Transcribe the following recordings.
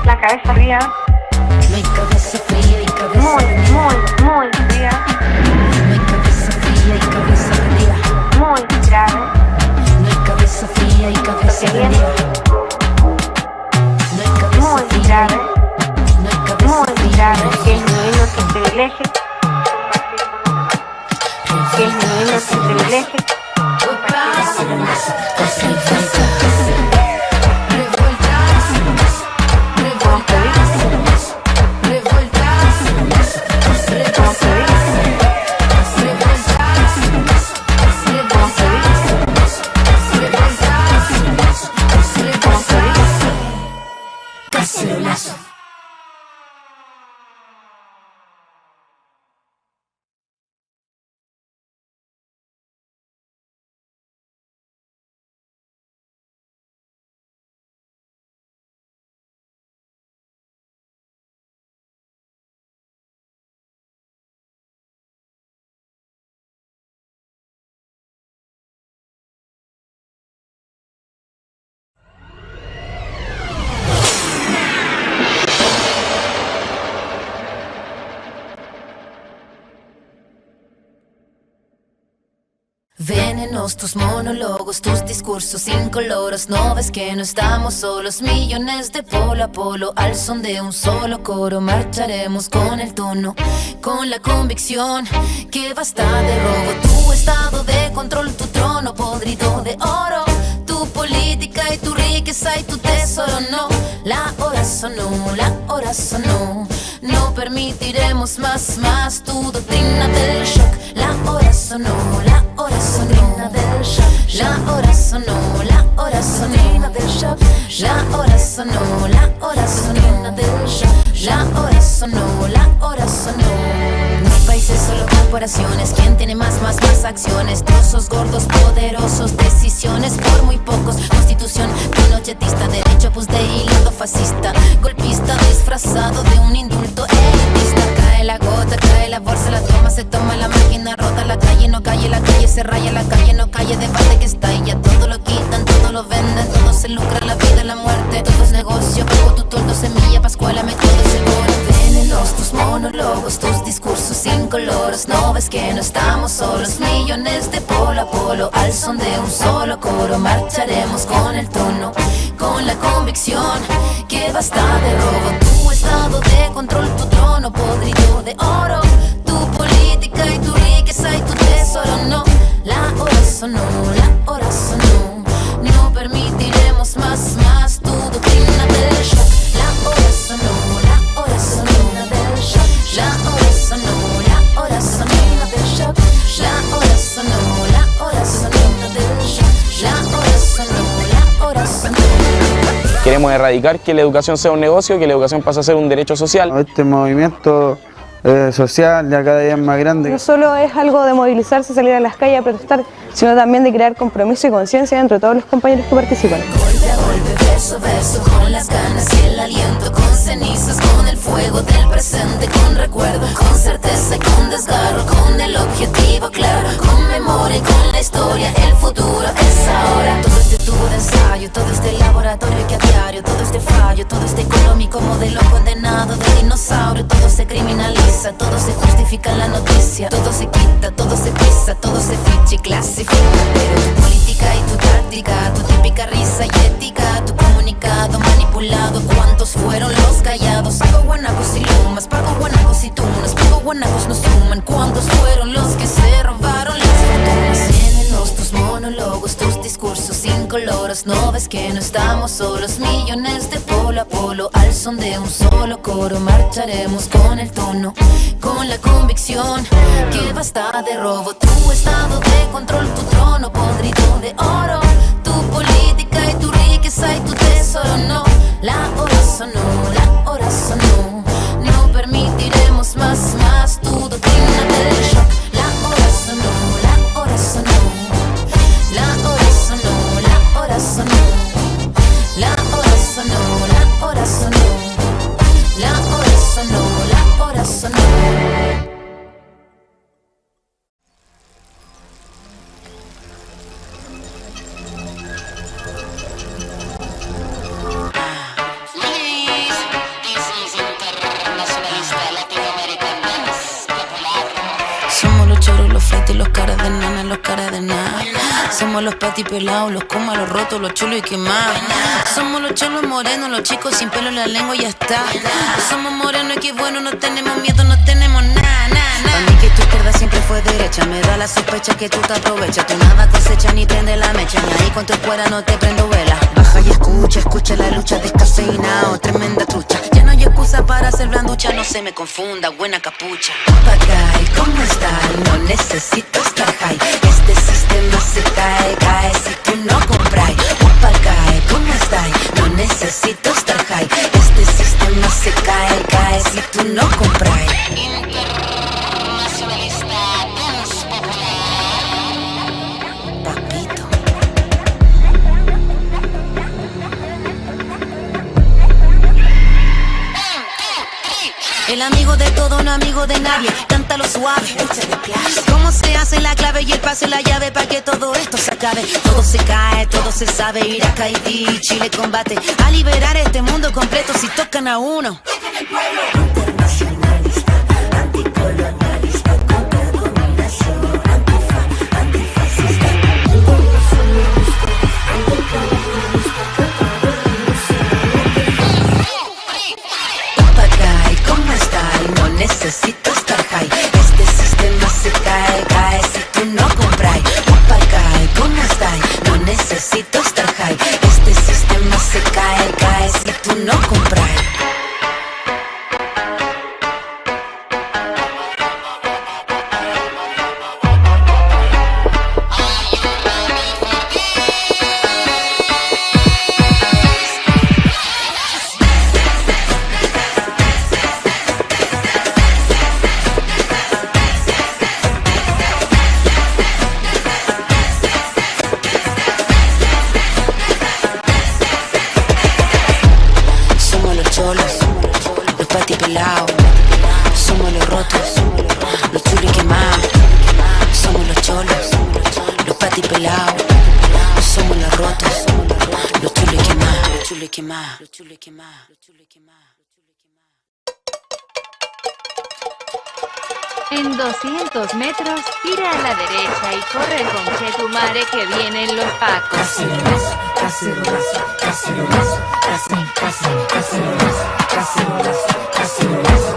la cabeza fría. No hay cabeza fría y cabeza Muy fría. No hay cabeza fría y cabeza fría. Muy grave. No hay cabeza fría y cabeza fría. No hay cabeza Muy fría. grave. No hay cabeza Muy fría. grave. Que disminuir nuestros privilegios. Que disminuir nuestros privilegios. Venenos tus monólogos, tus discursos incoloros. No ves que no estamos solos, millones de polo a polo. Al son de un solo coro marcharemos con el tono, con la convicción que basta de robo. Tu estado de control, tu trono podrido de oro, tu política y tu riqueza y tu tesoro. No, la hora sonó, la hora sonó. No permitiremos más tu doctrina del shock. La hora sonó, la hora sonó, del shock. La hora sonó, la hora sonó, del shock. La hora sonó, la hora sonó, del shock. La hora sonó, la hora sonó. No hay países, solo corporaciones. ¿Quién tiene más acciones? Trozos gordos, poderosos, decisiones por muy pocos. Constitución pinochetista, derecho pues de hilo fascista, golpista disfrazado de un indulto elitista. Cae la gota, cae la bolsa, la toma, se toma la máquina, rota la calle, no calle, la calle se raya, la calle no calle, debate que está y ya todo lo quitan, todo lo venden, todo se lucra, la vida, la muerte, todo es negocio, bajo tu toldo, semilla, pascuala, método seguro. Venenos tus monólogos, tus discursos incoloros. No ves que no estamos solos, millones de polo a polo. Al son de un solo coro marcharemos con el tono, con la convicción que basta de robo. Tu estado de control, tu trono podrido de oro, tu política y tu riqueza y tu tesoro. No, la hora sonó, la hora sonó. No permitiremos más tu doctrina del shock. La hora sonó, la hora sonó, del shock. La hora sonó, la hora sonó, del shock. La hora sonó, la hora sonó, del shock. La hora sonó, la hora sonó. Queremos erradicar que la educación sea un negocio, que la educación pase a ser un derecho social. Este movimiento social ya cada día es más grande. No solo es algo de movilizarse, salir a las calles a protestar, sino también de crear compromiso y conciencia entre todos los compañeros que participan. Golpe a golpe, verso a verso, con las ganas y el aliento, con cenizas, con el fuego del presente, con recuerdo, con certeza y con desgarro, con el objetivo claro, con memoria y con la historia, el futuro es ahora. Todo este tubo de ensayo, todo este laboratorio que a diario, todo este fallo, todo este económico modelo condenado de dinosaurio, todo se criminaliza, todo se justifica en la noticia, todo se quita, todo se pisa, todo se ficha y clasifica. Pero tu política y tu táctica, tu típica risa y ética, tu comunicado manipulado, ¿cuántos fueron los callados? Pago guanacos y lumas, pago guanacos y tunas, pago guanacos no suman, ¿cuántos fueron los que se robaron las fortunas? Llénenos tus monólogos, tus discursos incoloros. No ves que no estamos solos, millones de polo a polo. Al son de un solo coro marcharemos con el tono, con la convicción que basta de robo. Tu estado de control, tu trono podrido de oro, tu política y tu riqueza y tu tesoro. No, la hora sonó, la hora sonó. No permitiremos más tu doctrina del shock. La hora sonó, la hora sonó. La hora sonó, la hora sonó. La hora sonó, la hora sonó. La hora sonó, la hora sonó. los cara de nada. Somos los patipelados, los comas, los rotos, los chulos y quemados. Somos los cholos morenos, los chicos sin pelo en la lengua y ya está. Somos morenos y qué bueno, no tenemos miedo, no tenemos nada, nada, nada. Para mí que tu izquierda siempre fue derecha, me da la sospecha que tú te aprovechas. Tú nada cosecha ni prende la mecha, ni ahí con tu escuela no te prendo vela. Baja y escucha la lucha descafeinado, tremenda trucha. Ya no hay excusa para hacer blanducha, no se me confunda, buena capucha. Papagay, ¿cómo estás? No necesito estar high. Este sistema se cae si tú no compras. Papagay, ¿cómo estás? No necesito estar high. Este sistema se cae si tú no compras. Internacionalista, dance popular. Papito. El amigo de todo, no amigo de nadie. Cántalo suave, cómo se hace la clave y el pase la llave para que todo esto se acabe. Todo se cae, todo se sabe. Irak, Haití, Chile combate a liberar este mundo completo si tocan a uno. Internacionalista, anticolonialista, contra dominación, antifa, antifascista. ¿Cómo estás? No necesito estar high. Este sistema se cae si tú no compras. Papagay, ¿cómo estás? No necesito estar high. Este sistema se cae si tú no compras. Somos los rotos, los chulos y quemados. Somos los cholos, los patipelados. Somos los rotos, los chulos y quemados. Los chulos y quemados, los chulos y quemados, los chulos y quemados. En 200 metros, gira a la derecha y corre con Chetumare que vienen los pacos. Cacerolazo, cacerolazo, cacerolazo, cacerolazo, cacerolazo, cacerolazo,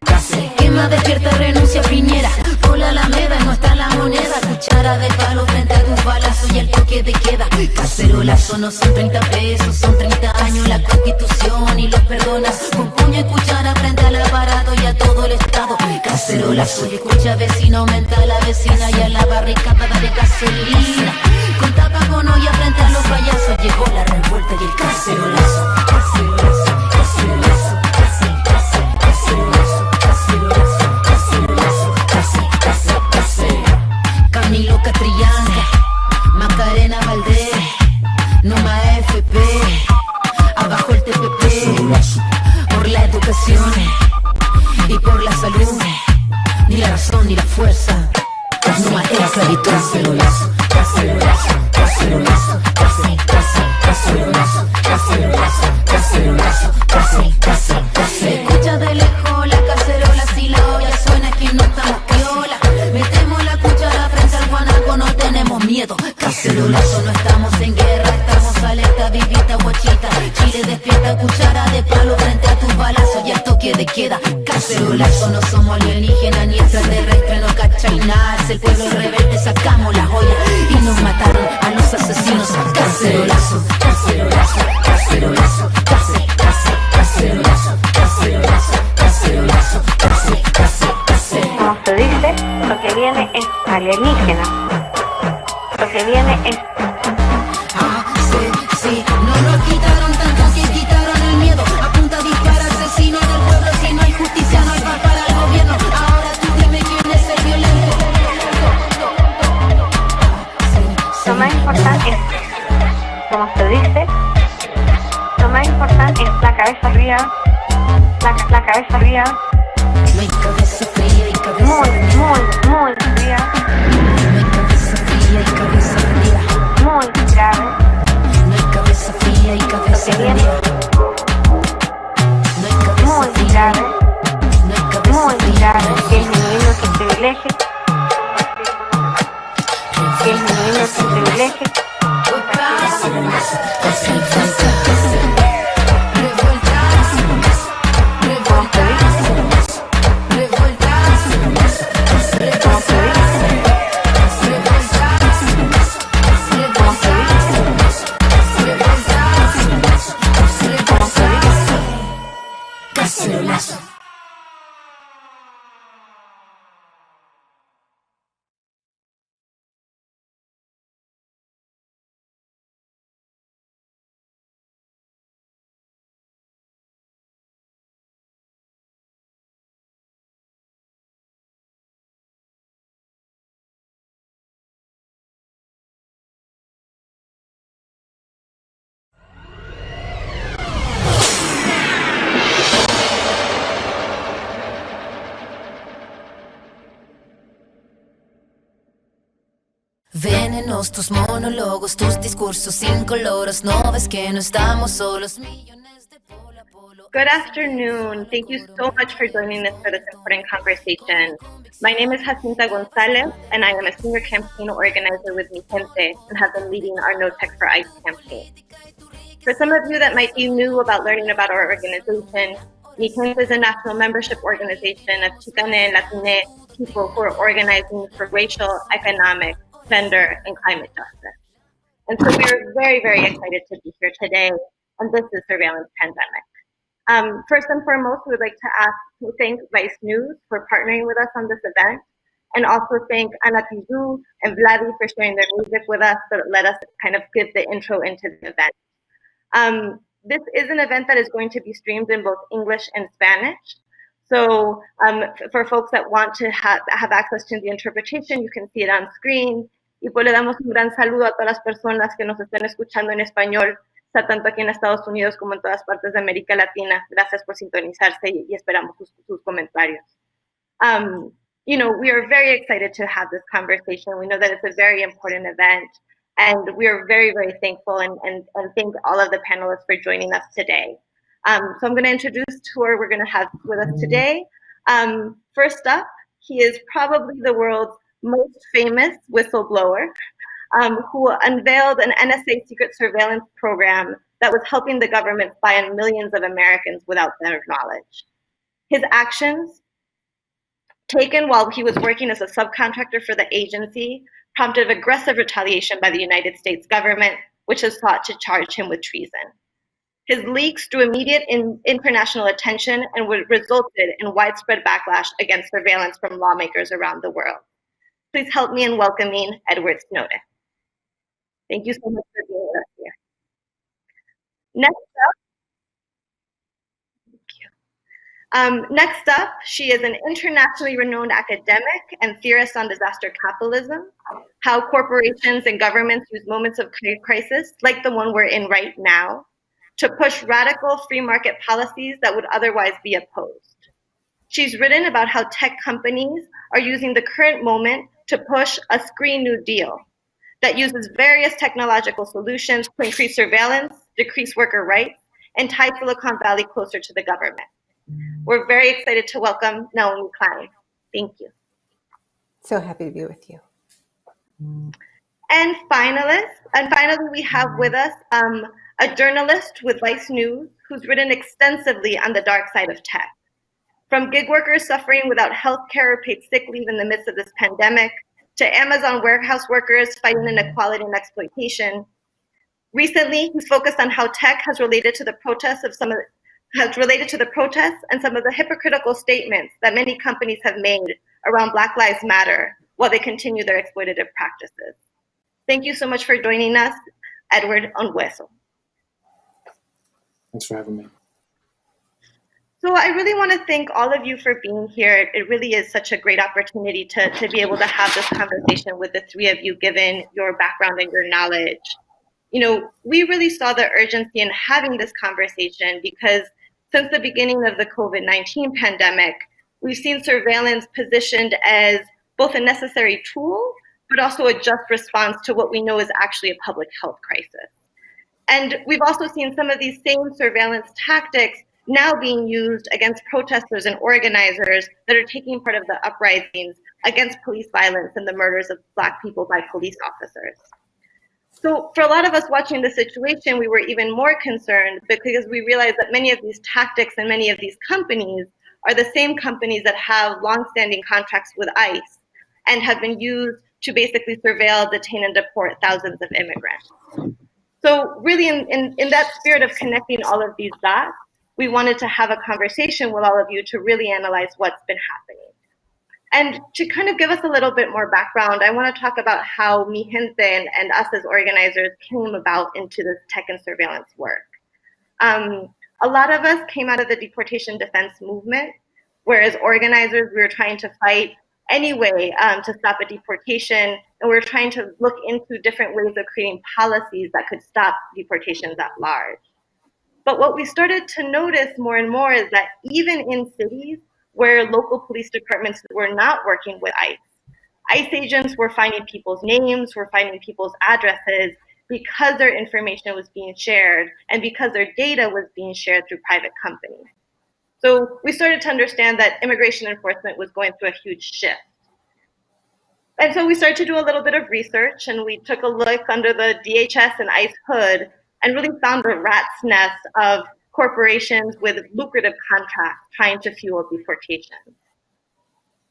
cacerolazo. Quema, despierta, renuncia, Piñera. Por la Alameda no está la moneda. Cuchara de palo frente a tus balazos y el toque de queda. Cacerolazo no son 30 pesos, son 30 años la Constitución y los perdonas. Con puño y cuchara frente al aparato y a todo el Estado. Cacerolazo y escucha vecino, aumenta la vecina y a la barricada de gasolina. Con tapa con olla frente a los payasos llegó la revuelta y el cacerolazo. Cacerolazo, cacerolazo, cacerolazo, cacerolazo, cacerolazo, cacerolazo. Camilo Catrillanca, Macarena Valdés, Numa FP, abajo el TPP, por la educación y por la salud, ni la razón ni la fuerza, no más la esclavitud. Cacerolazo, cacerolazo, cacerolazo, cacerolazo, cacerolazo, cacerolazo, cacerolazo, cacerolazo. Escucha de lejos la cacerola, si la olla suena es que no estamos piola. Metemos la cuchara frente al guanaco, no tenemos miedo. Cacerolazo, no estamos en guerra, estamos alerta, vivita, guachita. Chile despierta, cuchara de palo frente a tus balazos y el toque de queda. Cacerolazo, no somos alienígenas ni extraterrestres, no cachai nada. Es el pueblo rebelde, sacamos la joya y nos mataron a los asesinos. Cacerolazo, cacerolazo, cacerolazo, cacerolazo, cacerolazo, cacerolazo, cacerolazo, cacerolazo. Como se dice, lo que viene es alienígena. Lo que viene es... Sí, no nos quitaron tanto que quitaron el miedo. Apunta, dispara, asesino del pueblo. Si no hay justicia, no hay paz para el gobierno. Ahora tú dime quién es el violento. Lo más importante es, como se dice, lo más importante es la cabeza arriba. La cabeza arriba. No hay cabeza fría y cabeza Muy fría. fría. No hay cabeza fría y cabeza fría. Muy grave. No hay cabeza fría y cabeza Lo que viene fría. No hay cabeza muy fría. grave. No hay cabeza Muy fría. grave. Que disminuir nuestros privilegios. Celulazo. Venenos tus monólogos, tus discursos incoloros. No ves que no estamos solos, millones de polo a polo. Good afternoon. Thank you so much for joining us for this important conversation. My name is Jacinta González, and I am a senior campaign organizer with Mijente and have been leading our No Tech for ICE campaign. For some of you that might be new about learning about our organization, Mijente is a national membership organization of Chicane and Latine people who are organizing for racial, economic, gender, and climate justice. And so we are very, very excited to be here today on this is surveillance pandemic. First and foremost, we would like to thank Vice News for partnering with us on this event, and also thank Ana Tijoux and Vladi for sharing their music with us to let us kind of give the intro into the event. This is an event that is going to be streamed in both English and Spanish. So for folks that want to have access to the interpretation, you can see it on screen. Y pues le damos un gran saludo a todas las personas que nos estén escuchando en español, tanto aquí en Estados Unidos como en todas partes de América Latina. Gracias por sintonizarse y esperamos sus comentarios. You know, we are very excited to have this conversation. We know that it's a very important event, and we are very, very thankful and thank all of the panelists for joining us today. So I'm going to introduce who we're going to have with us today. First up, he is probably the world's most famous whistleblower, who unveiled an NSA secret surveillance program that was helping the government spy on millions of Americans without their knowledge. His actions, taken while he was working as a subcontractor for the agency, prompted aggressive retaliation by the United States government, which has sought to charge him with treason. His leaks drew immediate international attention and resulted in widespread backlash against surveillance from lawmakers around the world. Please help me in welcoming Edward Snowden. Thank you so much for being with us here. Next up, she is an internationally renowned academic and theorist on disaster capitalism, how corporations and governments use moments of crisis, like the one we're in right now, to push radical free market policies that would otherwise be opposed. She's written about how tech companies are using the current moment to push a Green New Deal that uses various technological solutions to increase surveillance, decrease worker rights, and tie Silicon Valley closer to the government. We're very excited to welcome Naomi Klein. Thank you. So happy to be with you. And finally, we have with us a journalist with Vice News who's written extensively on the dark side of tech. From gig workers suffering without health care or paid sick leave in the midst of this pandemic, to Amazon warehouse workers fighting inequality and exploitation. Recently, he's focused on how tech has related to the protests and some of the hypocritical statements that many companies have made around Black Lives Matter while they continue their exploitative practices. Thank you so much for joining us, Edward Ongweso. Thanks for having me. So I really want to thank all of you for being here. It really is such a great opportunity to be able to have this conversation with the three of you, given your background and your knowledge. You know, we really saw the urgency in having this conversation because since the beginning of the COVID-19 pandemic, we've seen surveillance positioned as both a necessary tool, but also a just response to what we know is actually a public health crisis. And we've also seen some of these same surveillance tactics now being used against protesters and organizers that are taking part of the uprisings against police violence and the murders of Black people by police officers. So for a lot of us watching the situation, we were even more concerned because we realized that many of these tactics and many of these companies are the same companies that have longstanding contracts with ICE and have been used to basically surveil, detain, and deport thousands of immigrants. So really in that spirit of connecting all of these dots, we wanted to have a conversation with all of you to really analyze what's been happening. And to kind of give us a little bit more background, I want to talk about how Mijente and us as organizers came about into this tech and surveillance work. A lot of us came out of the deportation defense movement, whereas organizers, we were trying to fight anyway to stop a deportation, and we were trying to look into different ways of creating policies that could stop deportations at large. But what we started to notice more and more is that even in cities where local police departments were not working with ICE agents were finding people's names, were finding people's addresses because their information was being shared and because their data was being shared through private companies. So we started to understand that immigration enforcement was going through a huge shift. And so we started to do a little bit of research, and we took a look under the DHS and ICE hood and really found a rat's nest of corporations with lucrative contracts trying to fuel deportations.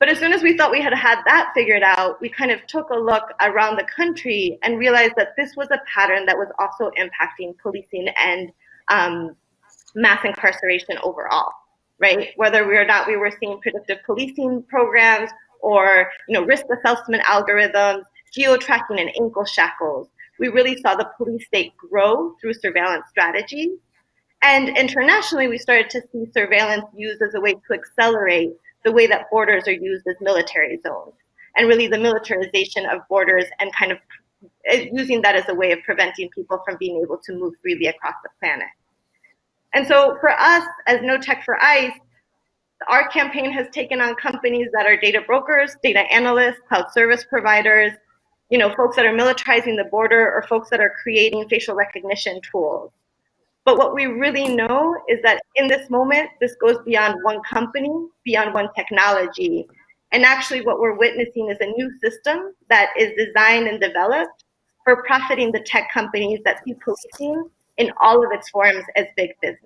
But as soon as we thought we had that figured out, we kind of took a look around the country and realized that this was a pattern that was also impacting policing and mass incarceration overall, right? Whether we were seeing predictive policing programs or risk assessment algorithms, geo-tracking and ankle shackles, we really saw the police state grow through surveillance strategies. And internationally, we started to see surveillance used as a way to accelerate the way that borders are used as military zones, and really the militarization of borders and kind of using that as a way of preventing people from being able to move freely across the planet. And so for us, as No Tech for ICE, our campaign has taken on companies that are data brokers, data analysts, cloud service providers, folks that are militarizing the border, or folks that are creating facial recognition tools. But what we really know is that in this moment, this goes beyond one company, beyond one technology. And actually what we're witnessing is a new system that is designed and developed for profiting the tech companies that see policing in all of its forms as big business.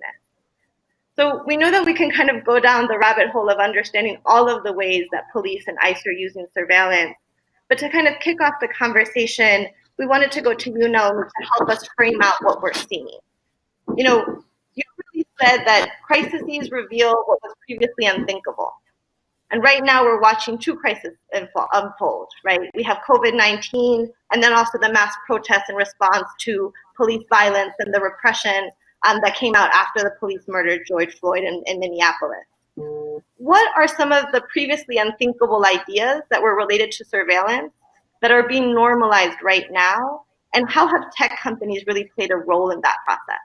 So we know that we can kind of go down the rabbit hole of understanding all of the ways that police and ICE are using surveillance. But to kind of kick off the conversation, we wanted to go to you, Naomi, to help us frame out what we're seeing. You really said that crises reveal what was previously unthinkable. And right now we're watching two crises unfold, right? We have COVID-19 and then also the mass protests in response to police violence and the repression that came out after the police murdered George Floyd in Minneapolis. What are some of the previously unthinkable ideas that were related to surveillance that are being normalized right now? And how have tech companies really played a role in that process?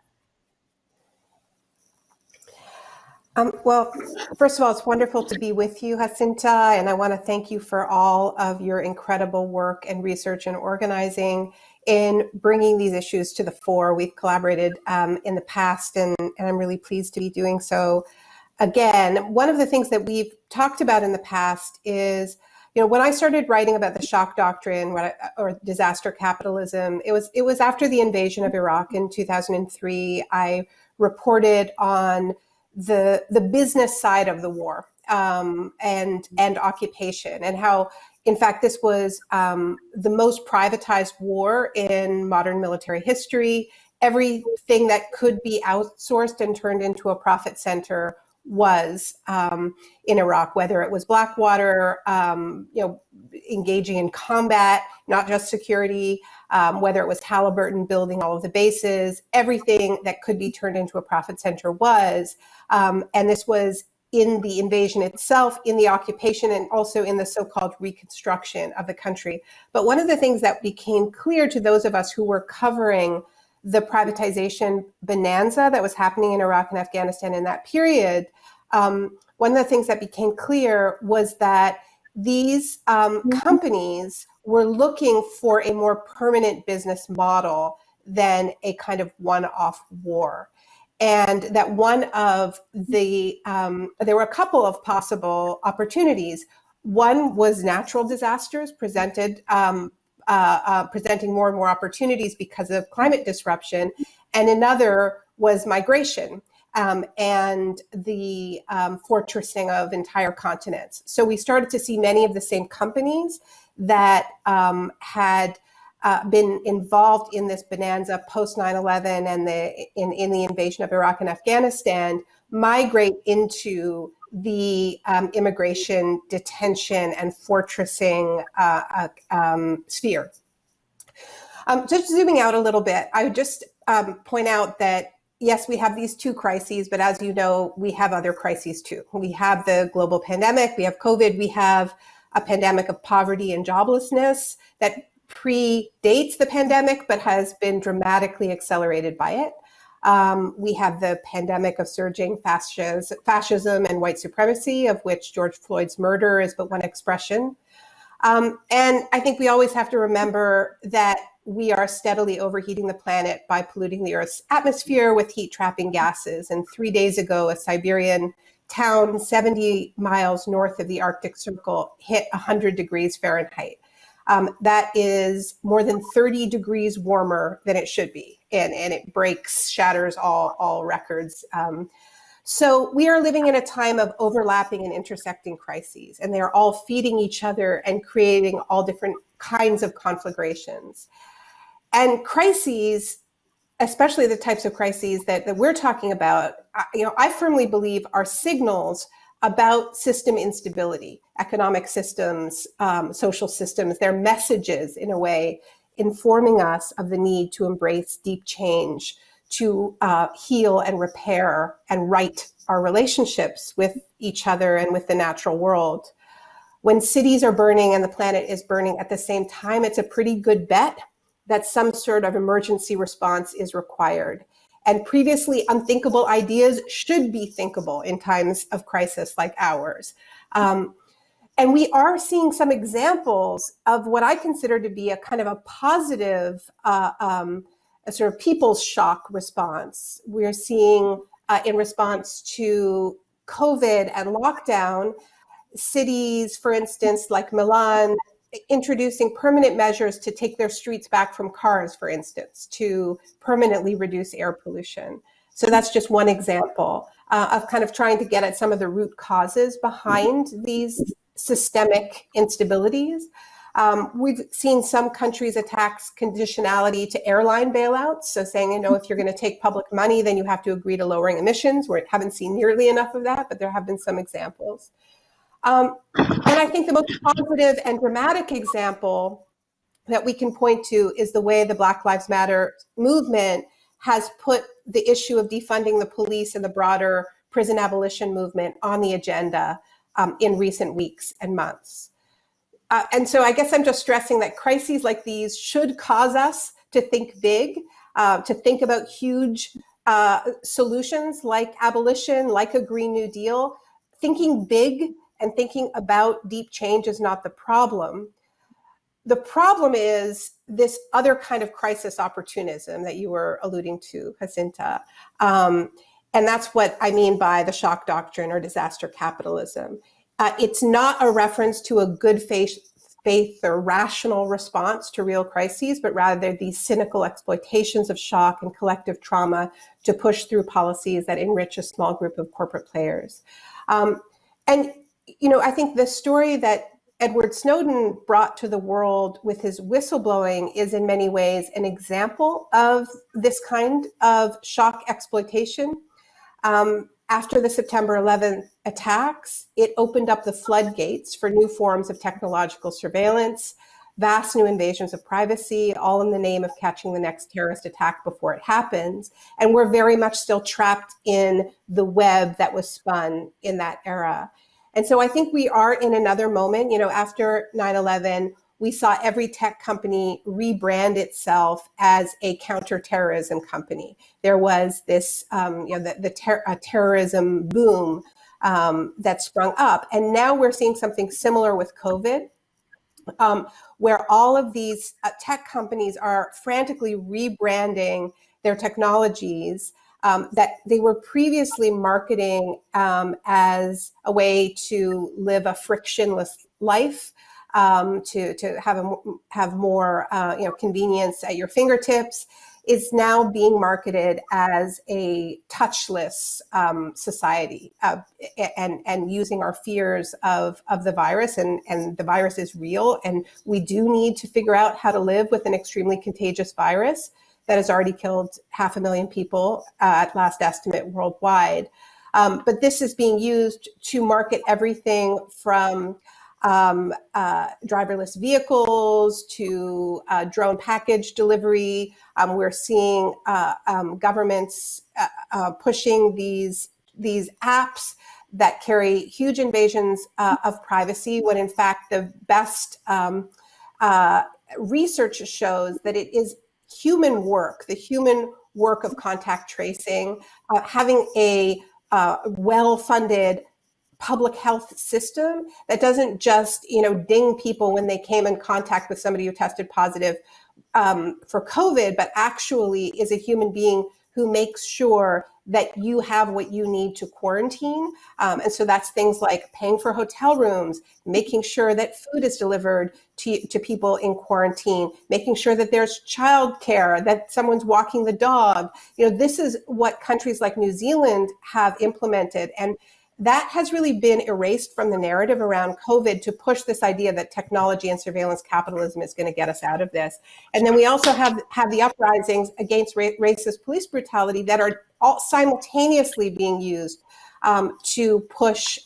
Well, first of all, it's wonderful to be with you, Jacinta, and I want to thank you for all of your incredible work and research and organizing in bringing these issues to the fore. We've collaborated in the past, and I'm really pleased to be doing so again. One of the things that we've talked about in the past is, when I started writing about the shock doctrine or disaster capitalism, it was after the invasion of Iraq in 2003. I reported on the business side of the war and occupation, and how, in fact, this was the most privatized war in modern military history. Everything that could be outsourced and turned into a profit center was in Iraq, whether it was Blackwater, engaging in combat, not just security, whether it was Halliburton building all of the bases, everything that could be turned into a profit center was. And this was in the invasion itself, in the occupation, and also in the so-called reconstruction of the country. But one of the things that became clear to those of us who were covering the privatization bonanza that was happening in Iraq and Afghanistan in that period, one of the things that became clear was that these companies were looking for a more permanent business model than a kind of one-off war. And that one of the, there were a couple of possible opportunities. One was natural disasters presenting more and more opportunities because of climate disruption. And another was migration and the fortressing of entire continents. So we started to see many of the same companies that had been involved in this bonanza post 9/11 and in the invasion of Iraq and Afghanistan migrate into the immigration, detention, and fortressing sphere. Just zooming out a little bit, I would just point out that, yes, we have these two crises, but as you know, we have other crises too. We have the global pandemic, we have COVID, we have a pandemic of poverty and joblessness that predates the pandemic, but has been dramatically accelerated by it. We have the pandemic of surging fascism and white supremacy, of which George Floyd's murder is but one expression. And I think we always have to remember that we are steadily overheating the planet by polluting the Earth's atmosphere with heat-trapping gases. And 3 days ago, a Siberian town 70 miles north of the Arctic Circle hit 100 degrees Fahrenheit. That is more than 30 degrees warmer than it should be. And it shatters all records. So we are living in a time of overlapping and intersecting crises, and they are all feeding each other and creating all different kinds of conflagrations. And crises, especially the types of crises that we're talking about, I firmly believe are signals about system instability, economic systems, social systems. They're messages, in a way, informing us of the need to embrace deep change, to heal and repair and right our relationships with each other and with the natural world. When cities are burning and the planet is burning at the same time, it's a pretty good bet that some sort of emergency response is required. And previously unthinkable ideas should be thinkable in times of crisis like ours. And we are seeing some examples of what I consider to be a kind of a positive a sort of people's shock response. We're seeing in response to COVID and lockdown, cities, for instance, like Milan, introducing permanent measures to take their streets back from cars, for instance, to permanently reduce air pollution. So that's just one example of kind of trying to get at some of the root causes behind these systemic instabilities. We've seen some countries attack conditionality to airline bailouts. So saying, if you're going to take public money, then you have to agree to lowering emissions. We haven't seen nearly enough of that, but there have been some examples. And I think the most positive and dramatic example that we can point to is the way the Black Lives Matter movement has put the issue of defunding the police and the broader prison abolition movement on the agenda in recent weeks and months. And so I guess I'm just stressing that crises like these should cause us to think big, to think about huge solutions like abolition, like a Green New Deal. Thinking big and thinking about deep change is not the problem. The problem is this other kind of crisis opportunism that you were alluding to, Jacinta. And that's what I mean by the shock doctrine or disaster capitalism. It's not a reference to a good faith or rational response to real crises, but rather these cynical exploitations of shock and collective trauma to push through policies that enrich a small group of corporate players. And I think the story that Edward Snowden brought to the world with his whistleblowing is in many ways an example of this kind of shock exploitation. After the September 11th attacks, it opened up the floodgates for new forms of technological surveillance, vast new invasions of privacy, all in the name of catching the next terrorist attack before it happens. And we're very much still trapped in the web that was spun in that era. And so I think we are in another moment. After 9/11, we saw every tech company rebrand itself as a counterterrorism company. There was this, terrorism boom that sprung up. And now we're seeing something similar with COVID, where all of these tech companies are frantically rebranding their technologies that they were previously marketing as a way to live a frictionless life, to have more convenience at your fingertips. is now being marketed as a touchless society, and using our fears of the virus, and the virus is real, and we do need to figure out how to live with an extremely contagious virus that has already killed 500,000 people at last estimate worldwide. But this is being used to market everything from driverless vehicles to drone package delivery. We're seeing governments pushing these apps that carry huge invasions of privacy, when in fact the best research shows that it is human work, the human work of contact tracing, having a well-funded public health system that doesn't just, ding people when they came in contact with somebody who tested positive for COVID, but actually is a human being who makes sure that you have what you need to quarantine. And so that's things like paying for hotel rooms, making sure that food is delivered to people in quarantine, making sure that there's childcare, that someone's walking the dog. This is what countries like New Zealand have implemented. And that has really been erased from the narrative around COVID to push this idea that technology and surveillance capitalism is going to get us out of this. And then we also have the uprisings against racist police brutality that are all simultaneously being used to push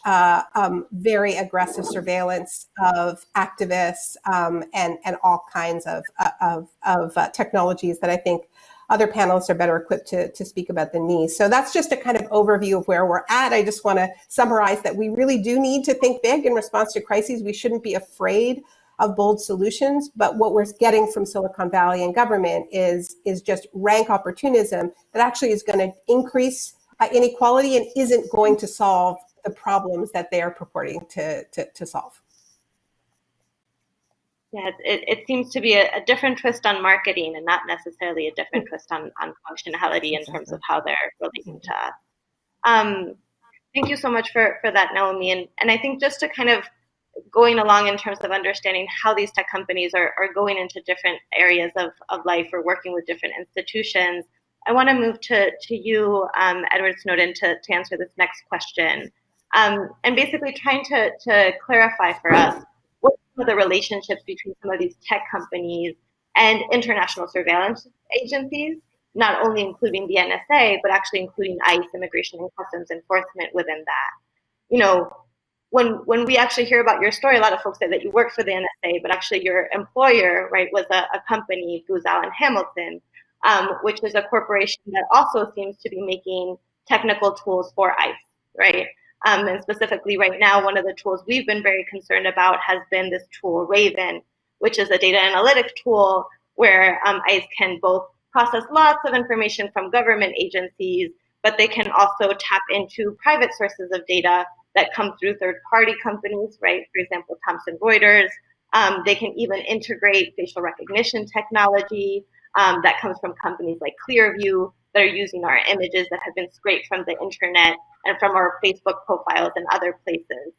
very aggressive surveillance of activists and all kinds of technologies that I think other panelists are better equipped to speak about than me. So that's just a kind of overview of where we're at. I just want to summarize that we really do need to think big in response to crises. We shouldn't be afraid of bold solutions, but what we're getting from Silicon Valley and government is just rank opportunism that actually is going to increase inequality and isn't going to solve the problems that they are purporting to solve. Yeah, it seems to be a different twist on marketing and not necessarily a different twist on functionality in terms of how they're relating to us. Thank you so much for that, Naomi. And I think just to kind of going along in terms of understanding how these tech companies are going into different areas of life or working with different institutions, I want to move to you, Edward Snowden, to answer this next question. And basically trying to clarify for us what are the relationships between some of these tech companies and international surveillance agencies, not only including the NSA, but actually including ICE, Immigration and Customs Enforcement within that. When we actually hear about your story, a lot of folks say that you work for the NSA, but actually your employer, right, was a company, Booz Allen Hamilton, which is a corporation that also seems to be making technical tools for ICE, right? And specifically right now, one of the tools we've been very concerned about has been this tool, Raven, which is a data analytic tool where ICE can both process lots of information from government agencies, but they can also tap into private sources of data that come through third-party companies, right? For example, Thomson Reuters. They can even integrate facial recognition technology that comes from companies like Clearview that are using our images that have been scraped from the internet and from our Facebook profiles and other places.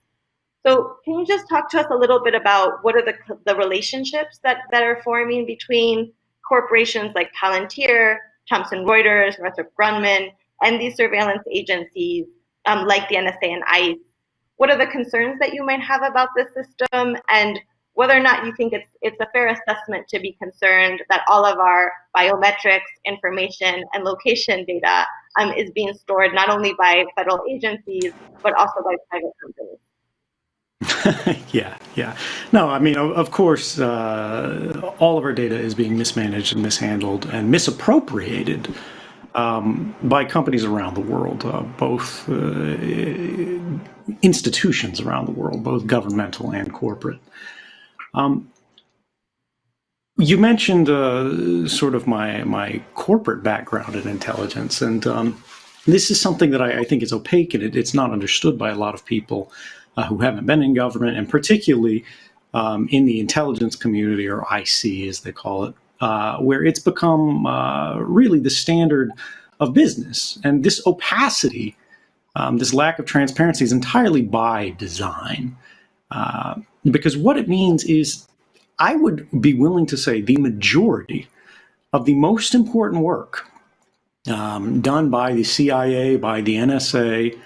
So can you just talk to us a little bit about what are the relationships that are forming between corporations like Palantir, Thomson Reuters, Northrop Grumman, and these surveillance agencies like the NSA and ICE? What are the concerns that you might have about this system, and whether or not you think it's a fair assessment to be concerned that all of our biometrics, information, and location data is being stored not only by federal agencies, but also by private companies? Yeah. No, I mean, of course, all of our data is being mismanaged and mishandled and misappropriated by companies around the world, both institutions around the world, both governmental and corporate. You mentioned sort of my corporate background in intelligence, and this is something that I think is opaque, and it's not understood by a lot of people who haven't been in government, and particularly in the intelligence community, or IC as they call it, where it's become really the standard of business. And this opacity, this lack of transparency is entirely by design. Because what it means is, I would be willing to say the majority of the most important work done by the CIA, by the NSA,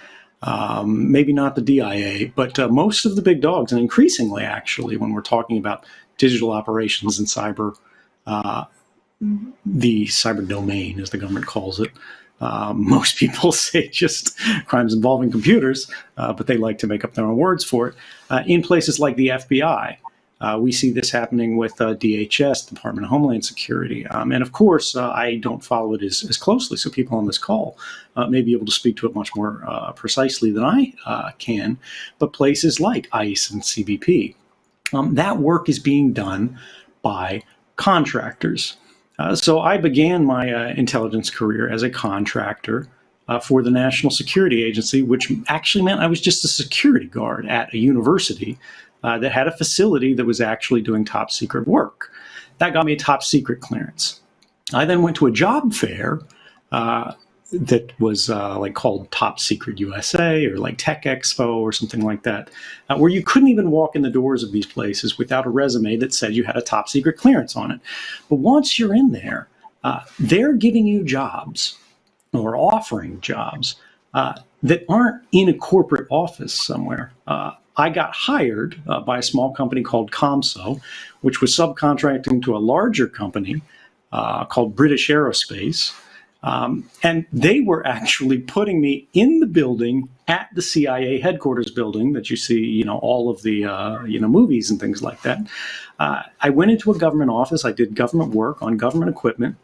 maybe not the DIA, but most of the big dogs, and increasingly, actually, when we're talking about digital operations and cyber, the cyber domain, as the government calls it. Most people say just crimes involving computers, but they like to make up their own words for it. In places like the FBI, we see this happening with DHS, Department of Homeland Security. And of course, I don't follow it as closely, so people on this call may be able to speak to it much more precisely than I can. But places like ICE and CBP, that work is being done by contractors. So I began my intelligence career as a contractor for the National Security Agency, which actually meant I was just a security guard at a university that had a facility that was actually doing top secret work. That got me a top secret clearance. I then went to a job fair that was like called Top Secret USA or like Tech Expo or something like that, where you couldn't even walk in the doors of these places without a resume that said you had a top secret clearance on it. But once you're in there, they're giving you jobs or offering jobs that aren't in a corporate office somewhere. I got hired by a small company called ComSo, which was subcontracting to a larger company called British Aerospace. And they were actually putting me in the building at the CIA headquarters building that you see, all of the, movies and things like that. I went into a government office. I did government work on government equipment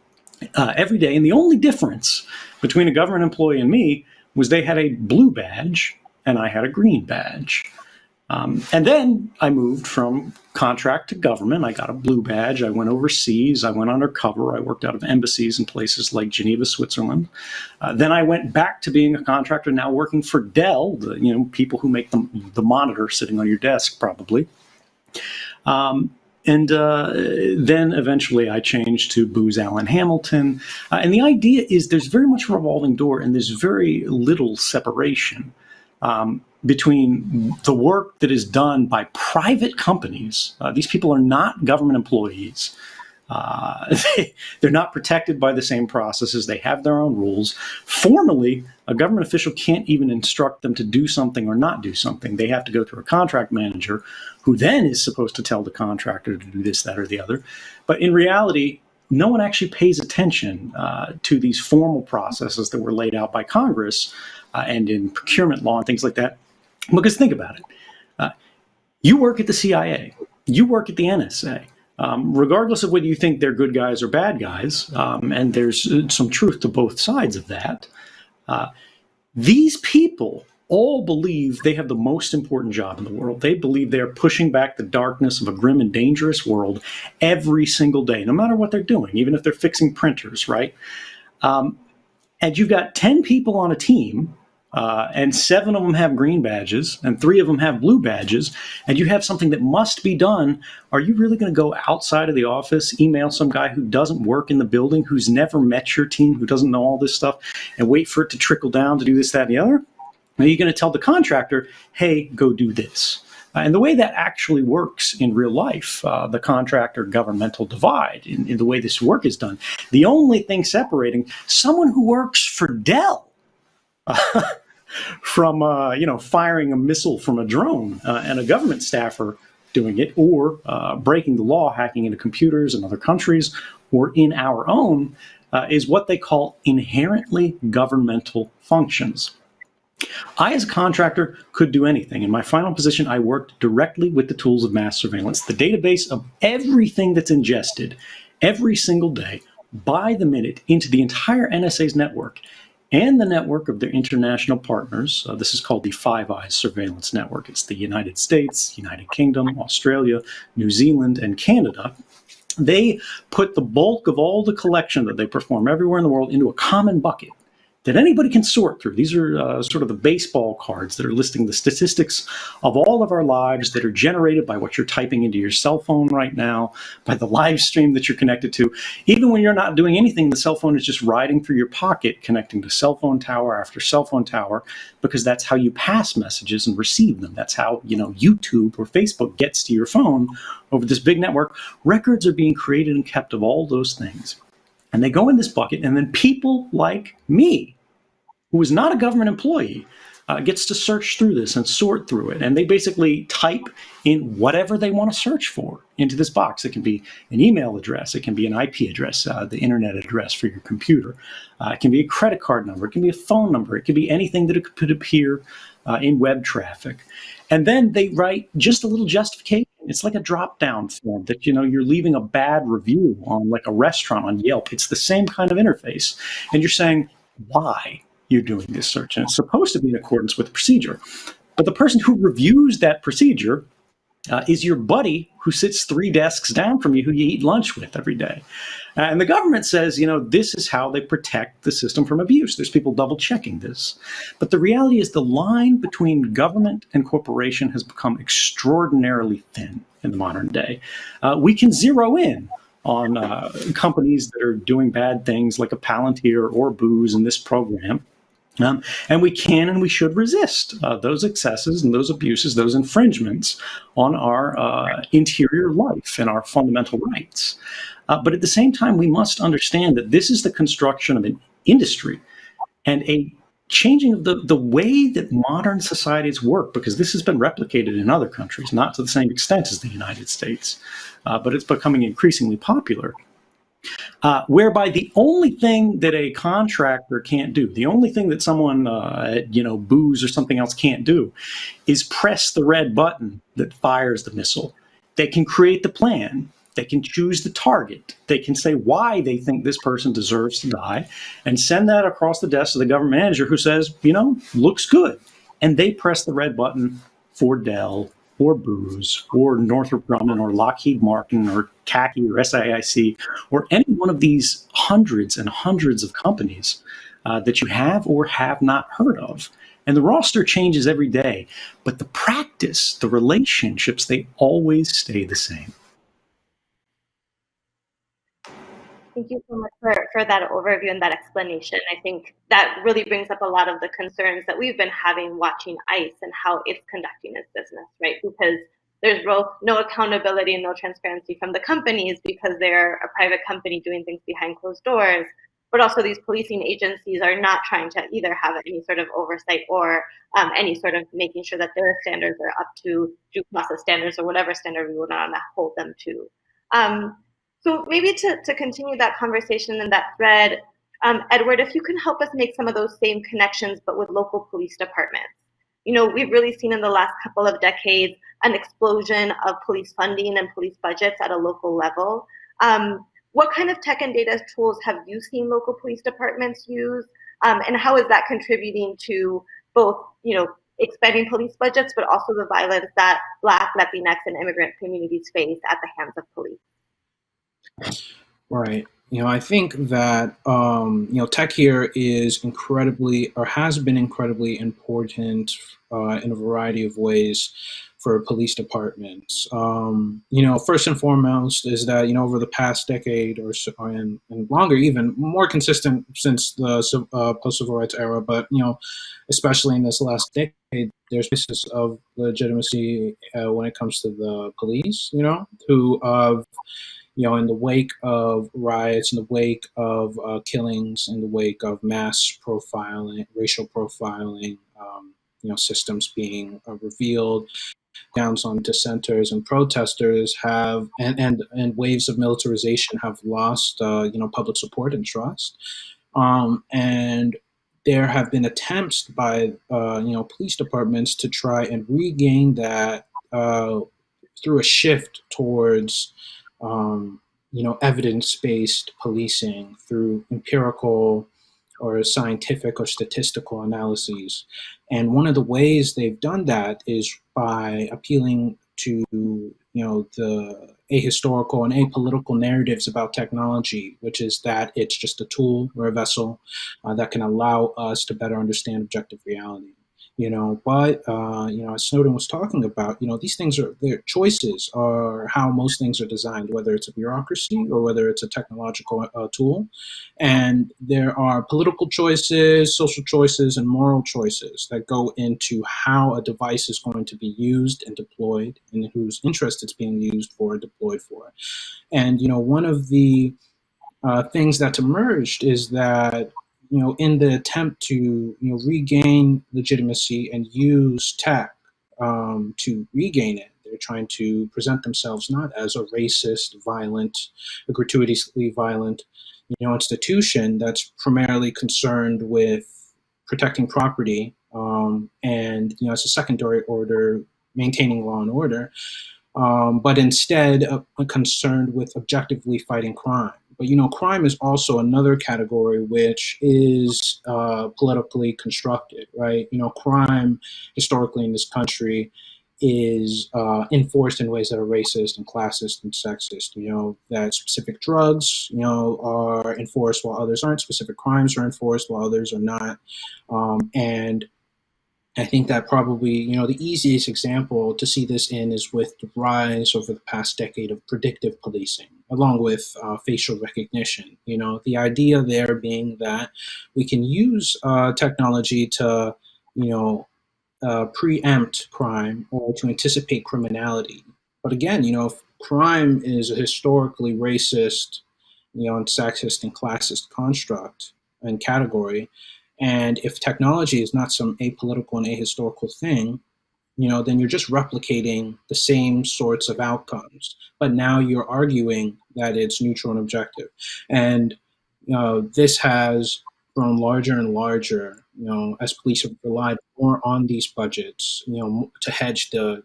every day. And the only difference between a government employee and me was they had a blue badge and I had a green badge. And then I moved from contract to government. I got a blue badge. I went overseas. I went undercover. I worked out of embassies in places like Geneva, Switzerland. Then I went back to being a contractor, now working for Dell, people who make the monitor sitting on your desk, probably. And then eventually I changed to Booz Allen Hamilton. And the idea is there's very much a revolving door and there's very little separation between the work that is done by private companies. These people are not government employees. They're not protected by the same processes. They have their own rules. Formally, a government official can't even instruct them to do something or not do something. They have to go through a contract manager who then is supposed to tell the contractor to do this, that, or the other. But in reality, no one actually pays attention to these formal processes that were laid out by Congress and in procurement law and things like that. Because think about it. You work at the CIA. You work at the NSA. Regardless of whether you think they're good guys or bad guys, and there's some truth to both sides of that, these people all believe they have the most important job in the world. They believe they're pushing back the darkness of a grim and dangerous world every single day, no matter what they're doing, even if they're fixing printers, right? And you've got 10 people on a team, and 7 of them have green badges and 3 of them have blue badges, and you have something that must be done. Are you really going to go outside of the office, email some guy who doesn't work in the building, who's never met your team, who doesn't know all this stuff, and wait for it to trickle down to do this, that, and the other? Are you going to tell the contractor, hey, go do this? And the way that actually works in real life, the contractor-governmental divide, in the way this work is done, the only thing separating someone who works for Dell from firing a missile from a drone and a government staffer doing it, or breaking the law, hacking into computers in other countries, or in our own, is what they call inherently governmental functions. I, as a contractor, could do anything. In my final position, I worked directly with the tools of mass surveillance, the database of everything that's ingested every single day by the minute into the entire NSA's network and the network of their international partners. This is called the Five Eyes Surveillance Network. It's the United States, United Kingdom, Australia, New Zealand, and Canada. They put the bulk of all the collection that they perform everywhere in the world into a common bucket that anybody can sort through. These are sort of the baseball cards that are listing the statistics of all of our lives that are generated by what you're typing into your cell phone right now, by the live stream that you're connected to. Even when you're not doing anything, the cell phone is just riding through your pocket, connecting to cell phone tower after cell phone tower, because that's how you pass messages and receive them. That's how, YouTube or Facebook gets to your phone over this big network. Records are being created and kept of all those things. And they go in this bucket, and then people like me, who is not a government employee, gets to search through this and sort through it. And they basically type in whatever they want to search for into this box. It can be an email address. It can be an IP address, the internet address for your computer. It can be a credit card number. It can be a phone number. It can be anything that could appear in web traffic. And then they write just a little justification. It's like a drop-down form that, you're leaving a bad review on like a restaurant on Yelp. It's the same kind of interface. And you're saying why you're doing this search. And it's supposed to be in accordance with procedure. But the person who reviews that procedure is your buddy who sits 3 desks down from you, who you eat lunch with every day. And the government says, this is how they protect the system from abuse. There's people double checking this. But the reality is the line between government and corporation has become extraordinarily thin in the modern day. We can zero in on companies that are doing bad things like a Palantir or Booz in this program. And we can and we should resist those excesses and those abuses, those infringements on our interior life and our fundamental rights. But at the same time, we must understand that this is the construction of an industry and a changing of the way that modern societies work, because this has been replicated in other countries, not to the same extent as the United States, but it's becoming increasingly popular. Whereby the only thing that a contractor can't do, the only thing that someone at Booz or something else can't do, is press the red button that fires the missile. They can create the plan. They can choose the target. They can say why they think this person deserves to die and send that across the desk to the government manager who says, looks good. And they press the red button for Dell or Booz or Northrop Grumman or Lockheed Martin or CACI or SAIC or any one of these hundreds and hundreds of companies that you have or have not heard of. And the roster changes every day, but the practice, the relationships, they always stay the same. Thank you so much for that overview and that explanation. I think that really brings up a lot of the concerns that we've been having watching ICE and how it's conducting its business, right? Because there's both no accountability and no transparency from the companies because they're a private company doing things behind closed doors, but also these policing agencies are not trying to either have any sort of oversight or any sort of making sure that their standards are up to due process standards or whatever standard we would want to hold them to. So maybe to continue that conversation and that thread, Edward, if you can help us make some of those same connections, but with local police departments. We've really seen in the last couple of decades an explosion of police funding and police budgets at a local level. What kind of tech and data tools have you seen local police departments use? And how is that contributing to both, expanding police budgets, but also the violence that Black, Latinx, and immigrant communities face at the hands of police? Right. I think that, tech here is incredibly, or has been incredibly important in a variety of ways for police departments. First and foremost is that, over the past decade or so, and longer, even more consistent since the post-civil rights era, but, especially in this last decade, there's basis of legitimacy when it comes to the police, who in the wake of riots, in the wake of killings, in the wake of mass profiling, racial profiling, systems being revealed, downs on dissenters and protesters have, and waves of militarization have lost, public support and trust. And there have been attempts by, police departments to try and regain that through a shift towards evidence-based policing, through empirical or scientific or statistical analyses. And one of the ways they've done that is by appealing to, the ahistorical and apolitical narratives about technology, which is that it's just a tool or a vessel that can allow us to better understand objective reality. But as Snowden was talking about, these things their choices are how most things are designed, whether it's a bureaucracy or whether it's a technological tool. And there are political choices, social choices, and moral choices that go into how a device is going to be used and deployed, and whose interest it's being used for or deployed for. And, one of the things that's emerged is that, in the attempt to, regain legitimacy and use tech to regain it, they're trying to present themselves not as a racist, violent, a gratuitously violent, institution that's primarily concerned with protecting property and, as a secondary order, maintaining law and order, but instead concerned with objectively fighting crime. But, crime is also another category which is politically constructed, right? Crime historically in this country is enforced in ways that are racist and classist and sexist. That specific drugs, are enforced while others aren't. Specific crimes are enforced while others are not. And I think that probably, the easiest example to see this in is with the rise over the past decade of predictive policing, along with facial recognition. The idea there being that we can use technology to, preempt crime or to anticipate criminality. But again, if crime is a historically racist, and sexist and classist construct and category, and if technology is not some apolitical and ahistorical thing, then you're just replicating the same sorts of outcomes. But now you're arguing that it's neutral and objective. And this has grown larger and larger, as police have relied more on these budgets, to hedge the,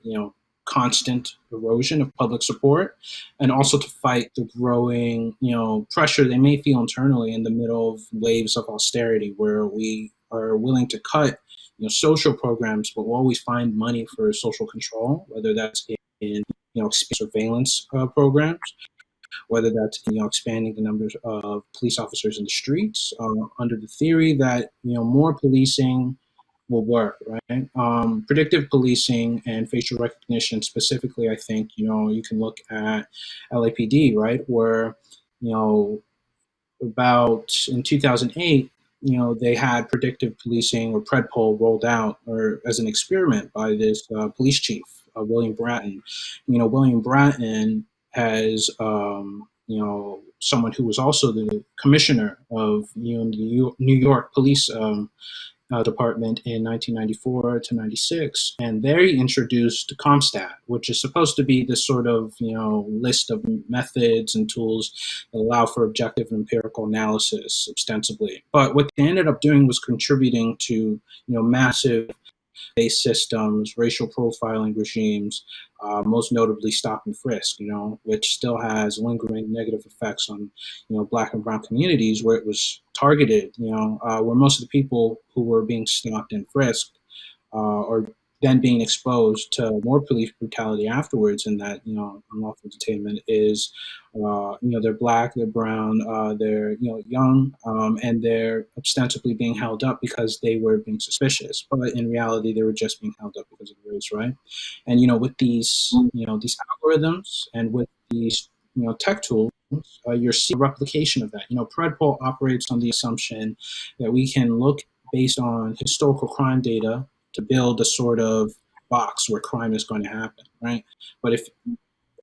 constant erosion of public support, and also to fight the growing, pressure they may feel internally in the middle of waves of austerity, where we are willing to cut, social programs, but we'll always find money for social control, whether that's in, surveillance programs, whether that's expanding the numbers of police officers in the streets, under the theory that more policing will work, right? Predictive policing and facial recognition specifically, I think, you can look at LAPD, right? Where, about in 2008, they had predictive policing, or PredPol, rolled out or as an experiment by this police chief, William Bratton. William Bratton has, someone who was also the commissioner of the New York Police Department in 1994 to 96, and there he introduced CompStat, which is supposed to be this sort of list of methods and tools that allow for objective and empirical analysis, ostensibly. But what they ended up doing was contributing to massive based systems, racial profiling regimes, most notably stop and frisk, which still has lingering negative effects on, Black and brown communities, where it was targeted, where most of the people who were being stopped and frisked are then being exposed to more police brutality afterwards, and that, unlawful detainment is, they're Black, they're brown, they're, young, and they're ostensibly being held up because they were being suspicious, but in reality, they were just being held up because of race, right? And, with these, these algorithms and with these, tech tools, you're seeing replication of that. PredPol operates on the assumption that we can look based on historical crime data to build a sort of box where crime is going to happen, right? But if,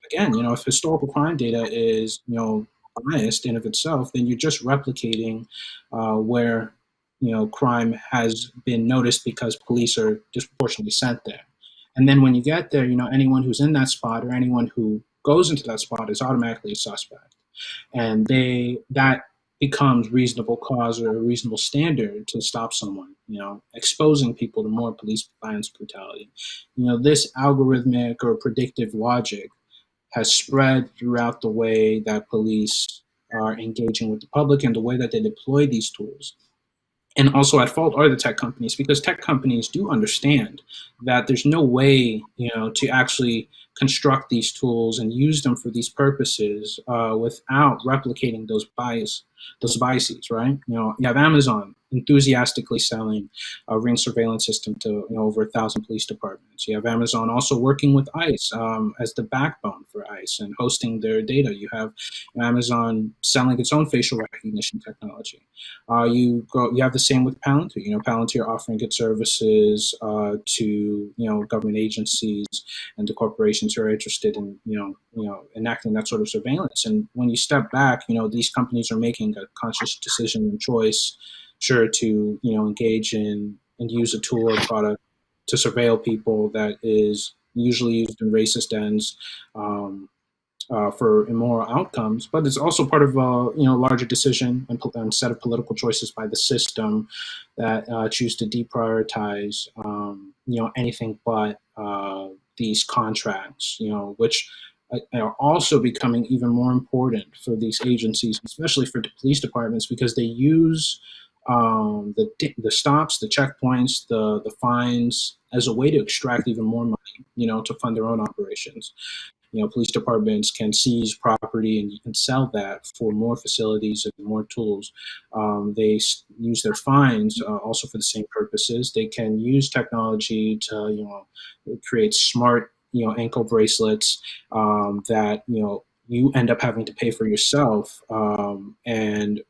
again, if historical crime data is, biased in of itself, then you're just replicating where, crime has been noticed because police are disproportionately sent there. And then when you get there, anyone who's in that spot or anyone who goes into that spot is automatically a suspect. And that becomes reasonable cause or a reasonable standard to stop someone, exposing people to more police violence brutality. This algorithmic or predictive logic has spread throughout the way that police are engaging with the public and the way that they deploy these tools. And also at fault are the tech companies, because tech companies do understand that there's no way, to actually construct these tools and use them for these purposes without replicating those biases, right? You have Amazon, enthusiastically selling a Ring surveillance system to over 1,000 police departments. You have Amazon also working with ICE as the backbone for ICE and hosting their data. You have Amazon selling its own facial recognition technology. You have the same with Palantir. Palantir offering its services to government agencies and to corporations who are interested in enacting that sort of surveillance. And when you step back, these companies are making a conscious decision and choice, to engage in and use a tool or product to surveil people that is usually used in racist ends for immoral outcomes, but it's also part of a larger decision and set of political choices by the system that choose to deprioritize anything but these contracts, which are also becoming even more important for these agencies, especially for the police departments, because they use the stops, the checkpoints, the fines as a way to extract even more money, to fund their own operations. Police departments can seize property and sell that for more facilities and more tools. They use their fines also for the same purposes. They can use technology to, create smart, ankle bracelets that, you end up having to pay for yourself and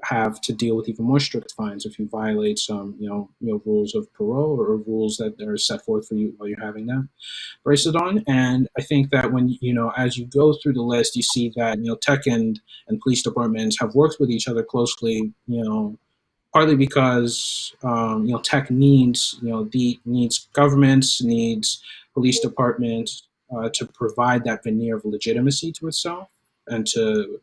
have to deal with even more strict fines if you violate some, rules of parole or rules that are set forth for you while you're having that bracelet on. And I think that when, as you go through the list, you see that, tech and police departments have worked with each other closely, partly because, tech needs, needs governments, needs police departments to provide that veneer of legitimacy to itself and to,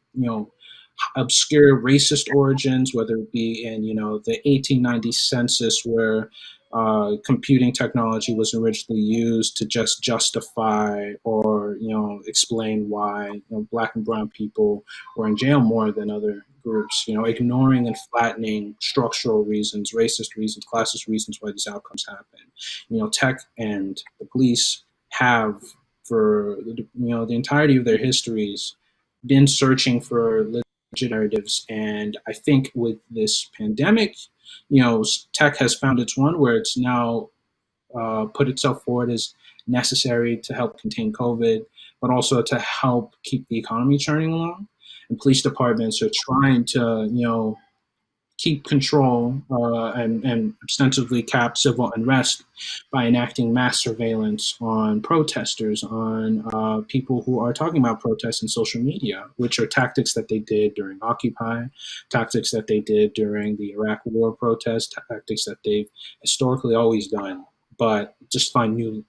obscure racist origins, whether it be in, the 1890 census where computing technology was originally used to just justify or, explain why Black and brown people were in jail more than other groups, ignoring and flattening structural reasons, racist reasons, classist reasons why these outcomes happen. Tech and the police have, for the entirety of their histories, been searching for narratives, and I think with this pandemic, tech has found its one where it's now put itself forward as necessary to help contain COVID, but also to help keep the economy churning along. And police departments are trying to, keep control and ostensibly cap civil unrest by enacting mass surveillance on protesters, on people who are talking about protests in social media, which are tactics that they did during Occupy, tactics that they did during the Iraq War protests, tactics that they've historically always done, but just find new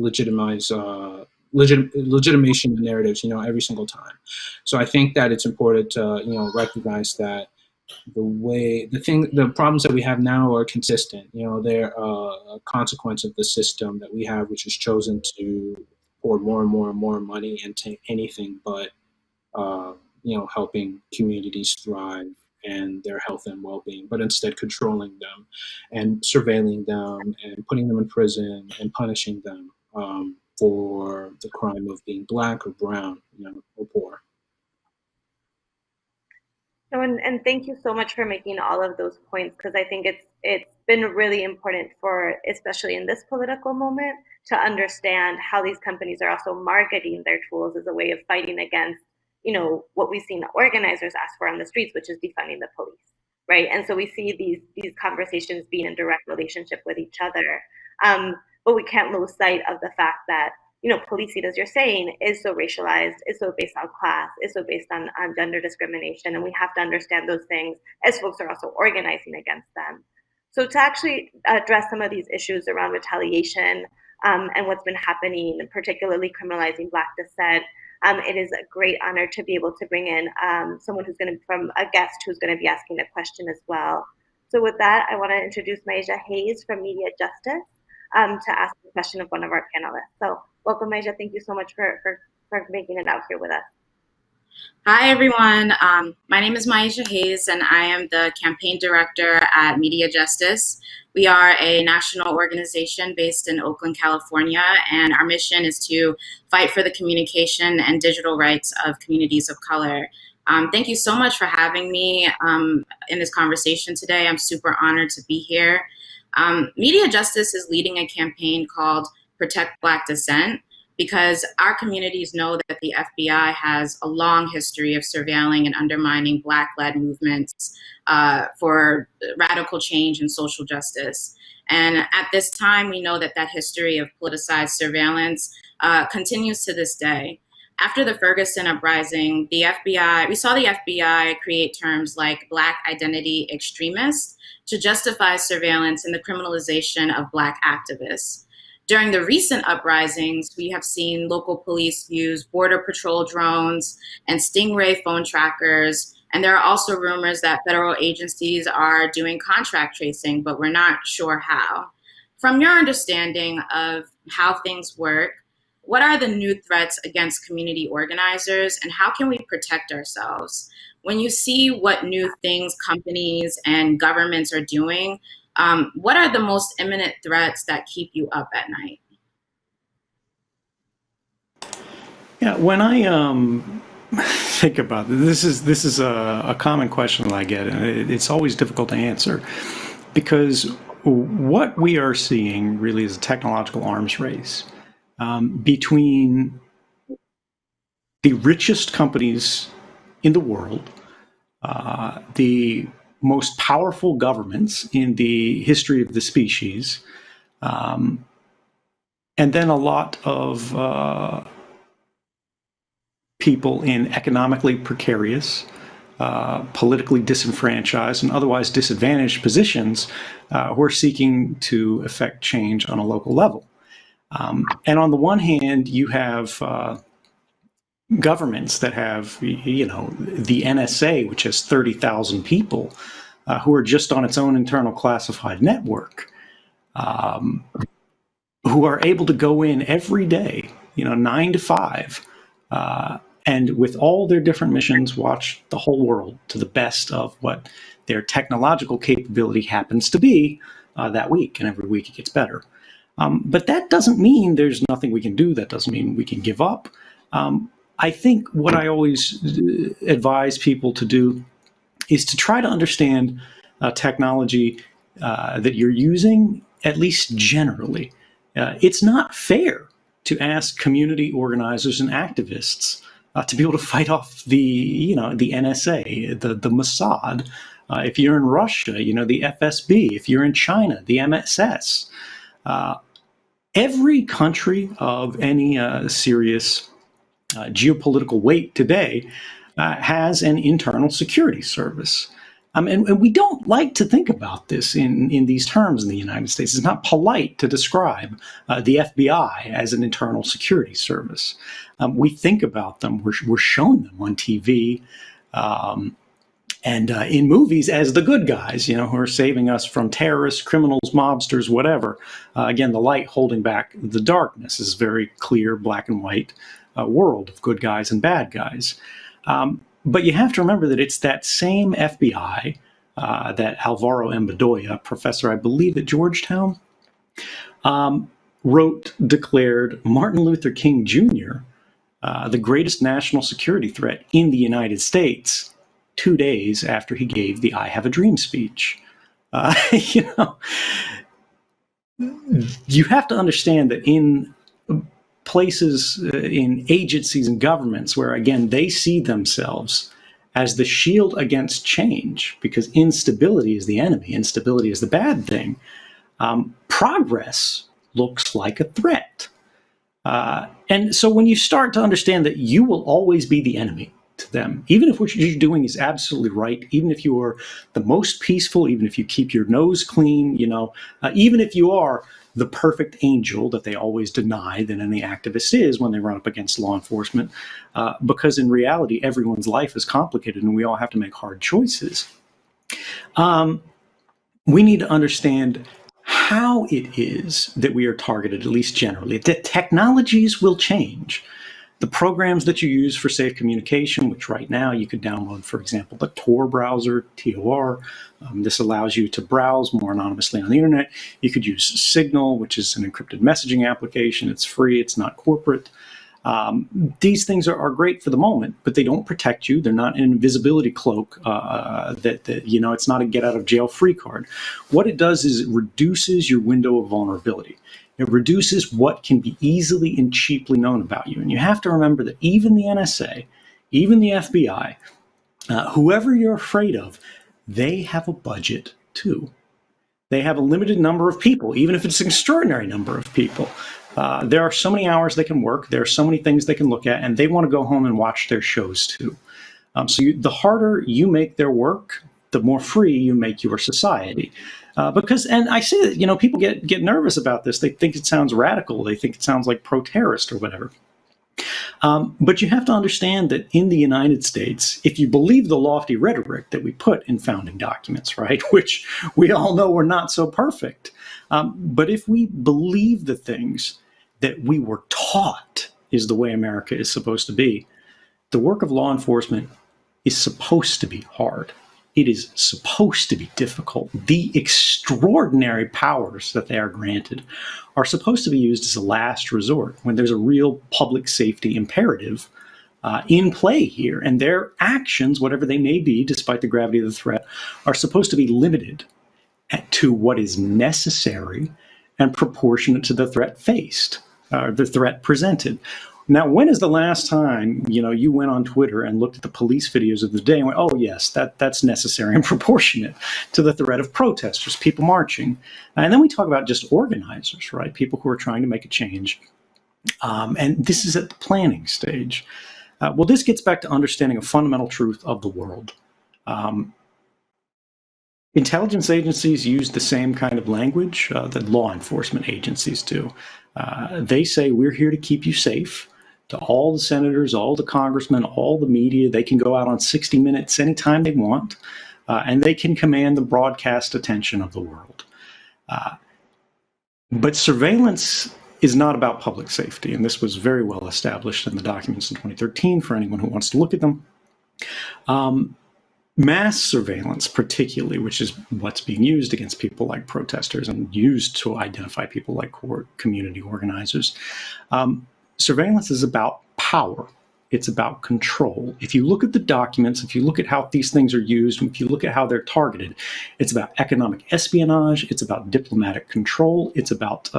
legitimation narratives, every single time. So I think that it's important to, recognize that the problems that we have now are consistent. They're a consequence of the system that we have, which has chosen to pour more and more and more money into anything but, helping communities thrive and their health and well-being, but instead controlling them and surveilling them and putting them in prison and punishing them for the crime of being Black or brown, or poor. No, and thank you so much for making all of those points, because I think it's been really important for, especially in this political moment, to understand how these companies are also marketing their tools as a way of fighting against, what we've seen the organizers ask for on the streets, which is defunding the police, right? And so we see these conversations being in direct relationship with each other, but we can't lose sight of the fact that policing, as you're saying, is so racialized, is so based on class, is so based on gender discrimination. And we have to understand those things as folks are also organizing against them. So to actually address some of these issues around retaliation and what's been happening, particularly criminalizing Black dissent, it is a great honor to be able to bring in someone who's going to, from a guest who's going to be asking a question as well. So with that, I want to introduce Mijente Hayes from Media Justice to ask the question of one of our panelists. So welcome, Mijente. Thank you so much for making it out here with us. Hi, everyone. My name is Mijente Hayes, and I am the campaign director at Media Justice. We are a national organization based in Oakland, California, and our mission is to fight for the communication and digital rights of communities of color. Thank you so much for having me in this conversation today. I'm super honored to be here. Media Justice is leading a campaign called Protect Black Dissent, because our communities know that the FBI has a long history of surveilling and undermining Black-led movements for radical change and social justice. And at this time, we know that that history of politicized surveillance continues to this day. After the Ferguson uprising, we saw the FBI create terms like Black identity extremist to justify surveillance and the criminalization of Black activists. During the recent uprisings, we have seen local police use Border Patrol drones and Stingray phone trackers. And there are also rumors that federal agencies are doing contract tracing, but we're not sure how. From your understanding of how things work, what are the new threats against community organizers, and how can we protect ourselves? When you see what new things companies and governments are doing, what are the most imminent threats that keep you up at night? Yeah, when I think about this is a common question that I get, and it's always difficult to answer, because what we are seeing really is a technological arms race between the richest companies in the world, the most powerful governments in the history of the species, and then a lot of people in economically precarious, politically disenfranchised, and otherwise disadvantaged positions who are seeking to effect change on a local level. And on the one hand, you have governments that have, you know, the NSA, which has 30,000 people who are just on its own internal classified network, who are able to go in every day, you know, 9 to 5, and with all their different missions, watch the whole world to the best of what their technological capability happens to be that week, and every week it gets better. But that doesn't mean there's nothing we can do. That doesn't mean we can give up. I think what I always advise people to do is to try to understand technology that you're using, at least generally. It's not fair to ask community organizers and activists to be able to fight off the, you know, the NSA, the Mossad. If you're in Russia, you know, the FSB. If you're in China, the MSS. Every country of any serious geopolitical weight today has an internal security service. And we don't like to think about this in these terms in the United States. It's not polite to describe the FBI as an internal security service. We think about them, we're shown them on TV and in movies as the good guys, you know, who are saving us from terrorists, criminals, mobsters, whatever. Again, the light holding back the darkness is a very clear black and white world of good guys and bad guys. But you have to remember that it's that same FBI that Alvaro M. Bedoya, professor, I believe, at Georgetown, declared Martin Luther King Jr. The greatest national security threat in the United States 2 days after he gave the I Have a Dream speech. You know, you have to understand that in places, in agencies and governments where, again, they see themselves as the shield against change, because instability is the enemy, instability is the bad thing, progress looks like a threat. And so when you start to understand that you will always be the enemy to them, even if what you're doing is absolutely right, even if you are the most peaceful, even if you keep your nose clean, you know, even if you are the perfect angel that they always deny that any activist is when they run up against law enforcement, because in reality, everyone's life is complicated and we all have to make hard choices. We need to understand how it is that we are targeted, at least generally. That technologies will change. The programs that you use for safe communication, which right now you could download, for example, the Tor browser, Tor. This allows you to browse more anonymously on the internet. You could use Signal, which is an encrypted messaging application. It's free, it's not corporate. These things are great for the moment, but they don't protect you. They're not an invisibility cloak that you know, it's not a get out of jail free card. What it does is it reduces your window of vulnerability. It reduces what can be easily and cheaply known about you. And you have to remember that even the NSA, even the FBI, whoever you're afraid of, they have a budget too. They have a limited number of people, even if it's an extraordinary number of people. There are so many hours they can work. There are so many things they can look at, and they want to go home and watch their shows too. The harder you make their work, the more free you make your society. And I say that, you know, people get nervous about this. They think it sounds radical. They think it sounds like pro-terrorist or whatever. But you have to understand that in the United States, if you believe the lofty rhetoric that we put in founding documents, right, which we all know were not so perfect, but if we believe the things that we were taught is the way America is supposed to be, the work of law enforcement is supposed to be hard. It is supposed to be difficult. The extraordinary powers that they are granted are supposed to be used as a last resort when there's a real public safety imperative in play here. And their actions, whatever they may be, despite the gravity of the threat, are supposed to be limited to what is necessary and proportionate to the threat faced, the threat presented. Now, when is the last time, you know, you went on Twitter and looked at the police videos of the day and went, oh, yes, that's necessary and proportionate to the threat of protesters, people marching? And then we talk about just organizers, right? People who are trying to make a change. And this is at the planning stage. Well, this gets back to understanding a fundamental truth of the world. Intelligence agencies use the same kind of language that law enforcement agencies do. They say, we're here to keep you safe. To all the senators, all the congressmen, all the media, they can go out on 60 Minutes anytime they want, and they can command the broadcast attention of the world. But surveillance is not about public safety, and this was very well established in the documents in 2013 for anyone who wants to look at them. Mass surveillance, particularly, which is what's being used against people like protesters and used to identify people like community organizers. Surveillance is about power. It's about control. If you look at the documents, if you look at how these things are used, if you look at how they're targeted, it's about economic espionage, it's about diplomatic control, it's about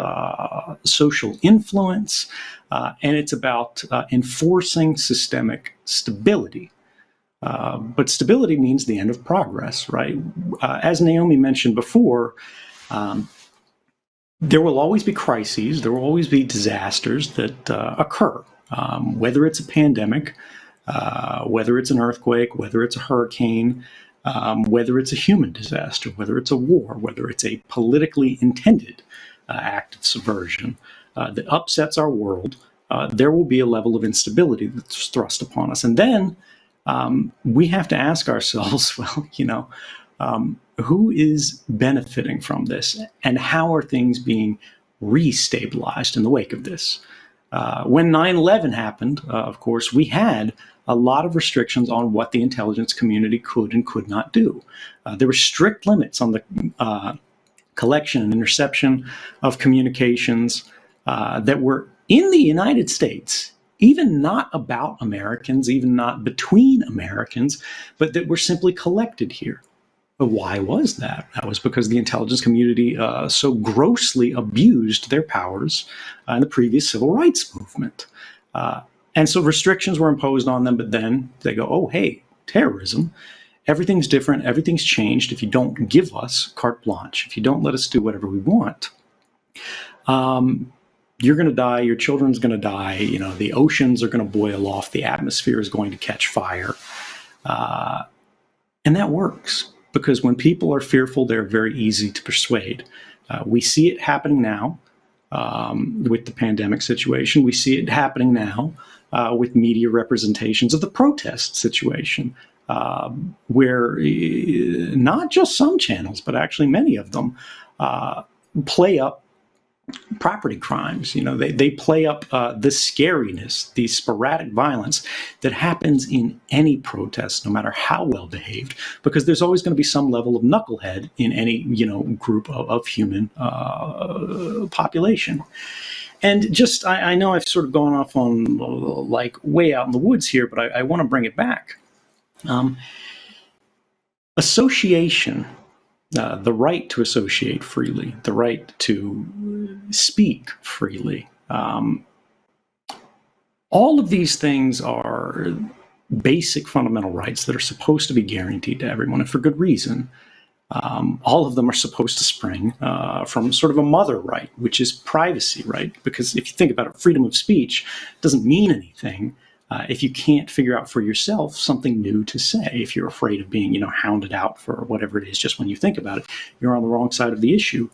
social influence, and it's about enforcing systemic stability. But stability means the end of progress, right? As Naomi mentioned before, there will always be crises, there will always be disasters that occur, whether it's a pandemic, whether it's an earthquake, whether it's a hurricane, whether it's a human disaster, whether it's a war, whether it's a politically intended act of subversion that upsets our world, there will be a level of instability that's thrust upon us. And then we have to ask ourselves, well, you know, who is benefiting from this, and how are things being restabilized in the wake of this? When 9/11 happened, of course, we had a lot of restrictions on what the intelligence community could and could not do. There were strict limits on the collection and interception of communications that were in the United States, even not about Americans, even not between Americans, but that were simply collected here. But why was that? That was because the intelligence community so grossly abused their powers in the previous civil rights movement. And so restrictions were imposed on them, but then they go, oh, hey, terrorism, everything's different, everything's changed if you don't give us carte blanche, if you don't let us do whatever we want. You're going to die, your children's going to die, you know, the oceans are going to boil off, the atmosphere is going to catch fire. And that works. Because when people are fearful, they're very easy to persuade. We see it happening now with the pandemic situation. We see it happening now with media representations of the protest situation, where not just some channels, but actually many of them play up property crimes. You know, they play up the scariness, the sporadic violence that happens in any protest, no matter how well behaved, because there's always going to be some level of knucklehead in any, you know, group of human population. And just, I know I've sort of gone off on like way out in the woods here, but I want to bring it back. Association, the right to associate freely, the right to speak freely. All of these things are basic fundamental rights that are supposed to be guaranteed to everyone, and for good reason. All of them are supposed to spring from sort of a mother right, which is privacy, right? Because if you think about it, freedom of speech doesn't mean anything if you can't figure out for yourself something new to say. If you're afraid of being, hounded out for whatever it is, just when you think about it, you're on the wrong side of the issue.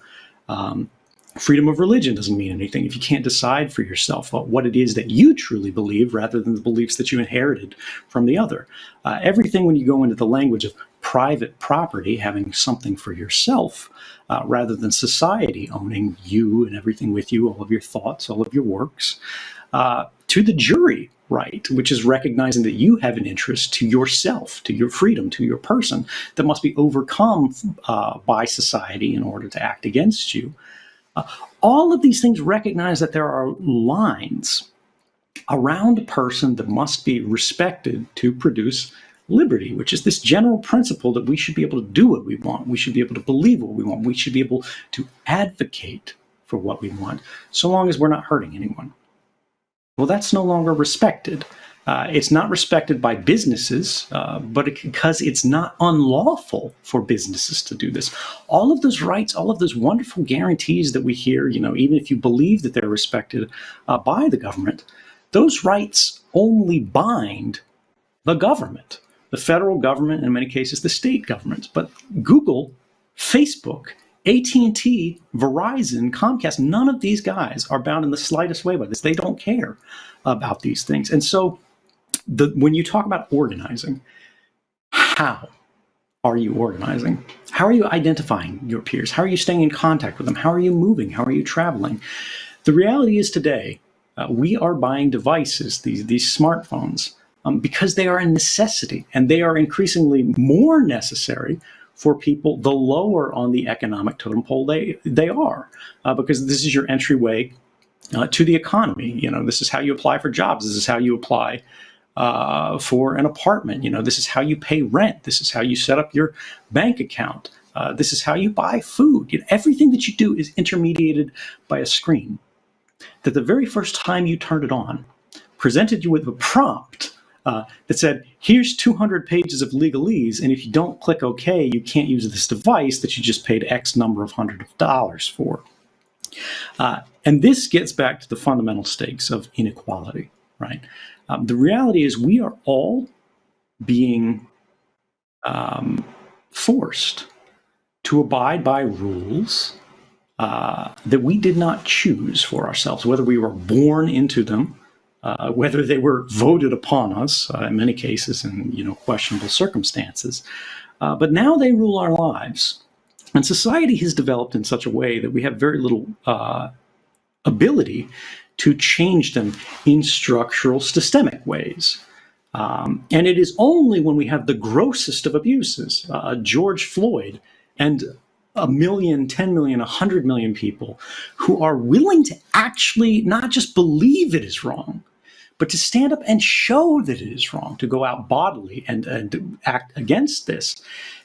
Freedom of religion doesn't mean anything if you can't decide for yourself what it is that you truly believe rather than the beliefs that you inherited from the other. Everything when you go into the language of private property, having something for yourself, rather than society owning you and everything with you, all of your thoughts, all of your works, to the jury right, which is recognizing that you have an interest to yourself, to your freedom, to your person, that must be overcome by society in order to act against you. All of these things recognize that there are lines around a person that must be respected to produce liberty, which is this general principle that we should be able to do what we want. We should be able to believe what we want. We should be able to advocate for what we want, so long as we're not hurting anyone. Well, that's no longer respected. It's not respected by businesses, but because it's not unlawful for businesses to do this. All of those rights, all of those wonderful guarantees that we hear, even if you believe that they're respected by the government, those rights only bind the government, the federal government, in many cases, the state governments. But Google, Facebook, AT&T, Verizon, Comcast, none of these guys are bound in the slightest way by this. They don't care about these things. And so when you talk about organizing, how are you organizing? How are you identifying your peers? How are you staying in contact with them? How are you moving? How are you traveling? The reality is today, we are buying devices, these smartphones, because they are a necessity, and they are increasingly more necessary for people the lower on the economic totem pole they are, because this is your entryway to the economy. This is how you apply for jobs. This is how you apply for an apartment. This is how you pay rent. This is how you set up your bank account. This is how you buy food. Everything that you do is intermediated by a screen that the very first time you turned it on presented you with a prompt that said, here's 200 pages of legalese, and if you don't click OK, you can't use this device that you just paid X number of hundreds of dollars for. And this gets back to the fundamental stakes of inequality, right? The reality is we are all being forced to abide by rules that we did not choose for ourselves, whether we were born into them, whether they were voted upon us, in many cases in questionable circumstances. But now they rule our lives. And society has developed in such a way that we have very little ability to change them in structural, systemic ways. And it is only when we have the grossest of abuses, George Floyd, and 1 million, 10 million, 100 million people who are willing to actually not just believe it is wrong, but to stand up and show that it is wrong, to go out bodily and act against this,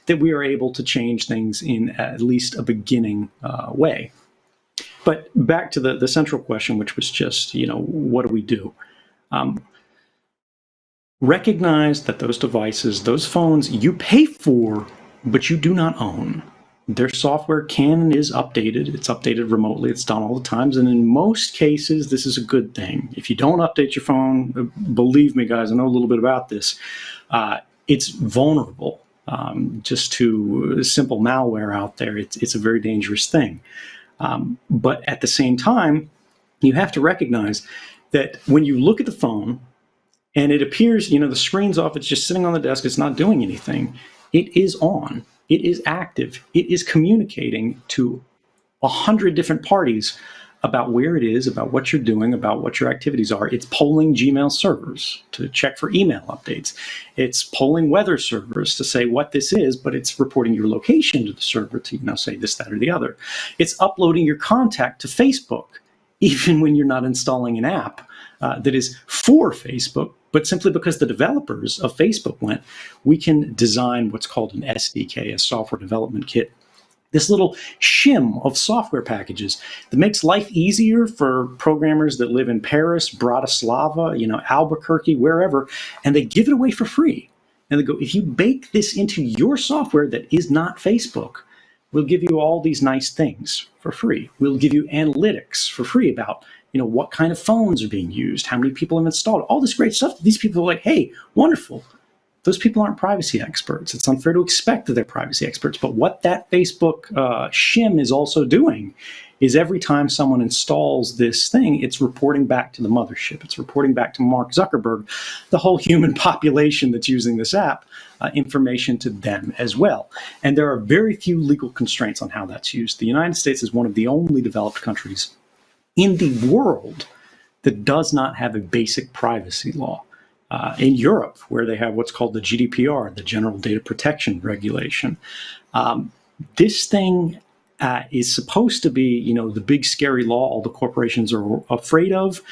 that we are able to change things in at least a beginning way. But back to the central question, which was just, what do we do? Recognize that those devices, those phones, you pay for, but you do not own. Their software can and is updated. It's updated remotely. It's done all the times. And in most cases, this is a good thing. If you don't update your phone, believe me, guys, I know a little bit about this. It's vulnerable just to simple malware out there. It's a very dangerous thing. But at the same time, you have to recognize that when you look at the phone and it appears, the screen's off, it's just sitting on the desk, it's not doing anything, it is on. It is active. It is communicating to 100 different parties about where it is, about what you're doing, about what your activities are. It's polling Gmail servers to check for email updates. It's polling weather servers to say what this is, but it's reporting your location to the server to say this, that, or the other. It's uploading your contact to Facebook even when you're not installing an app that is for Facebook, but simply because the developers of Facebook went, we can design what's called an SDK, a software development kit, this little shim of software packages that makes life easier for programmers that live in Paris, Bratislava, Albuquerque, wherever, and they give it away for free. And they go, if you bake this into your software that is not Facebook, we'll give you all these nice things for free. We'll give you analytics for free about, what kind of phones are being used, how many people have installed, all this great stuff. These people are like, hey, wonderful. Those people aren't privacy experts. It's unfair to expect that they're privacy experts. But what that Facebook shim is also doing is every time someone installs this thing, it's reporting back to the mothership. It's reporting back to Mark Zuckerberg, the whole human population that's using this app, information to them as well. And there are very few legal constraints on how that's used. The United States is one of the only developed countries in the world that does not have a basic privacy law. In Europe, where they have what's called the GDPR, the General Data Protection Regulation, this thing is supposed to be, the big scary law all the corporations are afraid of.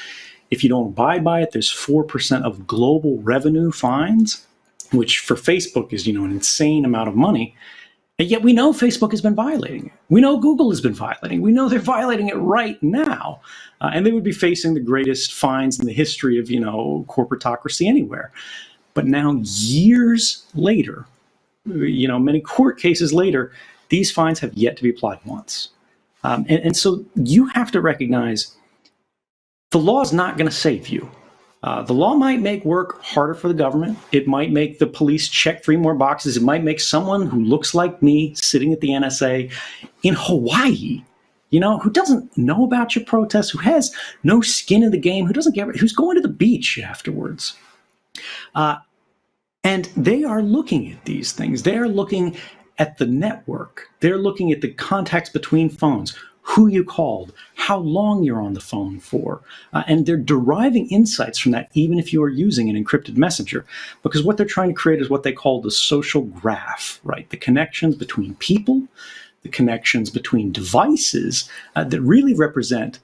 If you don't abide by it, there's 4% of global revenue fines, which for Facebook is, an insane amount of money. And yet we know Facebook has been violating it. We know Google has been violating it. We know they're violating it right now. And they would be facing the greatest fines in the history of, corporatocracy anywhere. But now, years later, many court cases later, these fines have yet to be applied once. And so you have to recognize the law is not going to save you. The law might make work harder for the government. It might make the police check 3 more boxes. It might make someone who looks like me sitting at the NSA in Hawaii, who doesn't know about your protests, who has no skin in the game, who's going to the beach afterwards. And they are looking at these things. They are looking at the network. They're looking at the contacts between phones, who you called, how long you're on the phone for. And they're deriving insights from that, even if you are using an encrypted messenger, because what they're trying to create is what they call the social graph, right? The connections between people, the connections between devices that really represent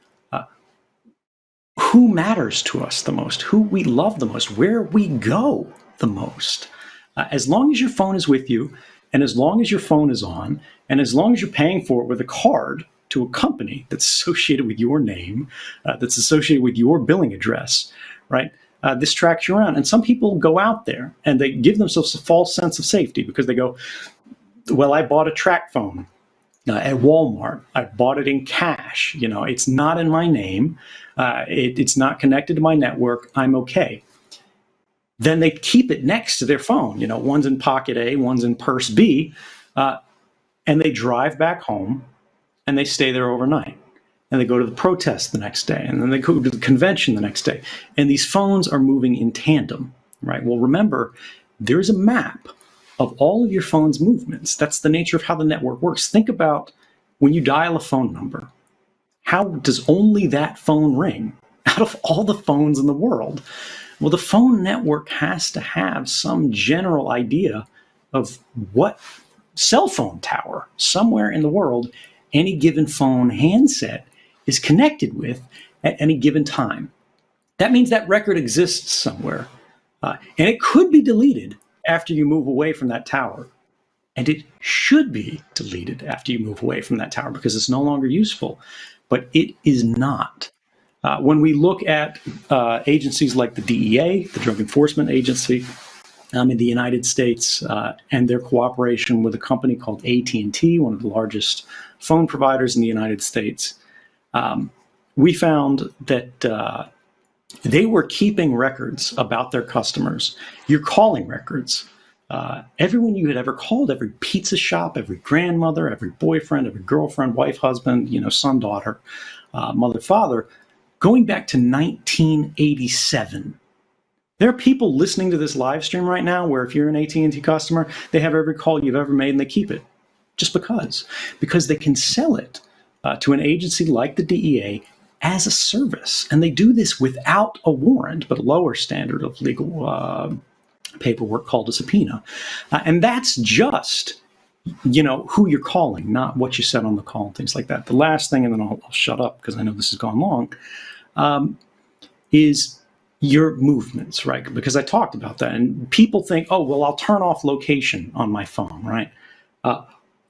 who matters to us the most, who we love the most, where we go the most. As long as your phone is with you, and as long as your phone is on, and as long as you're paying for it with a card to a company that's associated with your name, that's associated with your billing address, right? This tracks you around. And some people go out there and they give themselves a false sense of safety because they go, well, I bought a track phone at Walmart. I bought it in cash. It's not in my name. It's not connected to my network. I'm okay. Then they keep it next to their phone. One's in pocket A, one's in purse B, and they drive back home and they stay there overnight. And they go to the protest the next day, and then they go to the convention the next day. And these phones are moving in tandem, right? Well, remember, there's a map of all of your phone's movements. That's the nature of how the network works. Think about when you dial a phone number, how does only that phone ring out of all the phones in the world? Well, the phone network has to have some general idea of what cell phone tower somewhere in the world any given phone handset is connected with at any given time. That means that record exists somewhere. And it could be deleted after you move away from that tower. And it should be deleted after you move away from that tower because it's no longer useful. But it is not. When we look at agencies like the DEA, the Drug Enforcement Agency, in the United States, and their cooperation with a company called AT&T, one of the largest phone providers in the United States, we found that they were keeping records about their customers, your calling records. Everyone you had ever called, every pizza shop, every grandmother, every boyfriend, every girlfriend, wife, husband, son, daughter, mother, father, going back to 1987. There are people listening to this live stream right now where if you're an AT&T customer, they have every call you've ever made and they keep it just because they can sell it to an agency like the DEA as a service. And they do this without a warrant, but a lower standard of legal paperwork called a subpoena. And that's just who you're calling, not what you said on the call and things like that. The last thing, and then I'll shut up because I know this has gone long, is your movements, right? Because I talked about that, and people think, oh, well, I'll turn off location on my phone, right?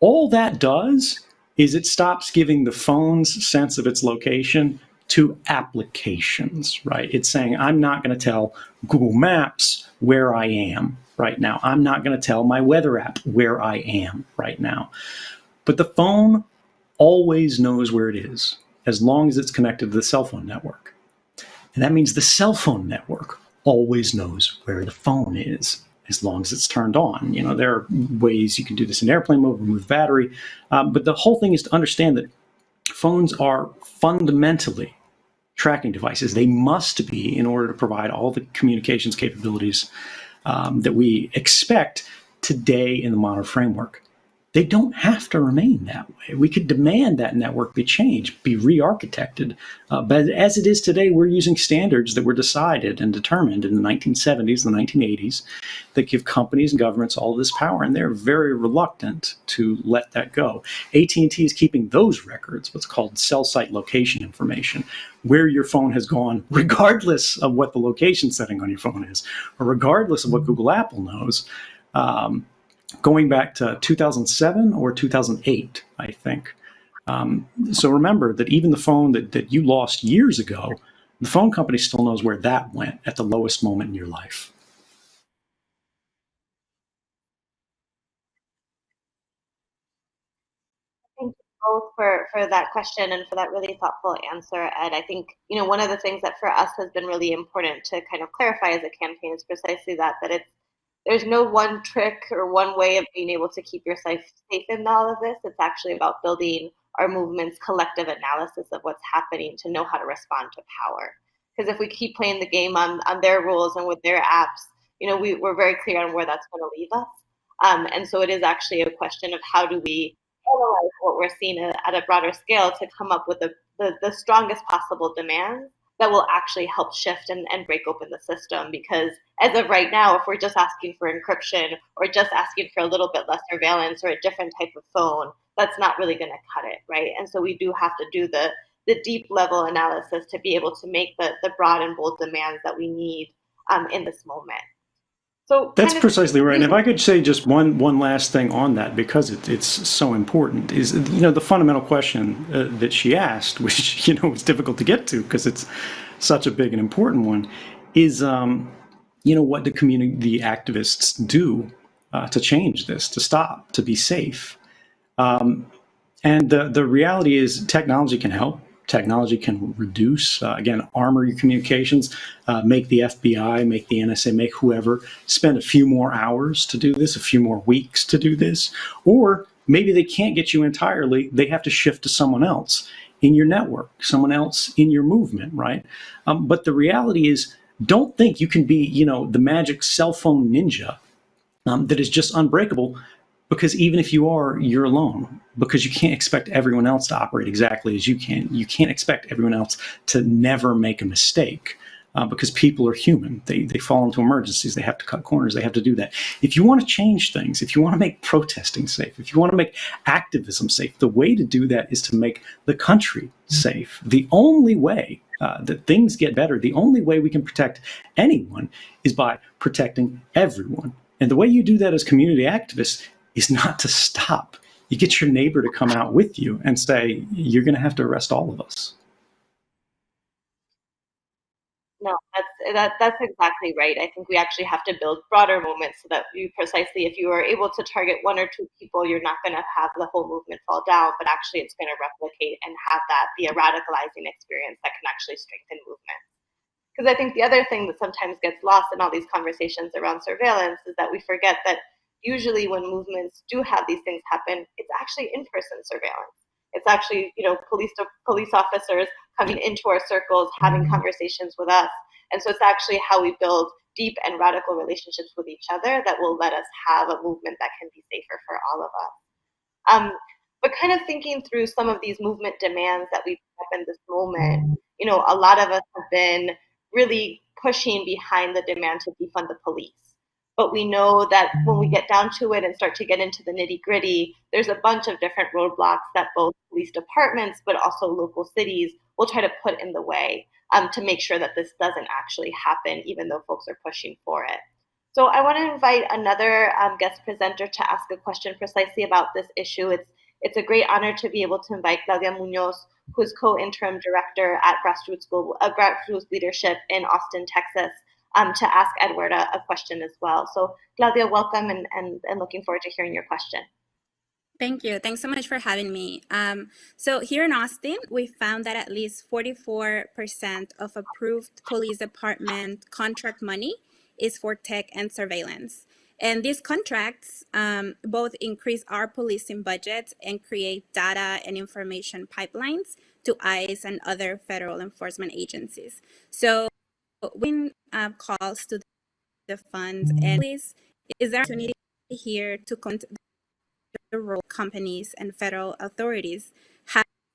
All that does is it stops giving the phone's sense of its location to applications, right? It's saying, I'm not going to tell Google Maps where I am right now. I'm not going to tell my weather app where I am right now. But the phone always knows where it is as long as it's connected to the cell phone network. And that means the cell phone network always knows where the phone is as long as it's turned on. There are ways you can do this in airplane mode, remove battery. But the whole thing is to understand that phones are fundamentally tracking devices. They must be in order to provide all the communications capabilities that we expect today in the modern framework. They don't have to remain that way. We could demand that network be changed, be re-architected. But as it is today, we're using standards that were decided and determined in the 1970s and the 1980s that give companies and governments all this power, and they're very reluctant to let that go. AT&T is keeping those records, what's called cell site location information, where your phone has gone, regardless of what the location setting on your phone is, or regardless of what Google Apple knows. Going back to 2007 or 2008, I think. So remember that even the phone that you lost years ago, the phone company still knows where that went at the lowest moment in your life. Thank you both for that question and for that really thoughtful answer, Ed. I think, one of the things that for us has been really important to kind of clarify as a campaign is precisely that there's no one trick or one way of being able to keep yourself safe in all of this. It's actually about building our movement's collective analysis of what's happening to know how to respond to power. Because if we keep playing the game on their rules and with their apps, we're very clear on where that's going to leave us. And so it is actually a question of how do we analyze what we're seeing at a broader scale to come up with the strongest possible demands that will actually help shift and break open the system. Because as of right now, if we're just asking for encryption or just asking for a little bit less surveillance or a different type of phone, that's not really going to cut it, right? And so we do have to do the deep level analysis to be able to make the broad and bold demands that we need in this moment. So that's precisely right. And if I could say just one last thing on that, because it's so important, is the fundamental question that she asked, which is difficult to get to because it's such a big and important one, is what do the activists do to change this, to stop, to be safe? And the reality is technology can help. Technology can reduce, again, armor your communications, make the FBI, make the NSA, make whoever spend a few more hours to do this, a few more weeks to do this. Or maybe they can't get you entirely. They have to shift to someone else in your network, someone else in your movement, right? But the reality is, don't think you can be, the magic cell phone ninja that is just unbreakable. Because even if you are, you're alone, because you can't expect everyone else to operate exactly as you can. You can't expect everyone else to never make a mistake because people are human. They fall into emergencies. They have to cut corners. They have to do that. If you want to change things, if you want to make protesting safe, if you want to make activism safe, the way to do that is to make the country safe. The only way that things get better, the only way we can protect anyone is by protecting everyone. And the way you do that as community activists is not to stop. You get your neighbor to come out with you and say, you're going to have to arrest all of us. No, that's exactly right. I think we actually have to build broader movements so that if you are able to target one or two people, you're not going to have the whole movement fall down, but actually it's going to replicate and have that be a radicalizing experience that can actually strengthen movement. Because I think the other thing that sometimes gets lost in all these conversations around surveillance is that we forget that usually when movements do have these things happen, it's actually in-person surveillance. It's actually, police officers coming into our circles, having conversations with us. And so it's actually how we build deep and radical relationships with each other that will let us have a movement that can be safer for all of us. But kind of thinking through some of these movement demands that we have in this moment, a lot of us have been really pushing behind the demand to defund the police. But we know that when we get down to it and start to get into the nitty gritty, there's a bunch of different roadblocks that both police departments, but also local cities will try to put in the way to make sure that this doesn't actually happen, even though folks are pushing for it. So I want to invite another guest presenter to ask a question precisely about this issue. It's a great honor to be able to invite Claudia Munoz, who's co-interim director at Grassroots Leadership in Austin, Texas, to ask Edward a question as well. So Claudia, welcome and looking forward to hearing your question. Thank you. Thanks so much for having me. So here in Austin, we found that at least 44% of approved police department contract money is for tech and surveillance. And these contracts both increase our policing budgets and create data and information pipelines to ICE and other federal enforcement agencies. So when calls to the funds, and is there an opportunity here to the role companies and federal authorities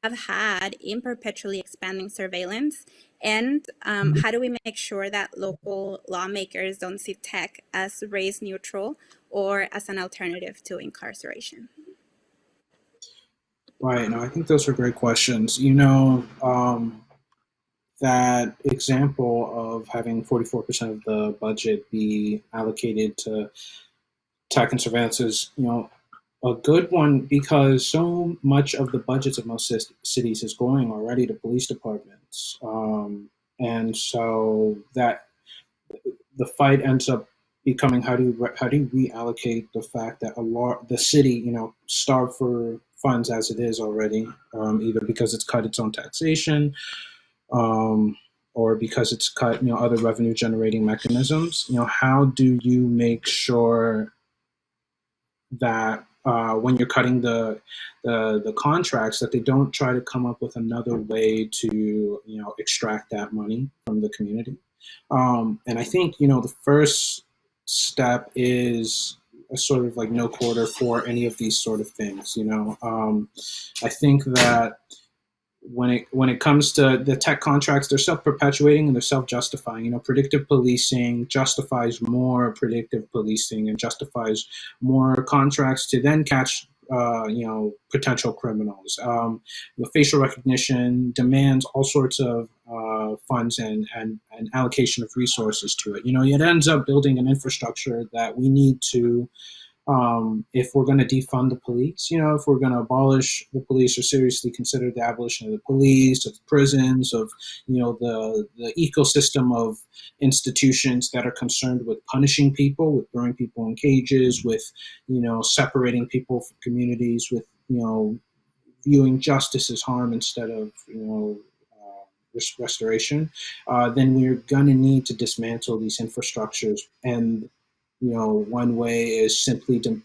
have had in perpetually expanding surveillance, and how do we make sure that local lawmakers don't see tech as race neutral or as an alternative to incarceration? Right. No, I think those are great questions. That example of having 44% of the budget be allocated to tech and surveillance is, a good one, because so much of the budgets of most cities is going already to police departments. And so that the fight ends up becoming how do we reallocate the fact that the city, starved for funds as it is already, either because it's cut its own taxation, or because it's cut, other revenue generating mechanisms. How do you make sure that when you're cutting the contracts, that they don't try to come up with another way to extract that money from the community? And I think the first step is a sort of like no quarter for any of these sort of things. I think that when it comes to the tech contracts, they're self-perpetuating and they're self-justifying. Predictive policing justifies more predictive policing and justifies more contracts to then catch potential criminals. Facial recognition demands all sorts of funds and allocation of resources to it. It ends up building an infrastructure that we need to, if we're going to defund the police, if we're going to abolish the police or seriously consider the abolition of the police, of prisons, of, the ecosystem of institutions that are concerned with punishing people, with throwing people in cages, with, separating people from communities, with, viewing justice as harm instead of, restoration, then we're going to need to dismantle these infrastructures. And one way is simply to,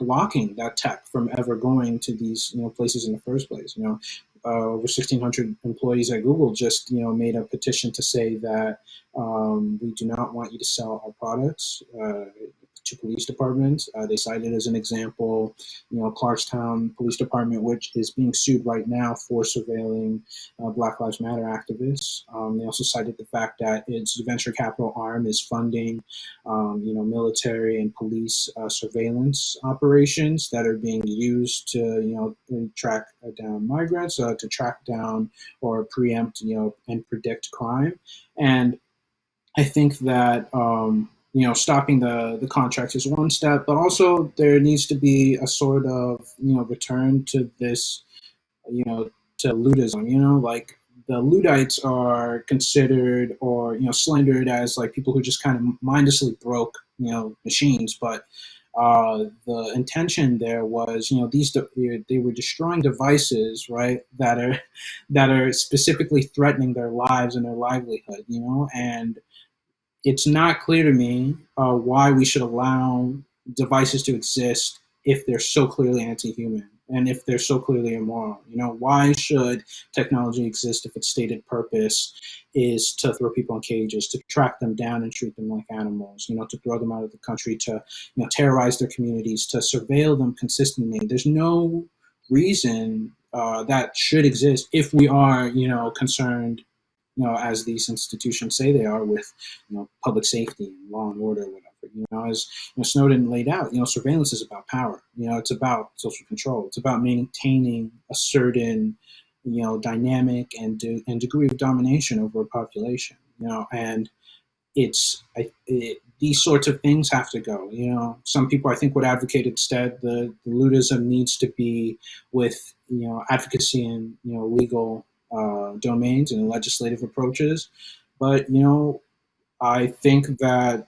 blocking that tech from ever going to these, places in the first place. Over 1,600 employees at Google just, made a petition to say that we do not want you to sell our products to police departments. They cited as an example, Clarkstown Police Department, which is being sued right now for surveilling Black Lives Matter activists. They also cited the fact that its venture capital arm is funding, military and police surveillance operations that are being used to, track down migrants, to track down or preempt, and predict crime. And I think that, stopping the contracts is one step, but also there needs to be a sort of, return to this, to Ludism, like the Luddites are considered or, slandered as like people who just kind of mindlessly broke, machines. But the intention there was, they were destroying devices, right, that are specifically threatening their lives and their livelihood, and it's not clear to me why we should allow devices to exist if they're so clearly anti-human and if they're so clearly immoral. Why should technology exist if its stated purpose is to throw people in cages, to track them down and treat them like animals, to throw them out of the country, to terrorize their communities, to surveil them consistently? There's no reason that should exist if we are, concerned, as these institutions say they are, with, public safety and law and order, or whatever. As Snowden laid out, surveillance is about power. It's about social control. It's about maintaining a certain, dynamic and degree of domination over a population. And these sorts of things have to go. Some people I think would advocate instead the ludism needs to be with advocacy in legal domains and legislative approaches. But I think that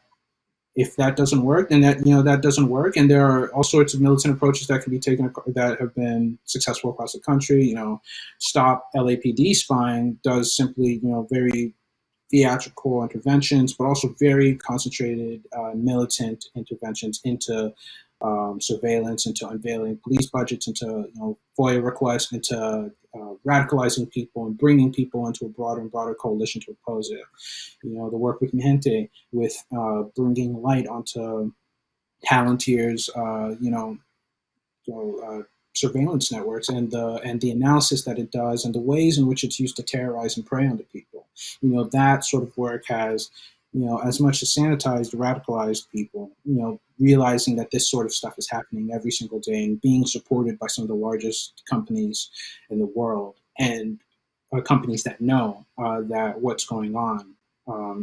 if that doesn't work, then that doesn't work. And there are all sorts of militant approaches that can be taken that have been successful across the country. Stop LAPD spying does simply very theatrical interventions, but also very concentrated militant interventions into surveillance, into unveiling police budgets, into FOIA requests, into radicalizing people and bringing people into a broader and broader coalition to oppose it. The work with Mijente, with bringing light onto Palantir's, surveillance networks and the analysis that it does and the ways in which it's used to terrorize and prey on the people. That sort of work has, as much as sanitized, radicalized people, realizing that this sort of stuff is happening every single day and being supported by some of the largest companies in the world and companies that know that what's going on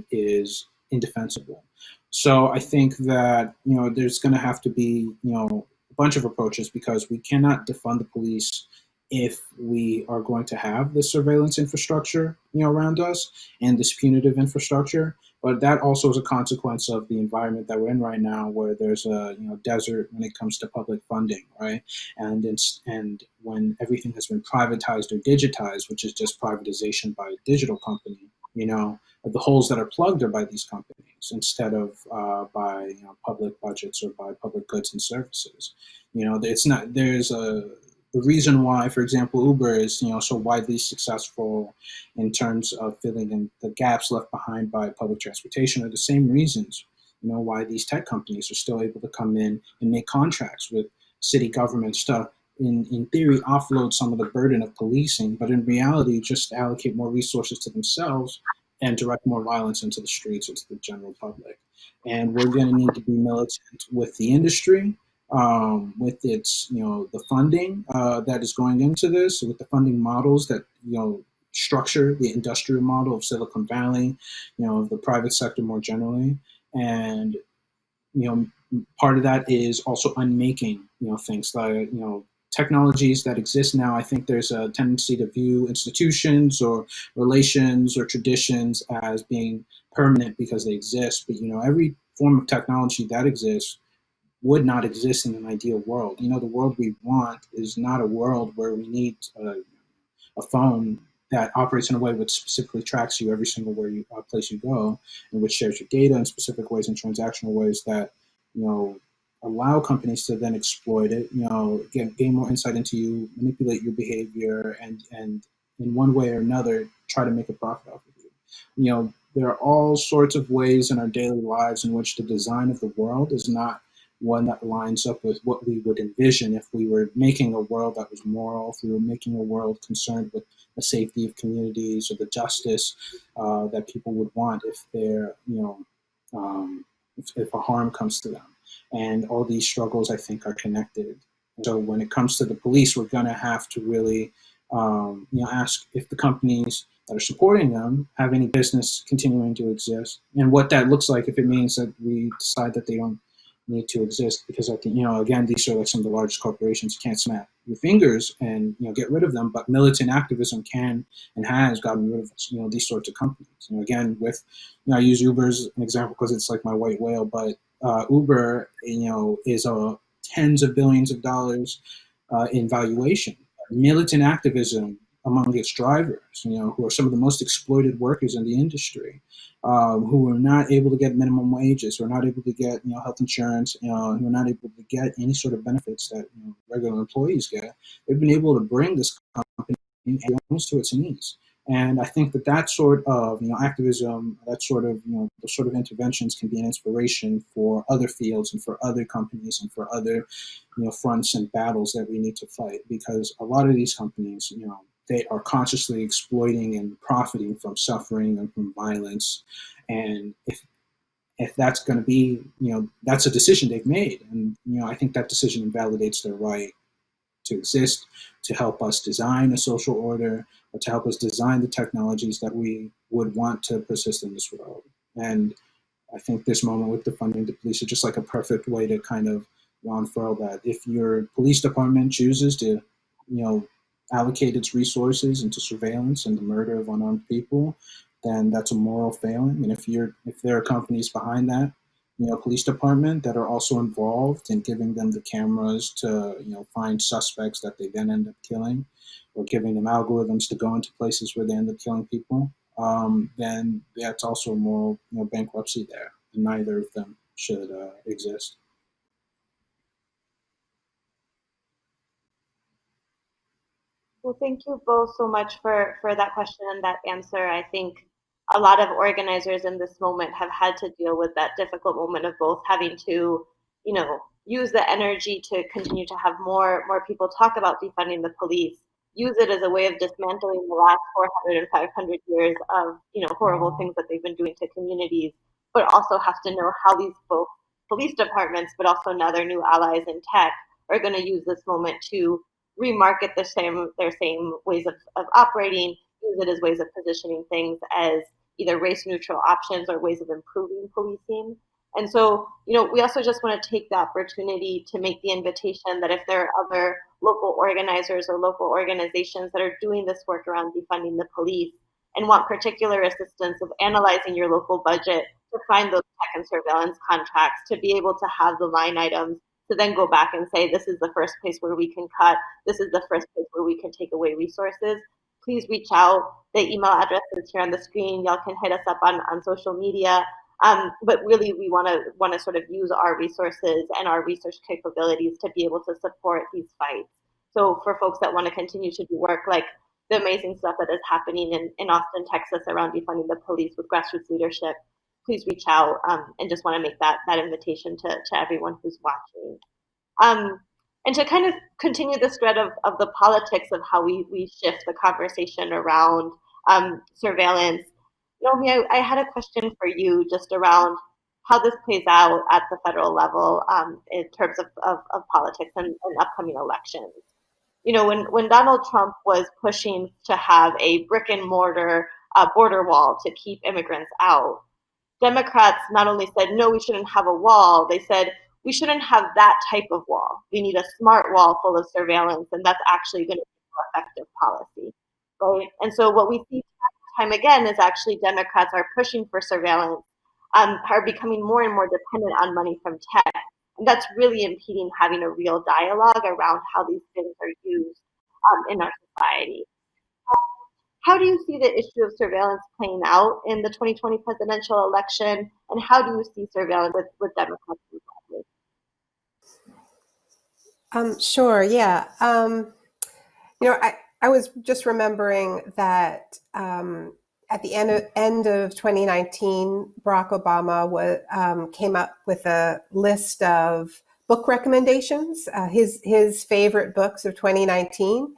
is indefensible. So I think that, there's going to have to be, a bunch of approaches because we cannot defund the police if we are going to have this surveillance infrastructure, around us and this punitive infrastructure. But that also is a consequence of the environment that we're in right now, where there's a desert when it comes to public funding, right? And when everything has been privatized or digitized, which is just privatization by a digital company, the holes that are plugged are by these companies instead of by public budgets or by public goods and services. It's not. The reason why, for example, Uber is so widely successful in terms of filling in the gaps left behind by public transportation are the same reasons why these tech companies are still able to come in and make contracts with city governments to, in theory, offload some of the burden of policing, but in reality just allocate more resources to themselves and direct more violence into the streets or to the general public. And we're going to need to be militant with the industry, with its, the funding that is going into this, with the funding models that, structure the industrial model of Silicon Valley, of the private sector more generally. And, part of that is also unmaking, things like, technologies that exist now. I think there's a tendency to view institutions or relations or traditions as being permanent because they exist. But, every form of technology that exists would not exist in an ideal world. The world we want is not a world where we need a phone that operates in a way which specifically tracks you every single place you go, and which shares your data in specific ways and transactional ways that, allow companies to then exploit it, gain more insight into you, manipulate your behavior, and in one way or another, try to make a profit off of you. There are all sorts of ways in our daily lives in which the design of the world is not one that lines up with what we would envision if we were making a world that was moral, if we were making a world concerned with the safety of communities or the justice that people would want if they're, if a harm comes to them. And all these struggles, I think, are connected. So when it comes to the police, we're going to have to really, ask if the companies that are supporting them have any business continuing to exist, and what that looks like if it means that we decide that they don't need to exist. Because I think, again, these are like some of the largest corporations. You can't snap your fingers and get rid of them, but militant activism can and has gotten rid of these sorts of companies. Again, with I use Uber as an example because it's like my white whale, but Uber is tens of billions of dollars in valuation. Militant activism among its drivers, who are some of the most exploited workers in the industry, who are not able to get minimum wages, who are not able to get health insurance, who are not able to get any sort of benefits that regular employees get. They've been able to bring this company almost to its knees. And I think that sort of activism, that sort of those sort of interventions can be an inspiration for other fields and for other companies and for other fronts and battles that we need to fight, because a lot of these companies they are consciously exploiting and profiting from suffering and from violence. And if that's going to be, that's a decision they've made. And, I think that decision invalidates their right to exist, to help us design a social order, or to help us design the technologies that we would want to persist in this world. And I think this moment with defunding the police is just like a perfect way to kind of unfurl that. If your police department chooses to, allocate its resources into surveillance and the murder of unarmed people, then that's a moral failing. And if there are companies behind that, police department that are also involved in giving them the cameras to, find suspects that they then end up killing, or giving them algorithms to go into places where they end up killing people, then that's also a moral, bankruptcy there. And neither of them should exist. Well, thank you both so much for that question and that answer. I think a lot of organizers in this moment have had to deal with that difficult moment of both having to, use the energy to continue to have more people talk about defunding the police, use it as a way of dismantling the last 400 and 500 years of, horrible things that they've been doing to communities, but also have to know how these both police departments, but also now their new allies in tech, are going to use this moment to remarket their same ways of operating, use it as ways of positioning things as either race neutral options or ways of improving policing. And so, we also just want to take the opportunity to make the invitation that if there are other local organizers or local organizations that are doing this work around defunding the police and want particular assistance of analyzing your local budget to find those tech and surveillance contracts, to be able to have the line items to then go back and say, this is the first place where we can cut, this is the first place where we can take away resources, please reach out. The email address is here on the screen. Y'all can hit us up on social media. But really, we want to sort of use our resources and our research capabilities to be able to support these fights. So for folks that want to continue to do work like the amazing stuff that is happening in Austin, Texas around defunding the police with grassroots leadership, please reach out, and just want to make that invitation to everyone who's watching. And to kind of continue this thread of the politics of how we shift the conversation around surveillance, Naomi, I had a question for you just around how this plays out at the federal level in terms of politics and upcoming elections. When Donald Trump was pushing to have a brick and mortar border wall to keep immigrants out, Democrats not only said, no, we shouldn't have a wall, they said, we shouldn't have that type of wall. We need a smart wall full of surveillance, and that's actually going to be more effective policy, right? And so what we see time again is actually Democrats are pushing for surveillance, are becoming more and more dependent on money from tech. And that's really impeding having a real dialogue around how these things are used in our society. How do you see the issue of surveillance playing out in the 2020 presidential election, and how do you see surveillance with Democrats broadly? Sure, yeah. I was just remembering that at the end of 2019, Barack Obama came up with a list of book recommendations, his favorite books of 2019.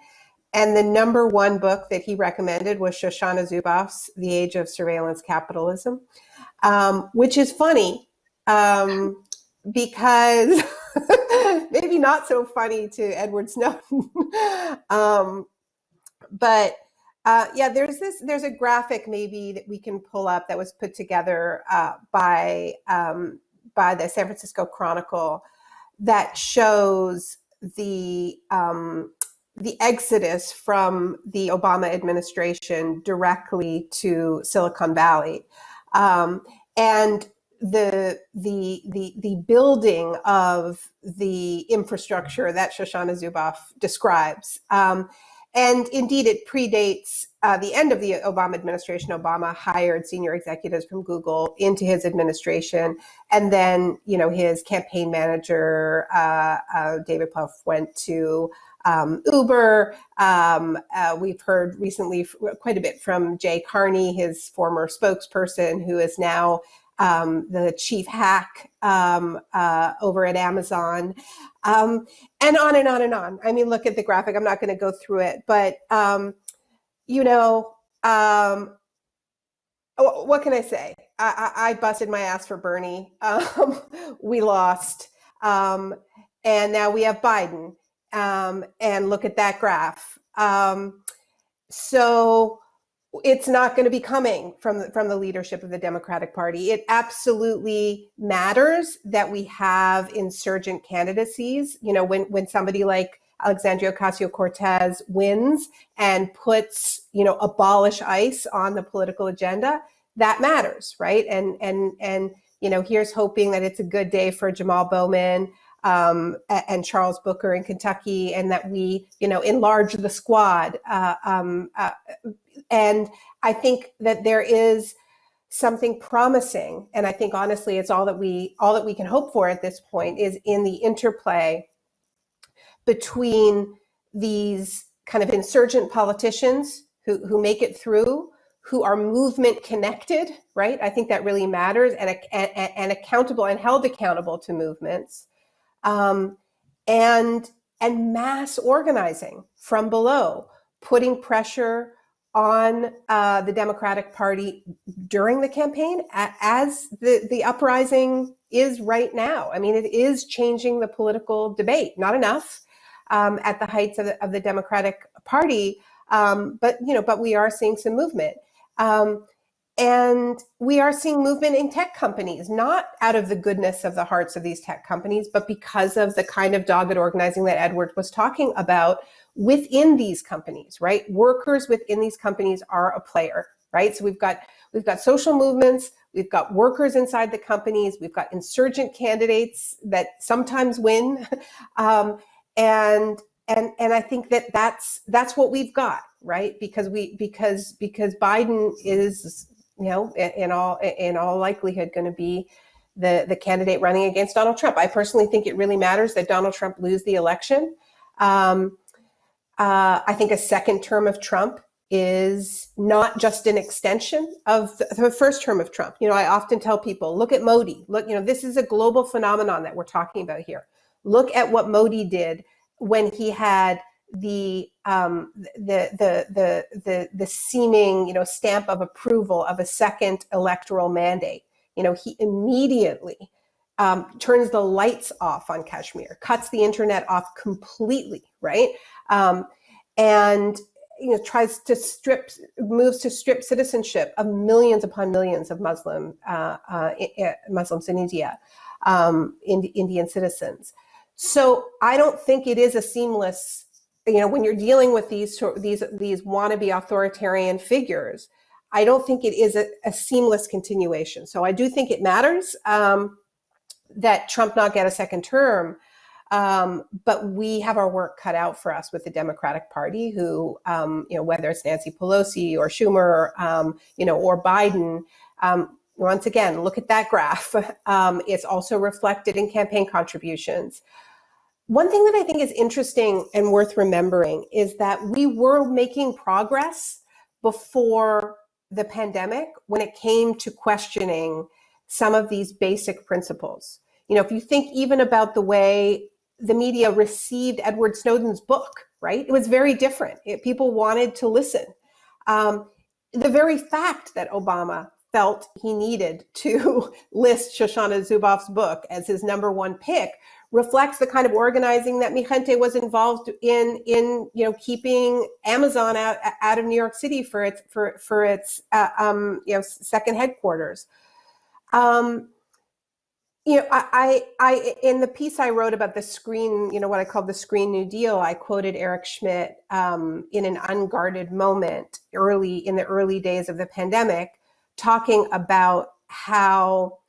And the number one book that he recommended was Shoshana Zuboff's The Age of Surveillance Capitalism, which is funny because maybe not so funny to Edward Snowden. But there's a graphic maybe that we can pull up that was put together by the San Francisco Chronicle that shows the exodus from the Obama administration directly to Silicon Valley, and the building of the infrastructure that Shoshana Zuboff describes. And indeed, it predates the end of the Obama administration. Obama hired senior executives from Google into his administration. And then, his campaign manager, David Plouffe, went to Uber. We've heard recently quite a bit from Jay Carney, his former spokesperson, who is now the chief hack over at Amazon, and on and on and on. I mean, look at the graphic. I'm not going to go through it, but Obama what can I say? I busted my ass for Bernie. We lost. And now we have Biden. And look at that graph. So it's not going to be coming from the leadership of the Democratic Party. It absolutely matters that we have insurgent candidacies. You know, when somebody like Alexandria Ocasio-Cortez wins and puts, you know, abolish ICE on the political agenda, that matters, right? And you know, here's hoping that it's a good day for Jamal Bowman and Charles Booker in Kentucky, and that we, you know, enlarge the squad. And I think that there is something promising, and I think honestly, it's all that we can hope for at this point is in the interplay between these kind of insurgent politicians who make it through, who are movement connected, right? I think that really matters, and accountable and held accountable to movements, and mass organizing from below, putting pressure on the Democratic Party during the campaign, as the uprising is right now. I mean, it is changing the political debate. Not enough at the heights of the Democratic Party, but we are seeing some movement. And we are seeing movement in tech companies, not out of the goodness of the hearts of these tech companies, but because of the kind of dogged organizing that Edward was talking about within these companies, right? Workers within these companies are a player, right? So we've got social movements, we've got workers inside the companies, we've got insurgent candidates that sometimes win, and I think that's what we've got, right? Because Biden is, you know, in all likelihood going to be the candidate running against Donald Trump. I personally think it really matters that Donald Trump lose the election. I think a second term of Trump is not just an extension of the first term of Trump. You know, I often tell people, look at Modi. Look, you know, this is a global phenomenon that we're talking about here. Look at what Modi did when he had the seeming, you know, stamp of approval of a second electoral mandate. You know, he immediately turns the lights off on Kashmir, cuts the internet off completely, right? And you know, moves to strip citizenship of millions upon millions of Muslims in India, Indian citizens. So I don't think it is a seamless, you know, when you're dealing with these wannabe authoritarian figures, I don't think it is a seamless continuation. So I do think it matters that Trump not get a second term, but we have our work cut out for us with the Democratic Party, who, you know, whether it's Nancy Pelosi or Schumer, you know, or Biden. Once again, look at that graph. It's also reflected in campaign contributions. One thing that I think is interesting and worth remembering is that we were making progress before the pandemic when it came to questioning some of these basic principles. You know, if you think even about the way the media received Edward Snowden's book, right? It was very different. People wanted to listen. The very fact that Obama felt he needed to list Shoshana Zuboff's book as his number one pick reflects the kind of organizing that Mijente was involved in you know, keeping Amazon out of New York City for its you know, second headquarters. You know, I in the piece I wrote about the screen, you know, what I called the Screen New Deal, I quoted Eric Schmidt in an unguarded moment in the early days of the pandemic, talking about how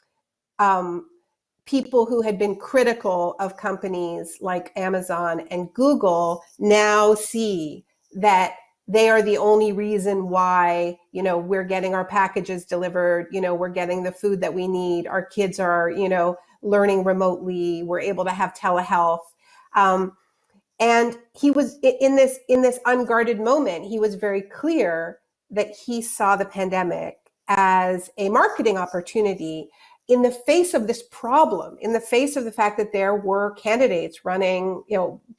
people who had been critical of companies like Amazon and Google now see that they are the only reason why, you know, we're getting our packages delivered, you know, we're getting the food that we need, our kids are, you know, learning remotely, we're able to have telehealth. And he was in this unguarded moment, he was very clear that he saw the pandemic as a marketing opportunity in the face of this problem, in the face of the fact that there were candidates running,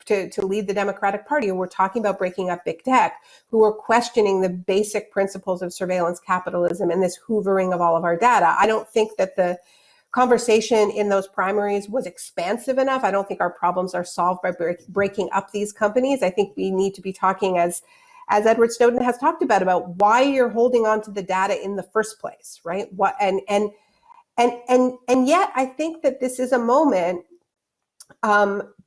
to lead the Democratic Party who were talking about breaking up big tech, who were questioning the basic principles of surveillance capitalism and this hoovering of all of our data. I don't think that the conversation in those primaries was expansive enough. I don't think our problems are solved by breaking up these companies. I think we need to be talking, as Edward Snowden has talked about why you're holding on to the data in the first place, right? And yet I think that this is a moment,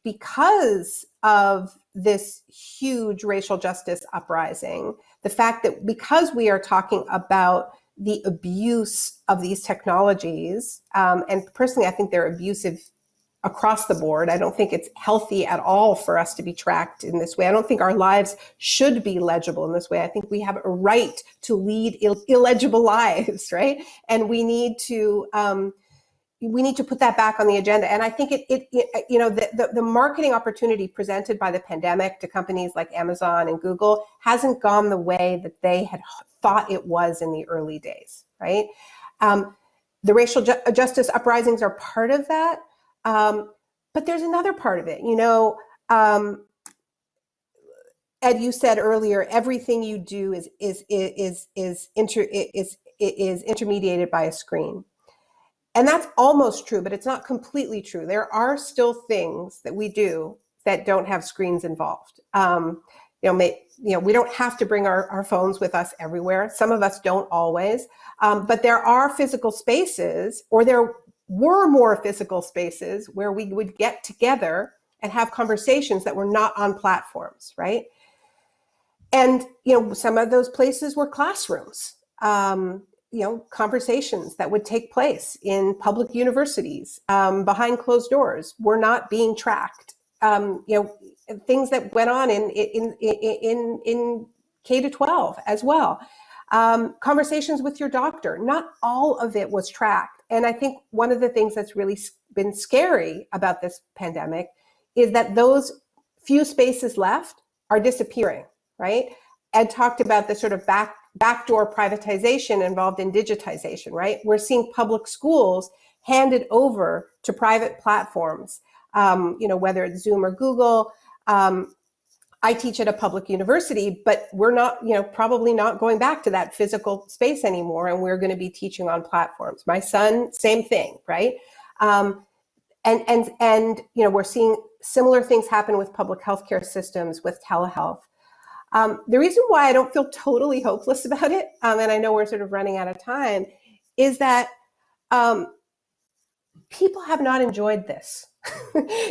because of this huge racial justice uprising, the fact that because we are talking about the abuse of these technologies, and personally, I think they're abusive across the board. I don't think it's healthy at all for us to be tracked in this way. I don't think our lives should be legible in this way. I think we have a right to lead illegible lives, right? And we need to put that back on the agenda. And I think the marketing opportunity presented by the pandemic to companies like Amazon and Google hasn't gone the way that they had thought it was in the early days, right? The racial justice uprisings are part of that. But there's another part of it. Ed, you said earlier, everything you do is intermediated by a screen. And that's almost true, but it's not completely true. There are still things that we do that don't have screens involved. We don't have to bring our phones with us everywhere. Some of us don't always, but there are physical spaces, or there were more physical spaces where we would get together and have conversations that were not on platforms, right? And, some of those places were classrooms. Conversations that would take place in public universities behind closed doors were not being tracked. Things that went on in K-12 as well. Conversations with your doctor, not all of it was tracked. And I think one of the things that's really been scary about this pandemic is that those few spaces left are disappearing, right? Ed talked about the sort of backdoor privatization involved in digitization, right? We're seeing public schools handed over to private platforms, whether it's Zoom or Google. I teach at a public university, but we're not, probably not going back to that physical space anymore, and we're going to be teaching on platforms. My son, same thing, right? We're seeing similar things happen with public healthcare systems, with telehealth. The reason why I don't feel totally hopeless about it, and I know we're sort of running out of time, is that people have not enjoyed this.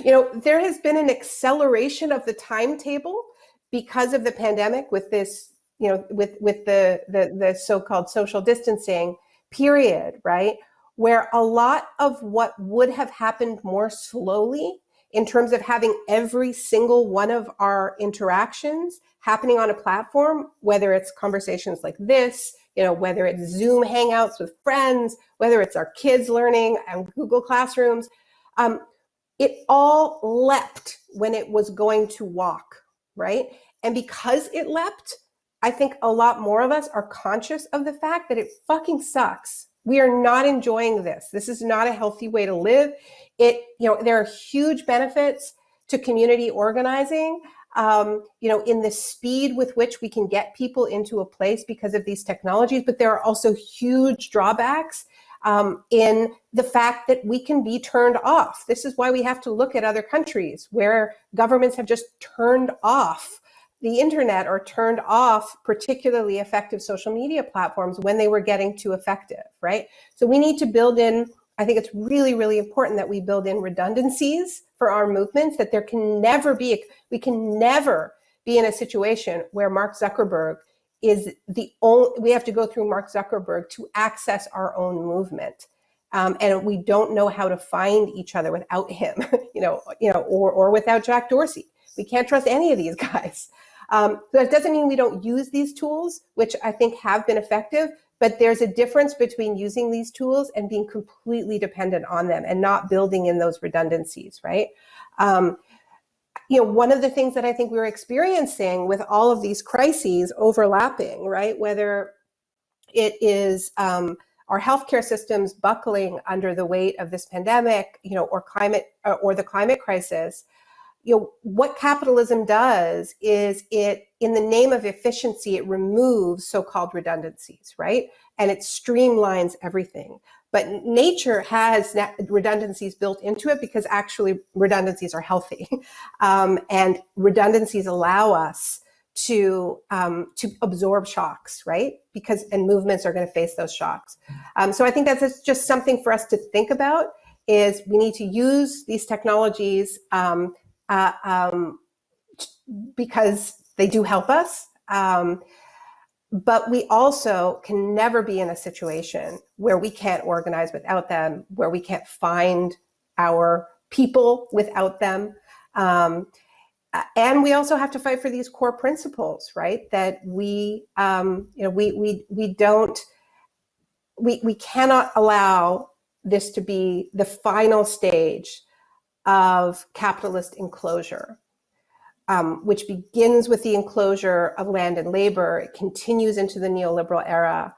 There has been an acceleration of the timetable because of the pandemic with this, with the so-called social distancing period, right? Where a lot of what would have happened more slowly in terms of having every single one of our interactions happening on a platform, whether it's conversations like this, whether it's Zoom hangouts with friends, whether it's our kids learning and Google Classrooms, it all leapt when it was going to walk, right? And because it leapt, I think a lot more of us are conscious of the fact that it fucking sucks. We are not enjoying this. This is not a healthy way to live. There are huge benefits to community organizing, in the speed with which we can get people into a place because of these technologies, but there are also huge drawbacks in the fact that we can be turned off. This is why we have to look at other countries where governments have just turned off the internet or turned off particularly effective social media platforms when they were getting too effective, right? So we need to build in, I think it's really, really important that we build in redundancies for our movements, that we can never be in a situation where Mark Zuckerberg is we have to go through Mark Zuckerberg to access our own movement. And we don't know how to find each other without him, or without Jack Dorsey. We can't trust any of these guys. So that doesn't mean we don't use these tools, which I think have been effective, but there's a difference between using these tools and being completely dependent on them and not building in those redundancies, right? One of the things that I think we're experiencing with all of these crises overlapping, right? Whether it is our healthcare systems buckling under the weight of this pandemic, or the climate crisis, what capitalism does is it, in the name of efficiency, it removes so-called redundancies, right? And it streamlines everything. But nature has redundancies built into it because actually redundancies are healthy. And redundancies allow us to absorb shocks, right? And movements are going to face those shocks. So I think that's just something for us to think about, is we need to use these technologies because they do help us. But we also can never be in a situation where we can't organize without them, where we can't find our people without them. And we also have to fight for these core principles, right? That we cannot allow this to be the final stage of capitalist enclosure, which begins with the enclosure of land and labor. It continues into the neoliberal era,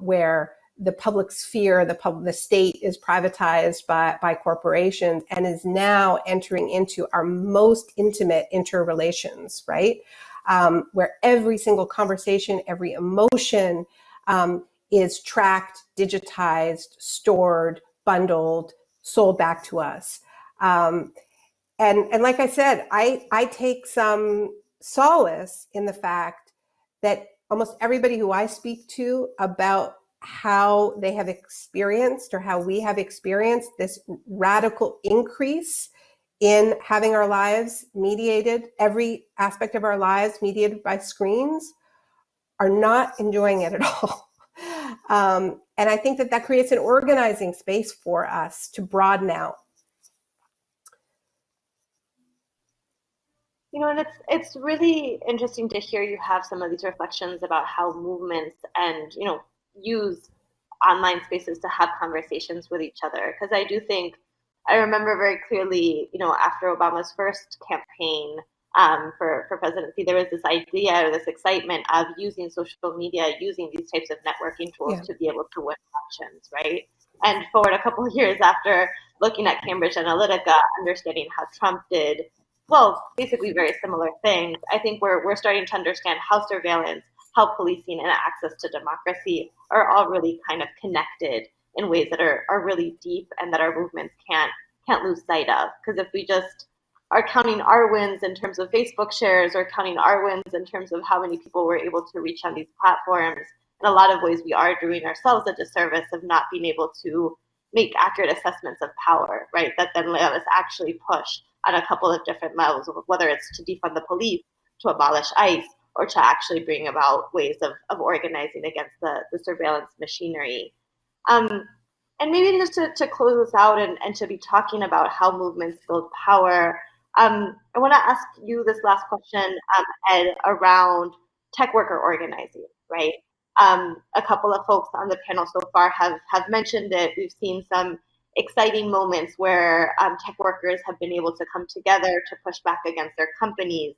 where the public sphere, the state is privatized by corporations, and is now entering into our most intimate interrelations, right? Where every single conversation, every emotion is tracked, digitized, stored, bundled, sold back to us. And like I said, I take some solace in the fact that almost everybody who I speak to about how they have experienced, or how we have experienced, this radical increase in having our lives mediated, every aspect of our lives mediated by screens, are not enjoying it at all. And I think that creates an organizing space for us to broaden out. And it's really interesting to hear you have some of these reflections about how movements and, use online spaces to have conversations with each other. Because I remember very clearly, after Obama's first campaign for presidency, there was this idea or this excitement of using social media, using these types of networking tools to be able to win elections, right? And forward a couple of years after looking at Cambridge Analytica, understanding how Trump did, well, basically very similar things, I think we're starting to understand how surveillance, how policing, and access to democracy are all really kind of connected in ways that are really deep, and that our movements can't lose sight of. Because if we just are counting our wins in terms of Facebook shares, or counting our wins in terms of how many people we're able to reach on these platforms, in a lot of ways we are doing ourselves a disservice of not being able to make accurate assessments of power, right? That then let us actually push on a couple of different levels, whether it's to defund the police, to abolish ICE, or to actually bring about ways of organizing against the surveillance machinery. And maybe just to close this out and to be talking about how movements build power, I want to ask you this last question, Ed, around tech worker organizing, right? A couple of folks on the panel so far have mentioned it. We've seen some exciting moments where tech workers have been able to come together to push back against their companies.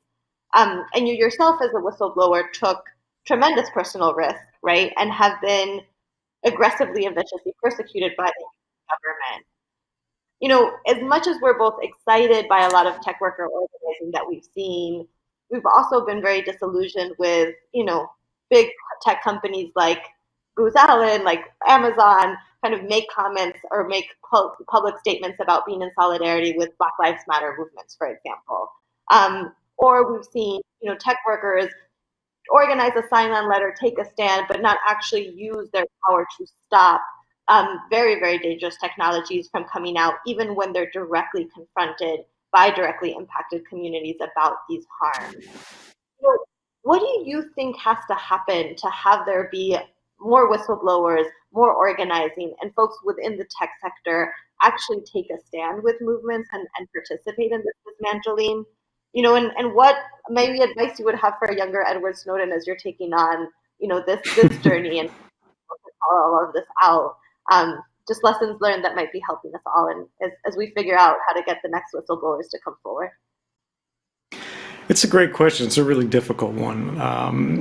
And you yourself as a whistleblower took tremendous personal risk, right? And have been aggressively and viciously persecuted by the government. As much as we're both excited by a lot of tech worker organizing that we've seen, we've also been very disillusioned with, big tech companies like Booz Allen, like Amazon, kind of make comments or make public statements about being in solidarity with Black Lives Matter movements, for example. Or we've seen, tech workers organize a sign-on letter, take a stand, but not actually use their power to stop very, very dangerous technologies from coming out, even when they're directly confronted by directly impacted communities about these harms. What do you think has to happen to have there be more whistleblowers, more organizing, and folks within the tech sector actually take a stand with movements and participate in this dismantling? And what maybe advice you would have for a younger Edward Snowden as you're taking on, this journey and all of this out? Just lessons learned that might be helping us all, and as we figure out how to get the next whistleblowers to come forward. It's a great question. It's a really difficult one.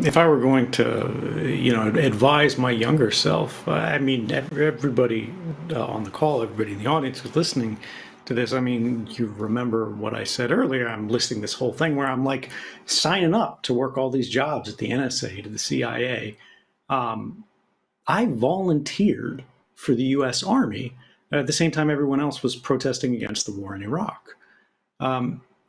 If I were going to, advise my younger self, I mean, everybody on the call, everybody in the audience who's listening to this, I mean, you remember what I said earlier. I'm listing this whole thing where I'm like signing up to work all these jobs at the NSA, to the CIA. I volunteered for the U.S. Army at the same time everyone else was protesting against the war in Iraq.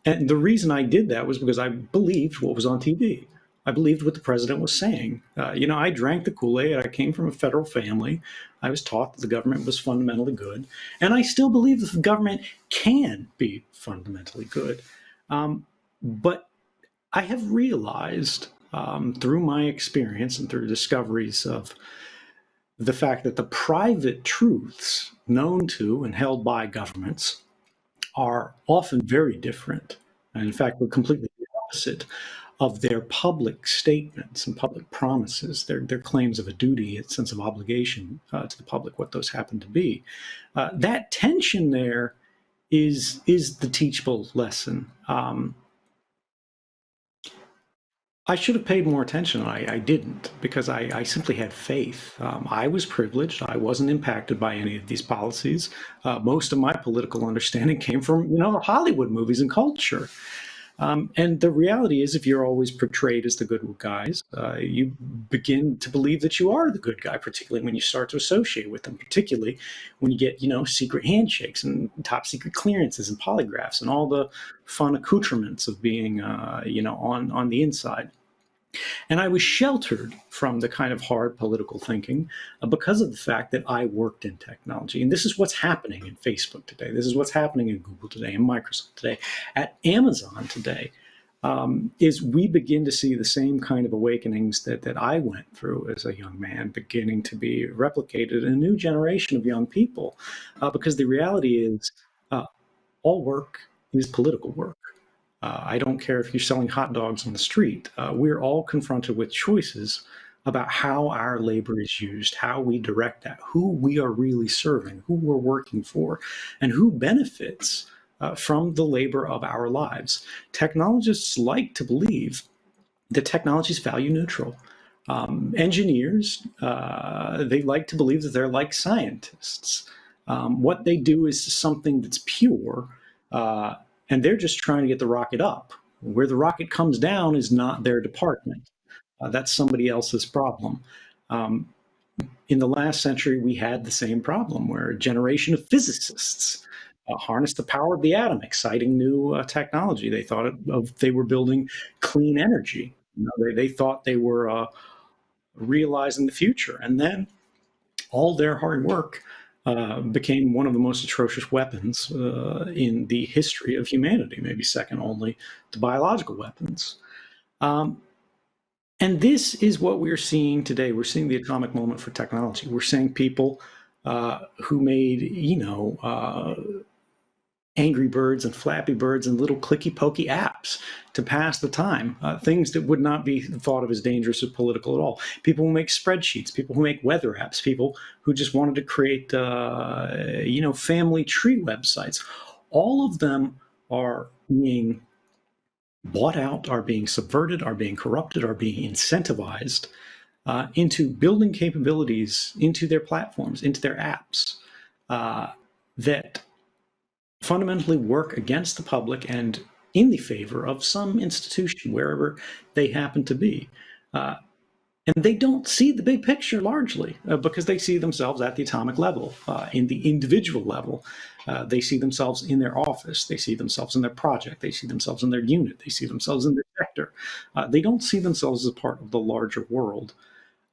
And the reason I did that was because I believed what was on TV. I believed what the president was saying. I drank the Kool-Aid. I came from a federal family. I was taught that the government was fundamentally good. And I still believe that the government can be fundamentally good. But I have realized through my experience and through discoveries of the fact that the private truths known to and held by governments are often very different, and in fact, we're completely the opposite of their public statements and public promises, their claims of a duty, a sense of obligation to the public, what those happen to be. That tension there is the teachable lesson. I should have paid more attention. I didn't, because I simply had faith. I was privileged. I wasn't impacted by any of these policies. Most of my political understanding came from, Hollywood movies and culture. And the reality is, if you're always portrayed as the good guys, you begin to believe that you are the good guy, particularly when you start to associate with them, particularly when you get, secret handshakes and top secret clearances and polygraphs and all the fun accoutrements of being, on the inside. And I was sheltered from the kind of hard political thinking because of the fact that I worked in technology. And this is what's happening in Facebook today. This is what's happening in Google today, and Microsoft today, at Amazon today, is we begin to see the same kind of awakenings that I went through as a young man beginning to be replicated in a new generation of young people. Because the reality is all work is political work. I don't care if you're selling hot dogs on the street. We're all confronted with choices about how our labor is used, how we direct that, who we are really serving, who we're working for, and who benefits from the labor of our lives. Technologists like to believe that technology is value neutral. Engineers, they like to believe that they're like scientists. What they do is something that's pure, and they're just trying to get the rocket up. Where the rocket comes down is not their department. That's somebody else's problem. In the last century, we had the same problem where a generation of physicists harnessed the power of the atom, exciting new technology. They thought they were building clean energy. They thought they were realizing the future. And then all their hard work became one of the most atrocious weapons in the history of humanity, maybe second only to biological weapons. And this is what we're seeing today. We're seeing the atomic moment for technology. We're seeing people who made, Angry Birds and Flappy Birds and little clicky pokey apps to pass the time, things that would not be thought of as dangerous or political at all. People who make spreadsheets, people who make weather apps, people who just wanted to create, family tree websites. All of them are being bought out, are being subverted, are being corrupted, are being incentivized into building capabilities into their platforms, into their apps that fundamentally work against the public and in the favor of some institution, wherever they happen to be. And they don't see the big picture largely because they see themselves at the atomic level, in the individual level. They see themselves in their office. They see themselves in their project. They see themselves in their unit. They see themselves in their sector. They don't see themselves as a part of the larger world.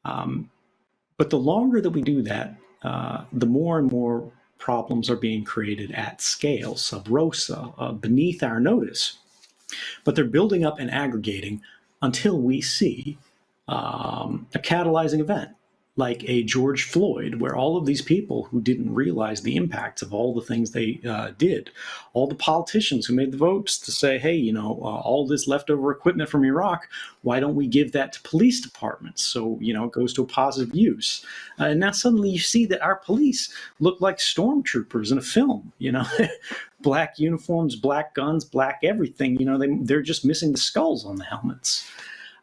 But the longer that we do that, the more and more problems are being created at scale, sub rosa, beneath our notice. But they're building up and aggregating until we see a catalyzing event, like a George Floyd, where all of these people who didn't realize the impacts of all the things they did, all the politicians who made the votes to say, hey, all this leftover equipment from Iraq, why don't we give that to police departments so, it goes to a positive use? And now suddenly you see that our police look like stormtroopers in a film, black uniforms, black guns, black everything. You know, they're just missing the skulls on the helmets.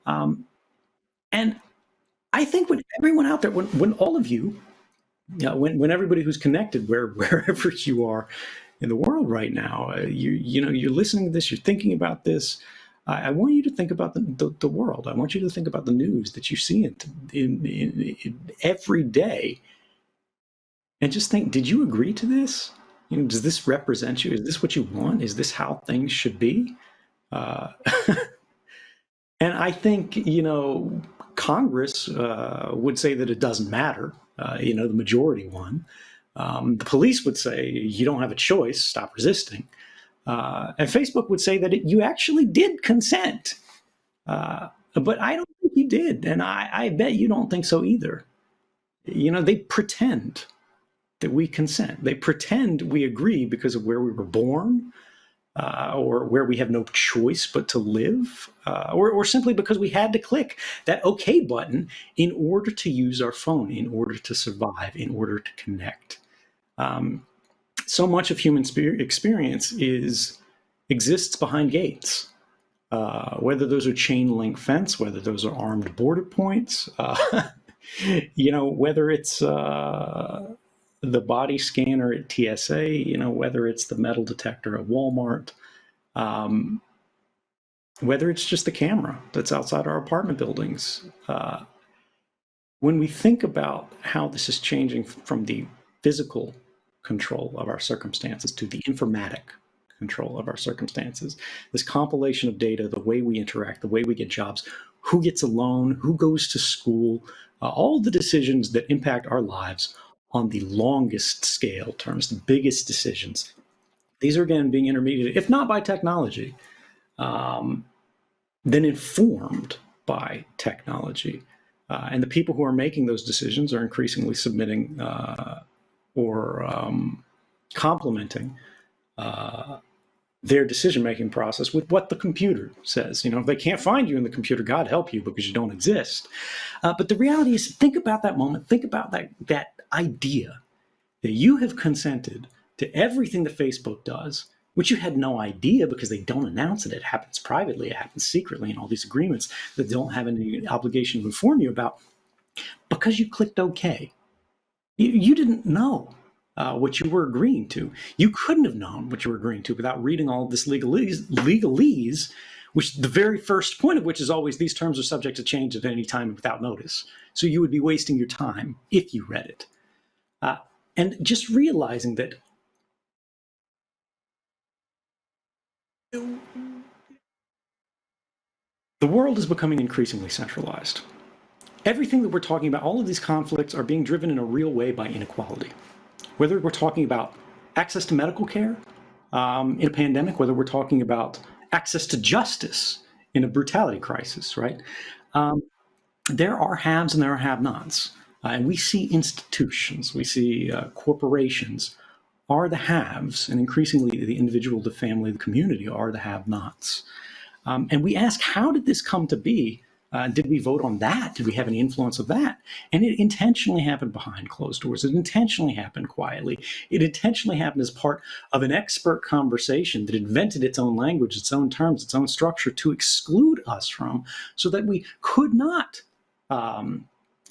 And I think when everyone out there, when all of you, when everybody who's connected, wherever you are in the world right now, you're listening to this, you're thinking about this. I want you to think about the world. I want you to think about the news that you see in every day, and just think: did you agree to this? You know, does this represent you? Is this what you want? Is this how things should be? And I think, you know, Congress would say that it doesn't matter. You know, the majority won. The police would say you don't have a choice. Stop resisting. And Facebook would say that you actually did consent. But I don't think you did. And I bet you don't think so either. You know, they pretend that we consent. They pretend we agree because of where we were born, or where we have no choice but to live, or simply because we had to click that OK button in order to use our phone, in order to survive, in order to connect. So much of human experience exists behind gates, whether those are chain link fence, whether those are armed border points, you know, whether it's the body scanner at TSA, you know, whether it's the metal detector at Walmart, whether it's just the camera that's outside our apartment buildings. When we think about how this is changing from the physical control of our circumstances to the informatic control of our circumstances, this compilation of data, the way we interact, the way we get jobs, who gets a loan, who goes to school, all the decisions that impact our lives on the longest scale terms, the biggest decisions. These are, again, being intermediated, if not by technology, then informed by technology. And the people who are making those decisions are increasingly submitting or complementing their decision-making process with what the computer says. You know, if they can't find you in the computer, God help you, because you don't exist. But the reality is, think about that moment. Think about that idea that you have consented to everything that Facebook does, which you had no idea because they don't announce it. It happens privately. It happens secretly in all these agreements that don't have any obligation to inform you about, because you clicked OK. You didn't know what you were agreeing to. You couldn't have known what you were agreeing to without reading all of this legalese, which the very first point of which is always these terms are subject to change at any time without notice. So you would be wasting your time if you read it. And just realizing that the world is becoming increasingly centralized. Everything that we're talking about, all of these conflicts are being driven in a real way by inequality. Whether we're talking about access to medical care in a pandemic, whether we're talking about access to justice in a brutality crisis, right? There are haves and there are have-nots. And we see institutions, we see corporations are the haves, and increasingly the individual, the family, the community are the have-nots. And we ask, how did this come to be? Did we vote on that? Did we have any influence of that? And it intentionally happened behind closed doors. It intentionally happened quietly. It intentionally happened as part of an expert conversation that invented its own language, its own terms, its own structure to exclude us from, so that we could not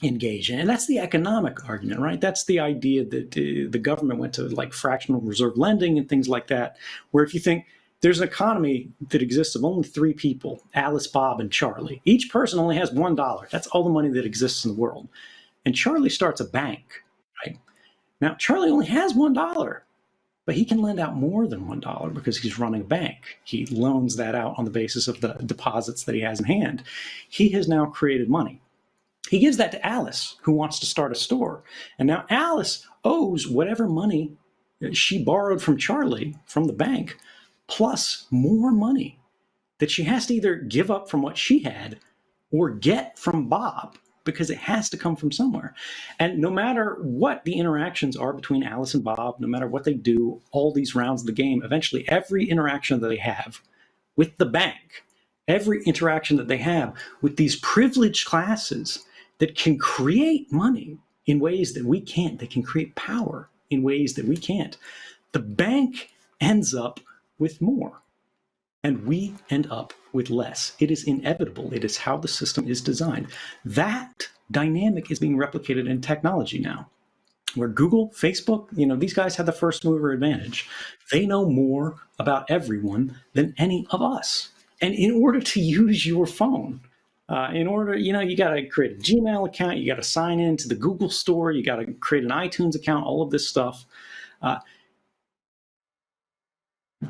engage in. And that's the economic argument, right? That's the idea that the government went to like fractional reserve lending and things like that, where if you think, there's an economy that exists of only 3 people, Alice, Bob, and Charlie. Each person only has $1. That's all the money that exists in the world. And Charlie starts a bank, right? Now, Charlie only has $1, but he can lend out more than $1 because he's running a bank. He loans that out on the basis of the deposits that he has in hand. He has now created money. He gives that to Alice, who wants to start a store. And now Alice owes whatever money she borrowed from Charlie, from the bank, plus more money that she has to either give up from what she had or get from Bob, because it has to come from somewhere. And no matter what the interactions are between Alice and Bob, no matter what they do, all these rounds of the game, eventually every interaction that they have with the bank, every interaction that they have with these privileged classes that can create money in ways that we can't, they can create power in ways that we can't. The bank ends up with more, and we end up with less. It is inevitable. It is how the system is designed. That dynamic is being replicated in technology now, where Google, Facebook, these guys have the first mover advantage. They know more about everyone than any of us. And in order to use your phone, you got to create a Gmail account, you got to sign in to the Google store, you got to create an iTunes account, all of this stuff.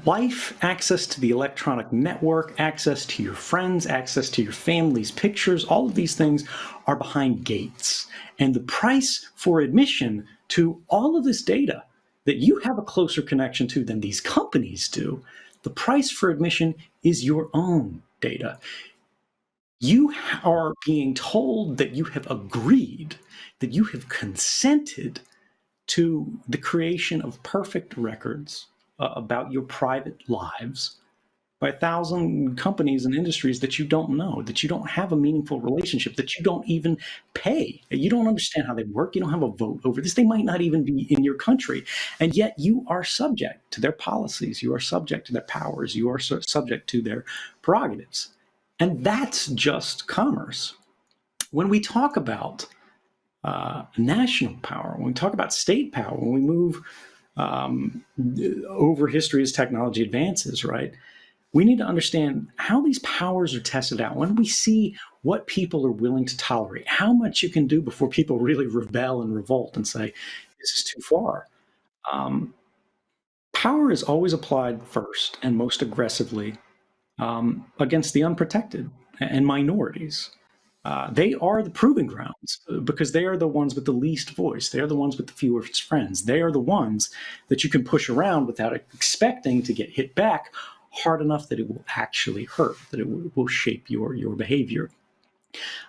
Life, access to the electronic network, access to your friends, access to your family's pictures, all of these things are behind gates. And the price for admission to all of this data that you have a closer connection to than these companies do, the price for admission is your own data. You are being told that you have agreed, that you have consented to the creation of perfect records about your private lives by 1,000 companies and industries that you don't know, that you don't have a meaningful relationship, that you don't even pay. You don't understand how they work. You don't have a vote over this. They might not even be in your country. And yet you are subject to their policies. You are subject to their powers. You are subject to their prerogatives. And that's just commerce. When we talk about national power, when we talk about state power, when we move over history as technology advances, right? We need to understand how these powers are tested out. When we see what people are willing to tolerate, how much you can do before people really rebel and revolt and say, this is too far. Power is always applied first and most aggressively against the unprotected and minorities. They are the proving grounds because they are the ones with the least voice. They are the ones with the fewest friends. They are the ones that you can push around without expecting to get hit back hard enough that it will actually hurt, that it will shape your behavior.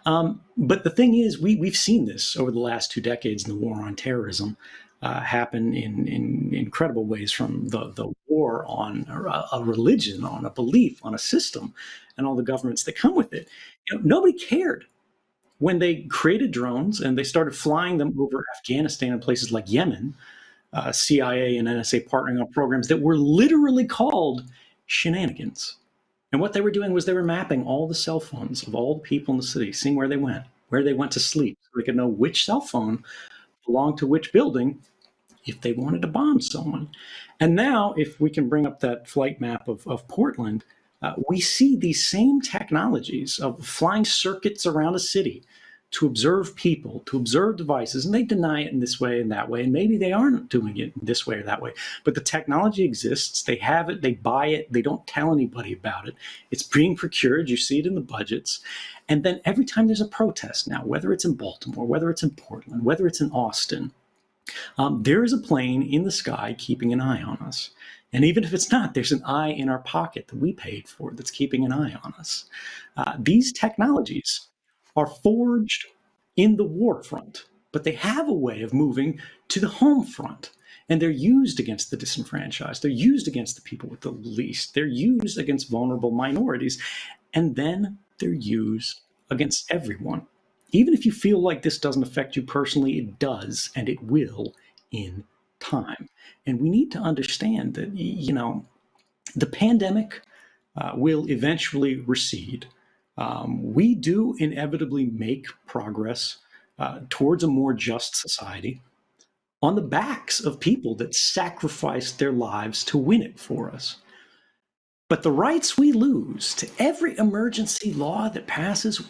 But the thing is, we've seen this over the last 2 decades in the war on terrorism happen in incredible ways, from the war on a religion, on a belief, on a system, and all the governments that come with it. Nobody cared when they created drones and they started flying them over Afghanistan and places like Yemen, CIA and NSA partnering on programs that were literally called shenanigans. And what they were doing was they were mapping all the cell phones of all the people in the city, seeing where they went to sleep, so they could know which cell phone belonged to which building if they wanted to bomb someone. And now, if we can bring up that flight map of Portland, we see these same technologies of flying circuits around a city to observe people, to observe devices, and they deny it in this way and that way, and maybe they aren't doing it this way or that way, but the technology exists, they have it, they buy it, they don't tell anybody about it, it's being procured, you see it in the budgets, and then every time there's a protest now, whether it's in Baltimore, whether it's in Portland, whether it's in Austin, there is a plane in the sky keeping an eye on us. And even if it's not, there's an eye in our pocket that we paid for that's keeping an eye on us. These technologies are forged in the war front, but they have a way of moving to the home front. And they're used against the disenfranchised. They're used against the people with the least. They're used against vulnerable minorities. And then they're used against everyone. Even if you feel like this doesn't affect you personally, it does, and it will in time. And we need to understand that, the pandemic will eventually recede. We do inevitably make progress towards a more just society on the backs of people that sacrificed their lives to win it for us. But the rights we lose to every emergency law that passes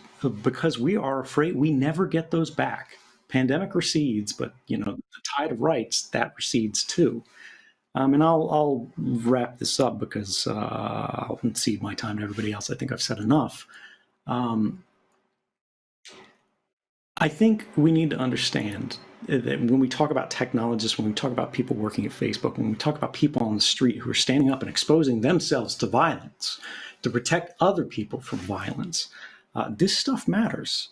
because we are afraid we never get those back. Pandemic recedes, but the tide of rights, that recedes too. And I'll wrap this up because I'll cede my time to everybody else. I think I've said enough. I think we need to understand that when we talk about technologists, when we talk about people working at Facebook, when we talk about people on the street who are standing up and exposing themselves to violence, to protect other people from violence, this stuff matters.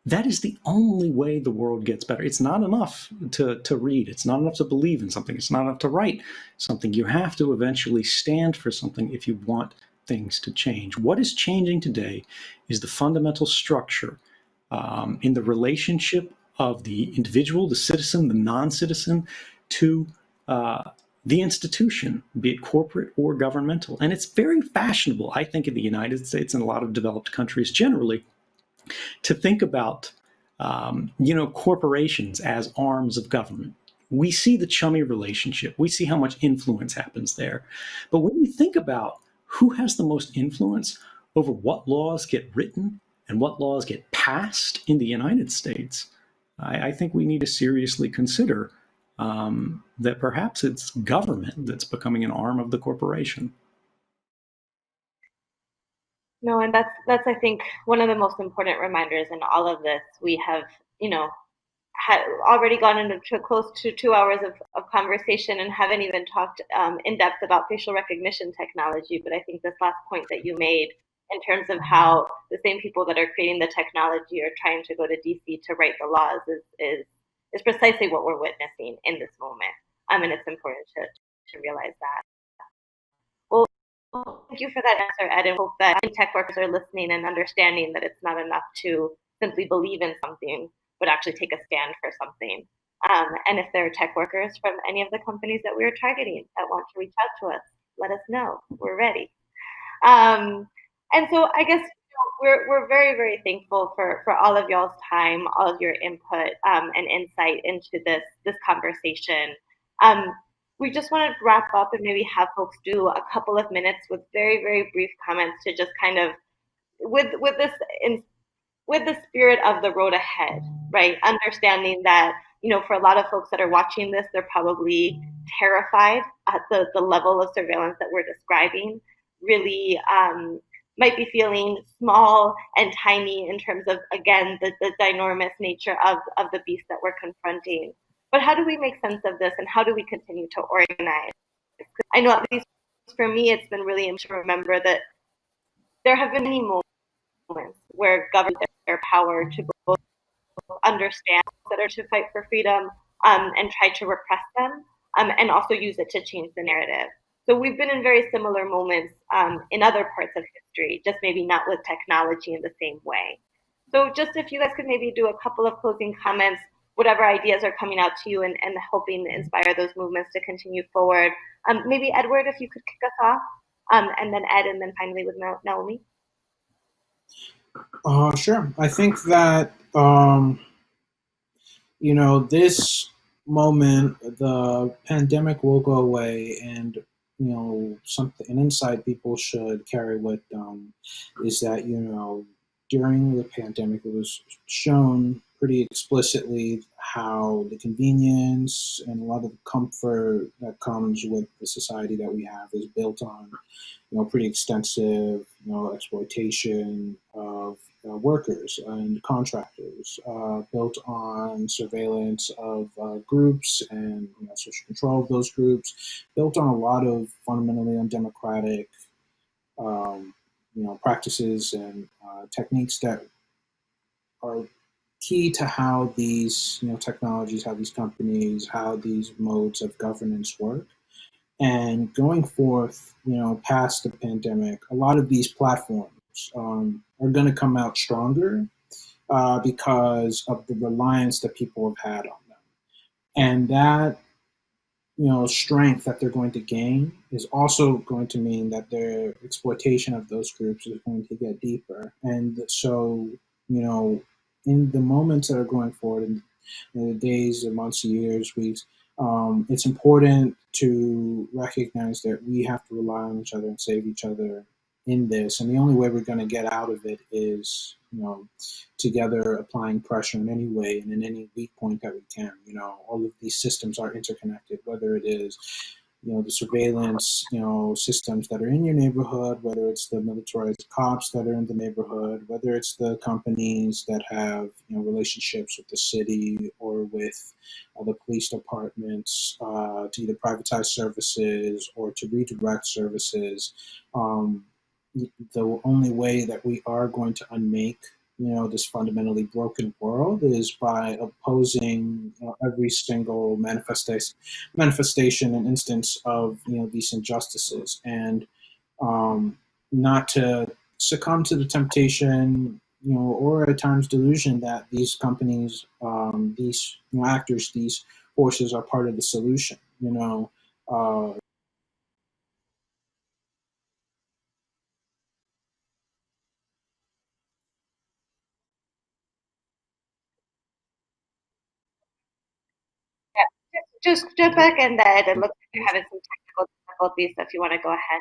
That is the only way the world gets better. It's not enough to read. It's not enough to believe in something. It's not enough to write something. You have to eventually stand for something if you want things to change. What is changing today is the fundamental structure in the relationship of the individual, the citizen, the non-citizen, to the institution, be it corporate or governmental. And it's very fashionable, I think, in the United States and a lot of developed countries generally, to think about corporations as arms of government. We see the chummy relationship. We see how much influence happens there. But when you think about who has the most influence over what laws get written and what laws get passed in the United States, I think we need to seriously consider that perhaps it's government that's becoming an arm of the corporation. No, and that's I think one of the most important reminders in all of this. We have, had already gone into close to 2 hours of conversation and haven't even talked in depth about facial recognition technology. But I think this last point that you made in terms of how the same people that are creating the technology are trying to go to DC to write the laws is precisely what we're witnessing in this moment. And it's important to realize that. Well, thank you for that answer, Ed, and hope that tech workers are listening and understanding that it's not enough to simply believe in something, but actually take a stand for something. And if there are tech workers from any of the companies that we're targeting that want to reach out to us, let us know. We're ready. And so I guess we're very, very thankful for all of y'all's time, all of your input and insight into this conversation. We just want to wrap up and maybe have folks do a couple of minutes with very, very brief comments to just kind of with the spirit of the road ahead, right? Understanding that, for a lot of folks that are watching this, they're probably terrified at the level of surveillance that we're describing, really might be feeling small and tiny in terms of, again, the ginormous nature of the beast that we're confronting. But how do we make sense of this, and how do we continue to organize? I know, at least for me, it's been really important to remember that there have been many moments where government their power to both understand that are to fight for freedom and try to repress them, and also use it to change the narrative. So we've been in very similar moments in other parts of history, just maybe not with technology in the same way. So just if you guys could maybe do a couple of closing comments, whatever ideas are coming out to you and helping inspire those movements to continue forward. Maybe Edward, if you could kick us off, and then Ed, and then finally with Naomi. Sure. I think that, this moment, the pandemic will go away, and, an insight people should carry with them is that, during the pandemic, it was shown pretty explicitly how the convenience and a lot of the comfort that comes with the society that we have is built on, pretty extensive, exploitation of workers and contractors, built on surveillance of groups and social control of those groups, built on a lot of fundamentally undemocratic, practices and techniques that are key to how these technologies, how these companies, how these modes of governance work. And going forth, past the pandemic, a lot of these platforms are going to come out stronger because of the reliance that people have had on them. And that, strength that they're going to gain is also going to mean that their exploitation of those groups is going to get deeper. And so, in the moments that are going forward, in the days, the months, years, weeks, it's important to recognize that we have to rely on each other and save each other in this. And the only way we're going to get out of it is, together applying pressure in any way and in any weak point that we can. All of these systems are interconnected, whether it is, the surveillance, systems that are in your neighborhood, whether it's the militarized cops that are in the neighborhood, whether it's the companies that have, relationships with the city or with the police departments to either privatize services or to redirect services. The only way that we are going to unmake this fundamentally broken world is by opposing every single manifestation and instance of these injustices, and not to succumb to the temptation or at times delusion that these companies, these actors, these forces are part of the solution. Yeah, just jump back in that. It looks like you're having some technical difficulties, so if you want to go ahead.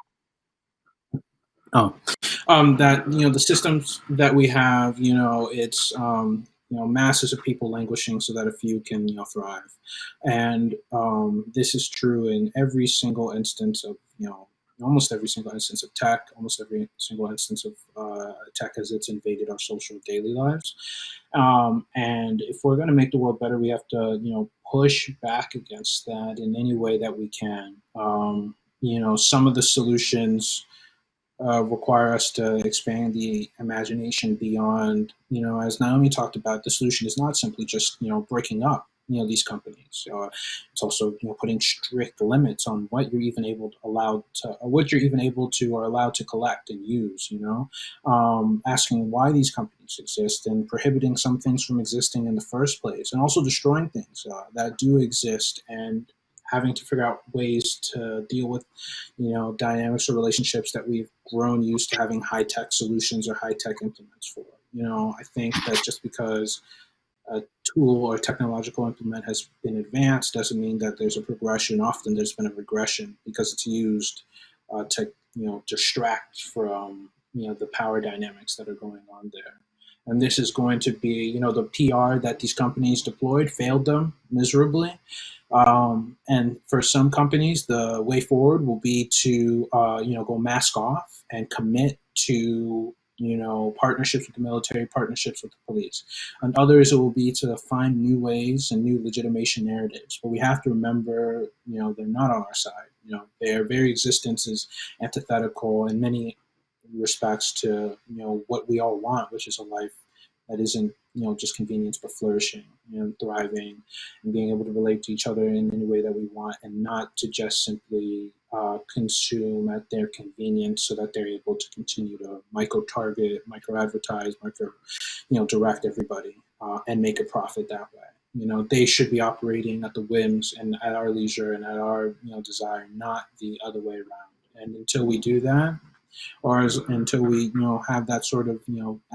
That the systems that we have, it's masses of people languishing so that a few can thrive, and this is true in every single instance of almost every single instance of tech, almost every single instance of tech as it's invaded our social daily lives. And if we're going to make the world better, we have to push back against that in any way that we can. Some of the solutions require us to expand the imagination beyond, as Naomi talked about, the solution is not simply just, breaking up, these companies. It's also, putting strict limits on what you're even able to or allowed to collect and use, asking why these companies exist and prohibiting some things from existing in the first place, and also destroying things that do exist, and having to figure out ways to deal with, dynamics or relationships that we've grown used to having high-tech solutions or high-tech implements for. I think that just because a tool or technological implement has been advanced doesn't mean that there's a progression. Often there's been a regression because it's used to, distract from, the power dynamics that are going on there. And this is going to be, the PR that these companies deployed failed them miserably. And for some companies, the way forward will be to, go mask off and commit to, partnerships with the military, partnerships with the police. And others, it will be to find new ways and new legitimation narratives. But we have to remember, they're not on our side. Their very existence is antithetical in many respects to, what we all want, which is a life that isn't, just convenience, but flourishing, thriving, and being able to relate to each other in any way that we want, and not to just simply consume at their convenience so that they're able to continue to micro-target, micro-advertise, direct everybody and make a profit that way. They should be operating at the whims and at our leisure and at our, desire, not the other way around. And until we do that, until we have that sort of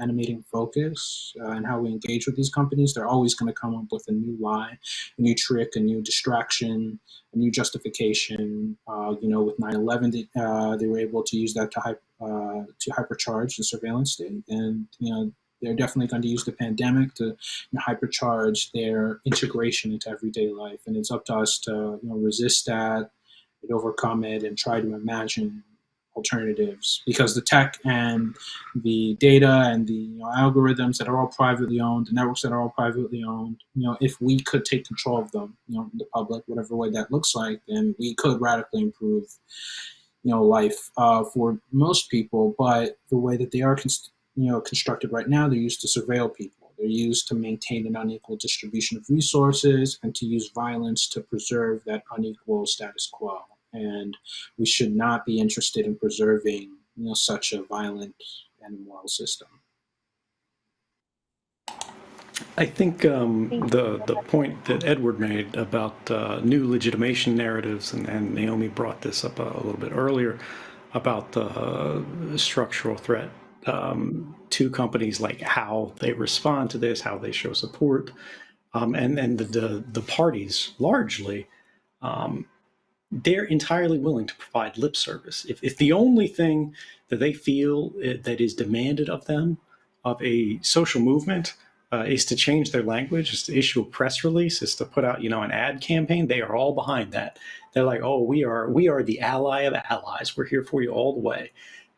animating focus and how we engage with these companies, they're always going to come up with a new lie, a new trick, a new distraction, a new justification. With 9/11, they were able to use that to hypercharge the surveillance state, and they're definitely going to use the pandemic to hypercharge their integration into everyday life. And it's up to us to resist that, and overcome it, and try to imagine alternatives, because the tech and the data and the algorithms that are all privately owned, the networks that are all privately owned, if we could take control of them, the public, whatever way that looks like, then we could radically improve, life for most people. But the way that they are, constructed right now, they're used to surveil people. They're used to maintain an unequal distribution of resources and to use violence to preserve that unequal status quo. And we should not be interested in preserving, such a violent and immoral system. I think the point that Edward made about new legitimation narratives, and Naomi brought this up a little bit earlier, about the structural threat to companies, like how they respond to this, how they show support, and the parties largely, they're entirely willing to provide lip service. If the only thing that they feel that is demanded of them, of a social movement, is to change their language, is to issue a press release, is to put out, an ad campaign, they are all behind that. They're like, oh, we are the ally of allies. We're here for you all the way.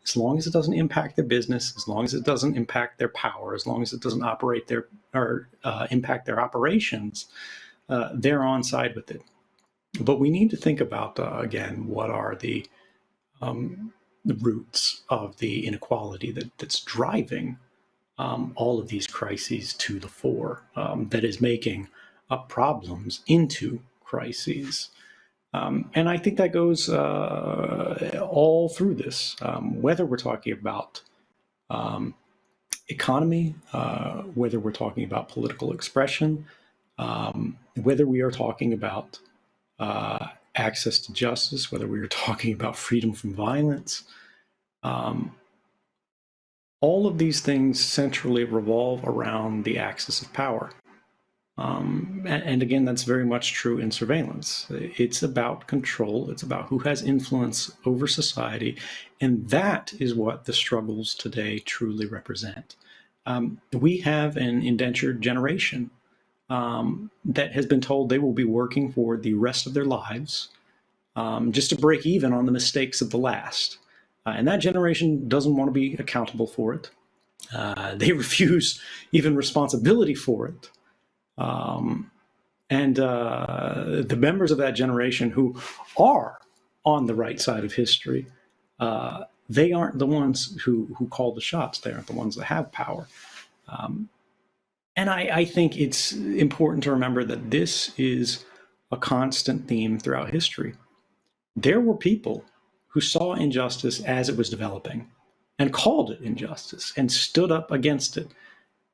As long as it doesn't impact their business, as long as it doesn't impact their power, as long as it doesn't impact their operations, they're on side with it. But we need to think about, again, what are the roots of the inequality that's driving all of these crises to the fore, that is making problems into crises. And I think that goes all through this, whether we're talking about economy, whether we're talking about political expression, whether we are talking about access to justice, whether we were talking about freedom from violence. All of these things centrally revolve around the axis of power. And again, that's very much true in surveillance. It's about control. It's about who has influence over society. And that is what the struggles today truly represent. We have an indentured generation that has been told they will be working for the rest of their lives just to break even on the mistakes of the last. And that generation doesn't want to be accountable for it. They refuse even responsibility for it. And the members of that generation who are on the right side of history, they aren't the ones who call the shots. They aren't the ones that have power. And I think it's important to remember that this is a constant theme throughout history. There were people who saw injustice as it was developing and called it injustice and stood up against it.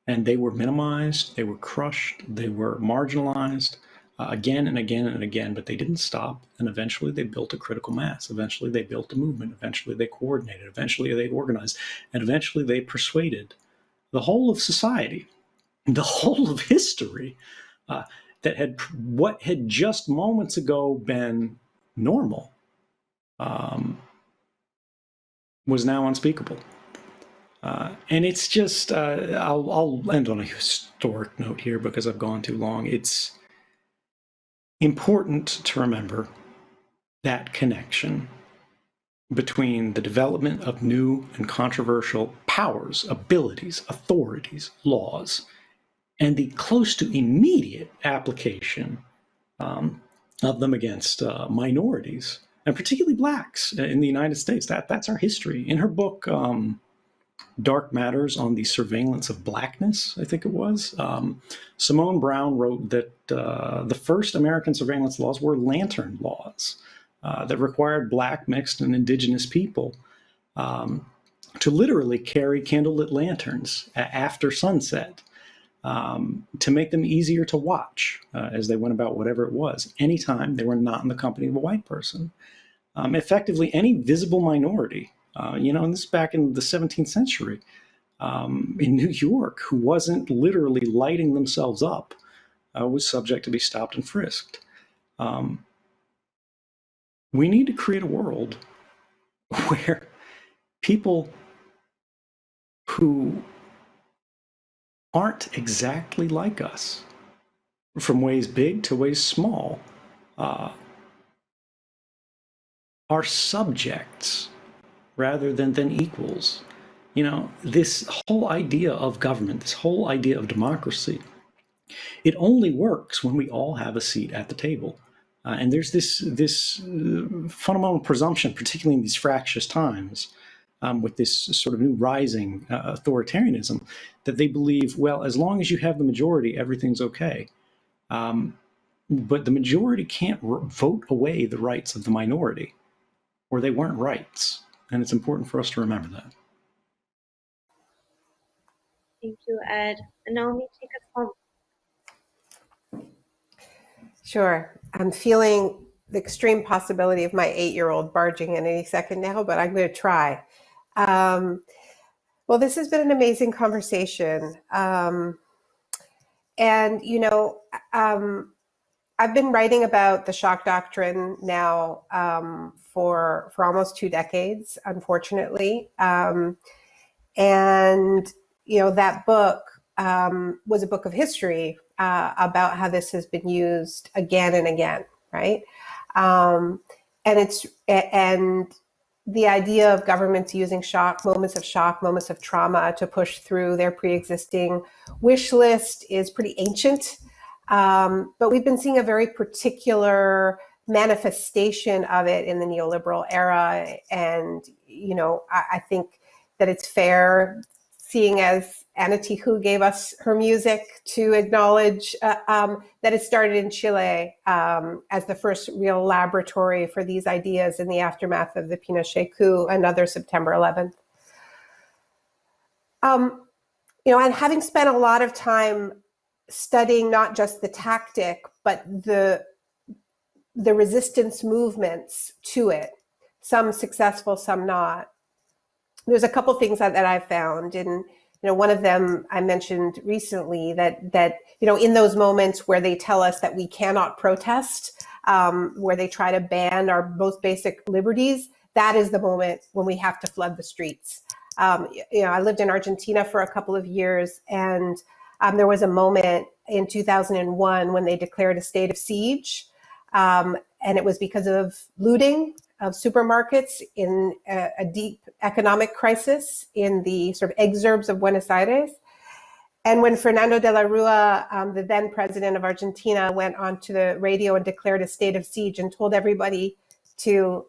And they were minimized, they were crushed, they were marginalized again and again and again, but they didn't stop. And eventually they built a critical mass. Eventually they built a movement. Eventually they coordinated. Eventually they organized. And eventually they persuaded the whole of society, the whole of history, that had what had just moments ago been normal was now unspeakable. And it's just, I'll end on a historic note here because I've gone too long. It's important to remember that connection between the development of new and controversial powers, abilities, authorities, laws, and the close to immediate application of them against minorities, and particularly blacks in the United States. That's our history. In her book, Dark Matters on the Surveillance of Blackness, I think it was, Simone Brown wrote that the first American surveillance laws were lantern laws that required black, mixed, and indigenous people to literally carry candlelit lanterns after sunset to make them easier to watch as they went about whatever it was, anytime they were not in the company of a white person. Effectively, any visible minority, and this is back in the 17th century, in New York, who wasn't literally lighting themselves up, was subject to be stopped and frisked. We need to create a world where people who aren't exactly like us, from ways big to ways small, are subjects rather than equals. This whole idea of government, this whole idea of democracy, it only works when we all have a seat at the table. And there's this fundamental presumption, particularly in these fractious times, with this sort of new rising authoritarianism, that they believe, well, as long as you have the majority, everything's okay. But the majority can't vote away the rights of the minority, or they weren't rights. And it's important for us to remember that. Thank you, Ed. Naomi, take us home. Sure. I'm feeling the extreme possibility of my 8-year-old barging in any second now, but I'm going to try. Well, this has been an amazing conversation. I've been writing about the shock doctrine now for almost 2 decades, unfortunately. That book was a book of history about how this has been used again and again, right? And the idea of governments using moments of trauma to push through their pre-existing wish list is pretty ancient. But we've been seeing a very particular manifestation of it in the neoliberal era. And, I think that it's fair, seeing as Anna Tijoux gave us her music, to acknowledge that it started in Chile as the first real laboratory for these ideas in the aftermath of the Pinochet coup and other September 11th. And having spent a lot of time studying not just the tactic, but the the resistance movements to it, some successful, some not. There's a couple things that I've found, and one of them I mentioned recently, that in those moments where they tell us that we cannot protest, where they try to ban our most basic liberties, that is the moment when we have to flood the streets. I lived in Argentina for a couple of years, and there was a moment in 2001 when they declared a state of siege, and it was because of looting of supermarkets in a deep economic crisis in the sort of exurbs of Buenos Aires. And when Fernando de la Rua, the then president of Argentina, went onto the radio and declared a state of siege and told everybody to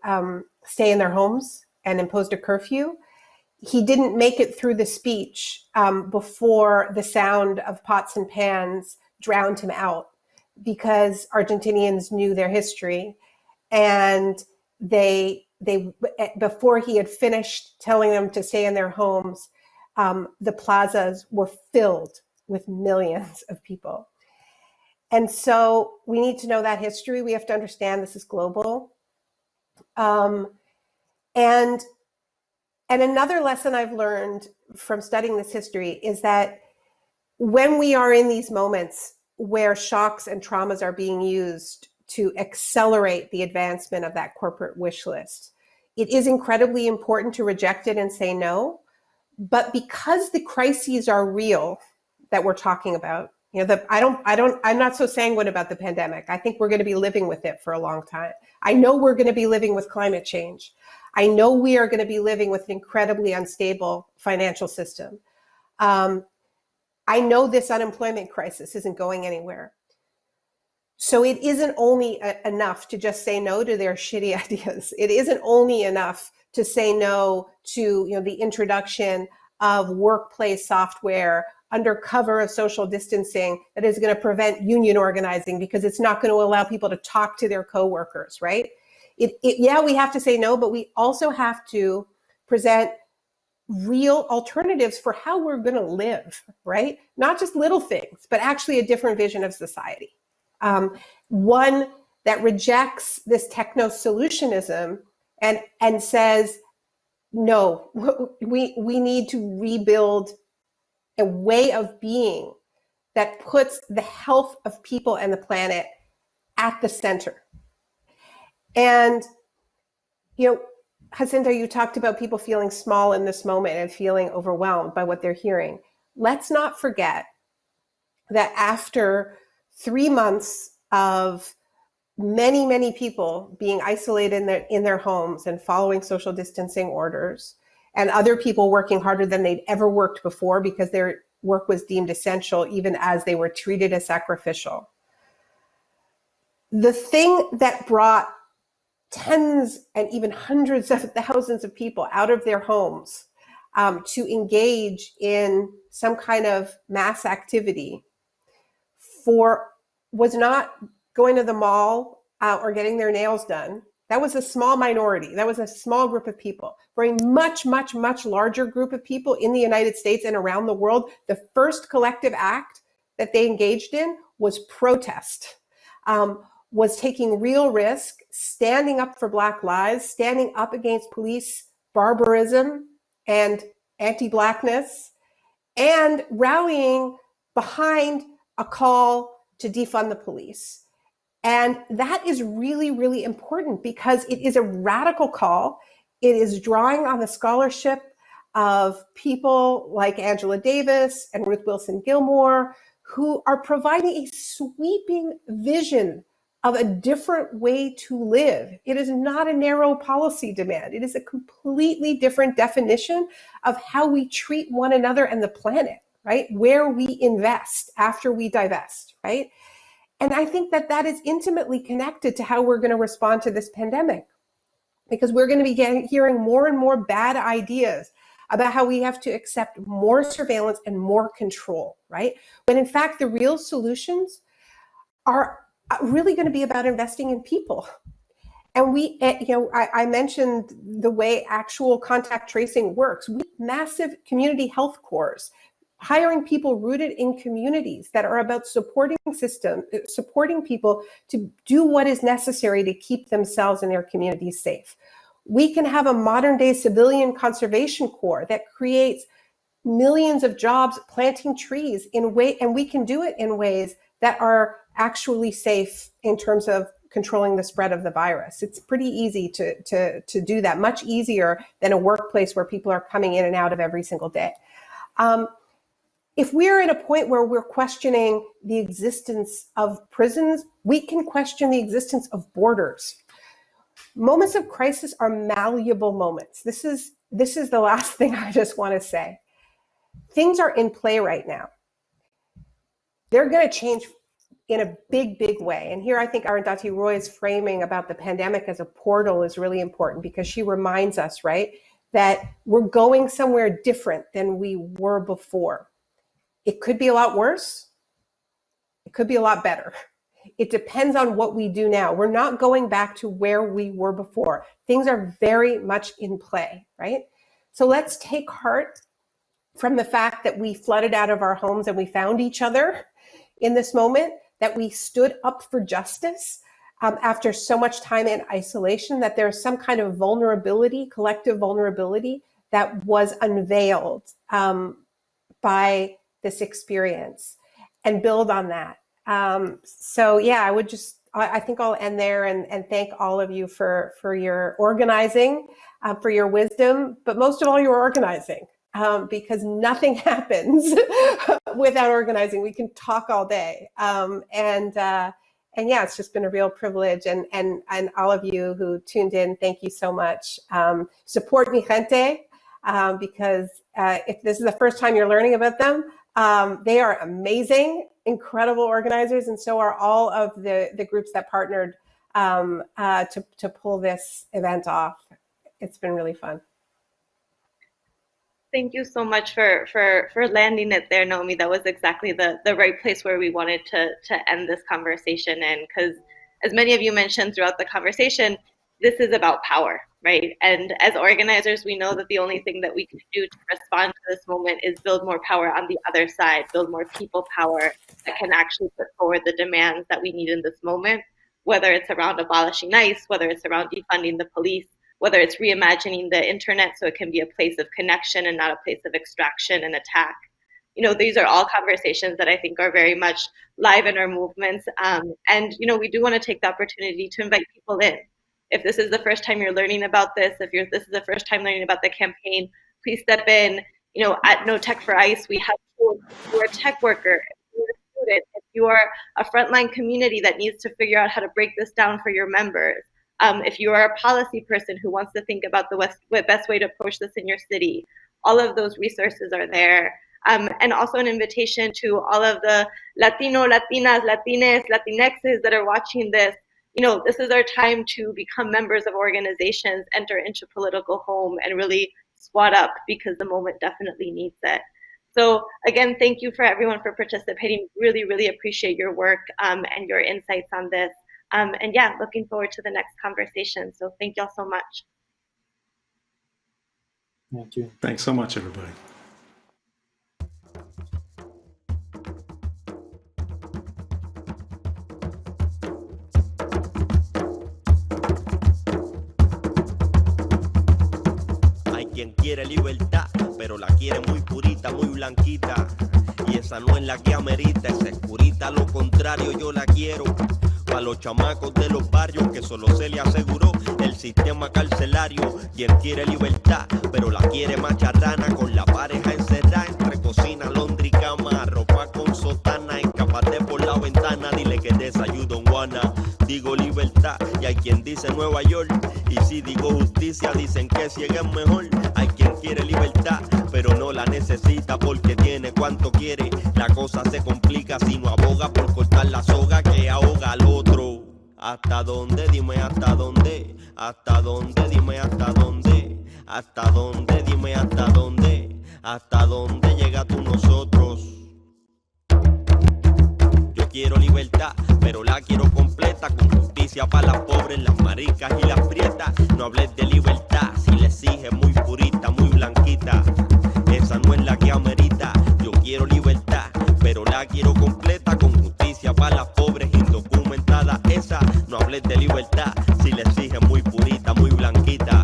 stay in their homes and imposed a curfew, he didn't make it through the speech before the sound of pots and pans drowned him out, because Argentinians knew their history, and they before he had finished telling them to stay in their homes, the plazas were filled with millions of people. And so we need to know that history. We have to understand this is global. And another lesson I've learned from studying this history is that when we are in these moments where shocks and traumas are being used to accelerate the advancement of that corporate wish list, it is incredibly important to reject it and say no. But because the crises are real that we're talking about, I'm not so sanguine about the pandemic. I think we're going to be living with it for a long time. I know we're going to be living with climate change. I know we are going to be living with an incredibly unstable financial system. I know this unemployment crisis isn't going anywhere. So it isn't only enough to just say no to their shitty ideas. It isn't only enough to say no to the introduction of workplace software under cover of social distancing that is going to prevent union organizing because it's not going to allow people to talk to their coworkers, right? Yeah, we have to say no, but we also have to present real alternatives for how we're going to live, right? Not just little things, but actually a different vision of society. One that rejects this techno-solutionism and says, no, we need to rebuild a way of being that puts the health of people and the planet at the center. And, Jacinta, you talked about people feeling small in this moment and feeling overwhelmed by what they're hearing. Let's not forget that after 3 months of many, many people being isolated in their homes and following social distancing orders, and other people working harder than they'd ever worked before because their work was deemed essential, even as they were treated as sacrificial. The thing that brought tens and even hundreds of thousands of people out of their homes to engage in some kind of mass activity was not going to the mall or getting their nails done. That was a small minority. That was a small group of people. For a much, much, much larger group of people in the United States and around the world, the first collective act that they engaged in was protest, was taking real risk, standing up for Black lives, standing up against police barbarism and anti-Blackness, and rallying behind a call to defund the police. And that is really, really important because it is a radical call. It is drawing on the scholarship of people like Angela Davis and Ruth Wilson Gilmore, who are providing a sweeping vision of a different way to live. It is not a narrow policy demand. It is a completely different definition of how we treat one another and the planet, right? Where we invest after we divest, right? And I think that is intimately connected to how we're going to respond to this pandemic, because we're going to be hearing more and more bad ideas about how we have to accept more surveillance and more control, right? When in fact, the real solutions are really going to be about investing in people. And I mentioned the way actual contact tracing works. We have massive community health corps hiring people rooted in communities that are about supporting people to do what is necessary to keep themselves and their communities safe. We can have a modern day civilian conservation corps that creates millions of jobs planting trees and we can do it in ways that are actually safe in terms of controlling the spread of the virus. It's pretty easy to do that, much easier than a workplace where people are coming in and out of every single day. If we're at a point where we're questioning the existence of prisons, we can question the existence of borders. Moments of crisis are malleable moments. This is the last thing I just want to say. Things are in play right now. They're going to change in a big, big way. And here I think Arundhati Roy's framing about the pandemic as a portal is really important because she reminds us, right, that we're going somewhere different than we were before. It could be a lot worse. It could be a lot better. It depends on what we do now. We're not going back to where we were before. Things are very much in play, right? So let's take heart from the fact that we flooded out of our homes and we found each other in this moment, that we stood up for justice after so much time in isolation, that there's some kind of vulnerability, collective vulnerability that was unveiled by this experience, and build on that. So yeah, I think I'll end there and thank all of you for your organizing, for your wisdom, but most of all your organizing, because nothing happens without organizing. We can talk all day. And yeah, it's just been a real privilege. And all of you who tuned in, thank you so much. Support Mijente, because if this is the first time you're learning about them, they are amazing, incredible organizers, and so are all of the groups that partnered to pull this event off. It's been really fun. Thank you so much for landing it there, Naomi. That was exactly the right place where we wanted to end this conversation in, because as many of you mentioned throughout the conversation, this is about power, right? And as organizers, we know that the only thing that we can do to respond to this moment is build more power on the other side, build more people power that can actually put forward the demands that we need in this moment, whether it's around abolishing ICE, whether it's around defunding the police, whether it's reimagining the internet so it can be a place of connection and not a place of extraction and attack. You know, these are all conversations that I think are very much live in our movements. And, you know, we do want to take the opportunity to invite people in. If this is the first time you're learning about this, this is the first time learning about the campaign, please step in. You know, at No Tech for ICE, we have tools. If you're a tech worker, if you're a student, if you are a frontline community that needs to figure out how to break this down for your members, if you are a policy person who wants to think about the best way to approach this in your city, all of those resources are there. And also an invitation to all of the Latino, Latinas, Latines, Latinxes that are watching this. You know, this is our time to become members of organizations, enter into political home, and really squat up, because the moment definitely needs it. So again, thank you for everyone for participating. Really, really appreciate your work and your insights on this. And yeah, looking forward to the next conversation. So thank y'all so much. Thank you. Thanks so much, everybody. Quien quiere libertad, pero la quiere muy purita, muy blanquita. Y esa no es la que amerita, esa es purita, lo contrario yo la quiero. Para los chamacos de los barrios que solo se le aseguró el sistema carcelario. Quien quiere libertad, pero la quiere macharrana, con la pareja encerrada entre cocina, londra y cama, ropa con sotana, escapate por la ventana, dile que desayuno en Juana. Digo libertad y hay quien dice Nueva York, y si digo justicia dicen que ciega es mejor. Hay quien quiere libertad pero no la necesita porque tiene cuanto quiere. La cosa se complica si no aboga por cortar la soga que ahoga al otro. ¿Hasta dónde? Dime hasta dónde. ¿Hasta dónde? Dime hasta dónde. ¿Hasta dónde? Dime hasta dónde. ¿Hasta dónde llega tú nosotros? Yo quiero libertad, pero la quiero completa, con justicia para las pobres, las maricas y las prietas. No hables de libertad si le exiges muy purita, muy blanquita. Esa no es la que amerita. Yo quiero quiero libertad, pero la quiero completa con justicia para las pobres indocumentadas. Esa no hables de libertad si le exigen muy purita, muy blanquita.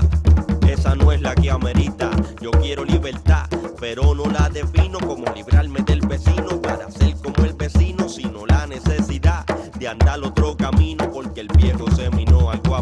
Esa no es la que amerita. Yo quiero libertad, pero no la defino como librarme del vecino para ser como el vecino, sino la necesidad de andar los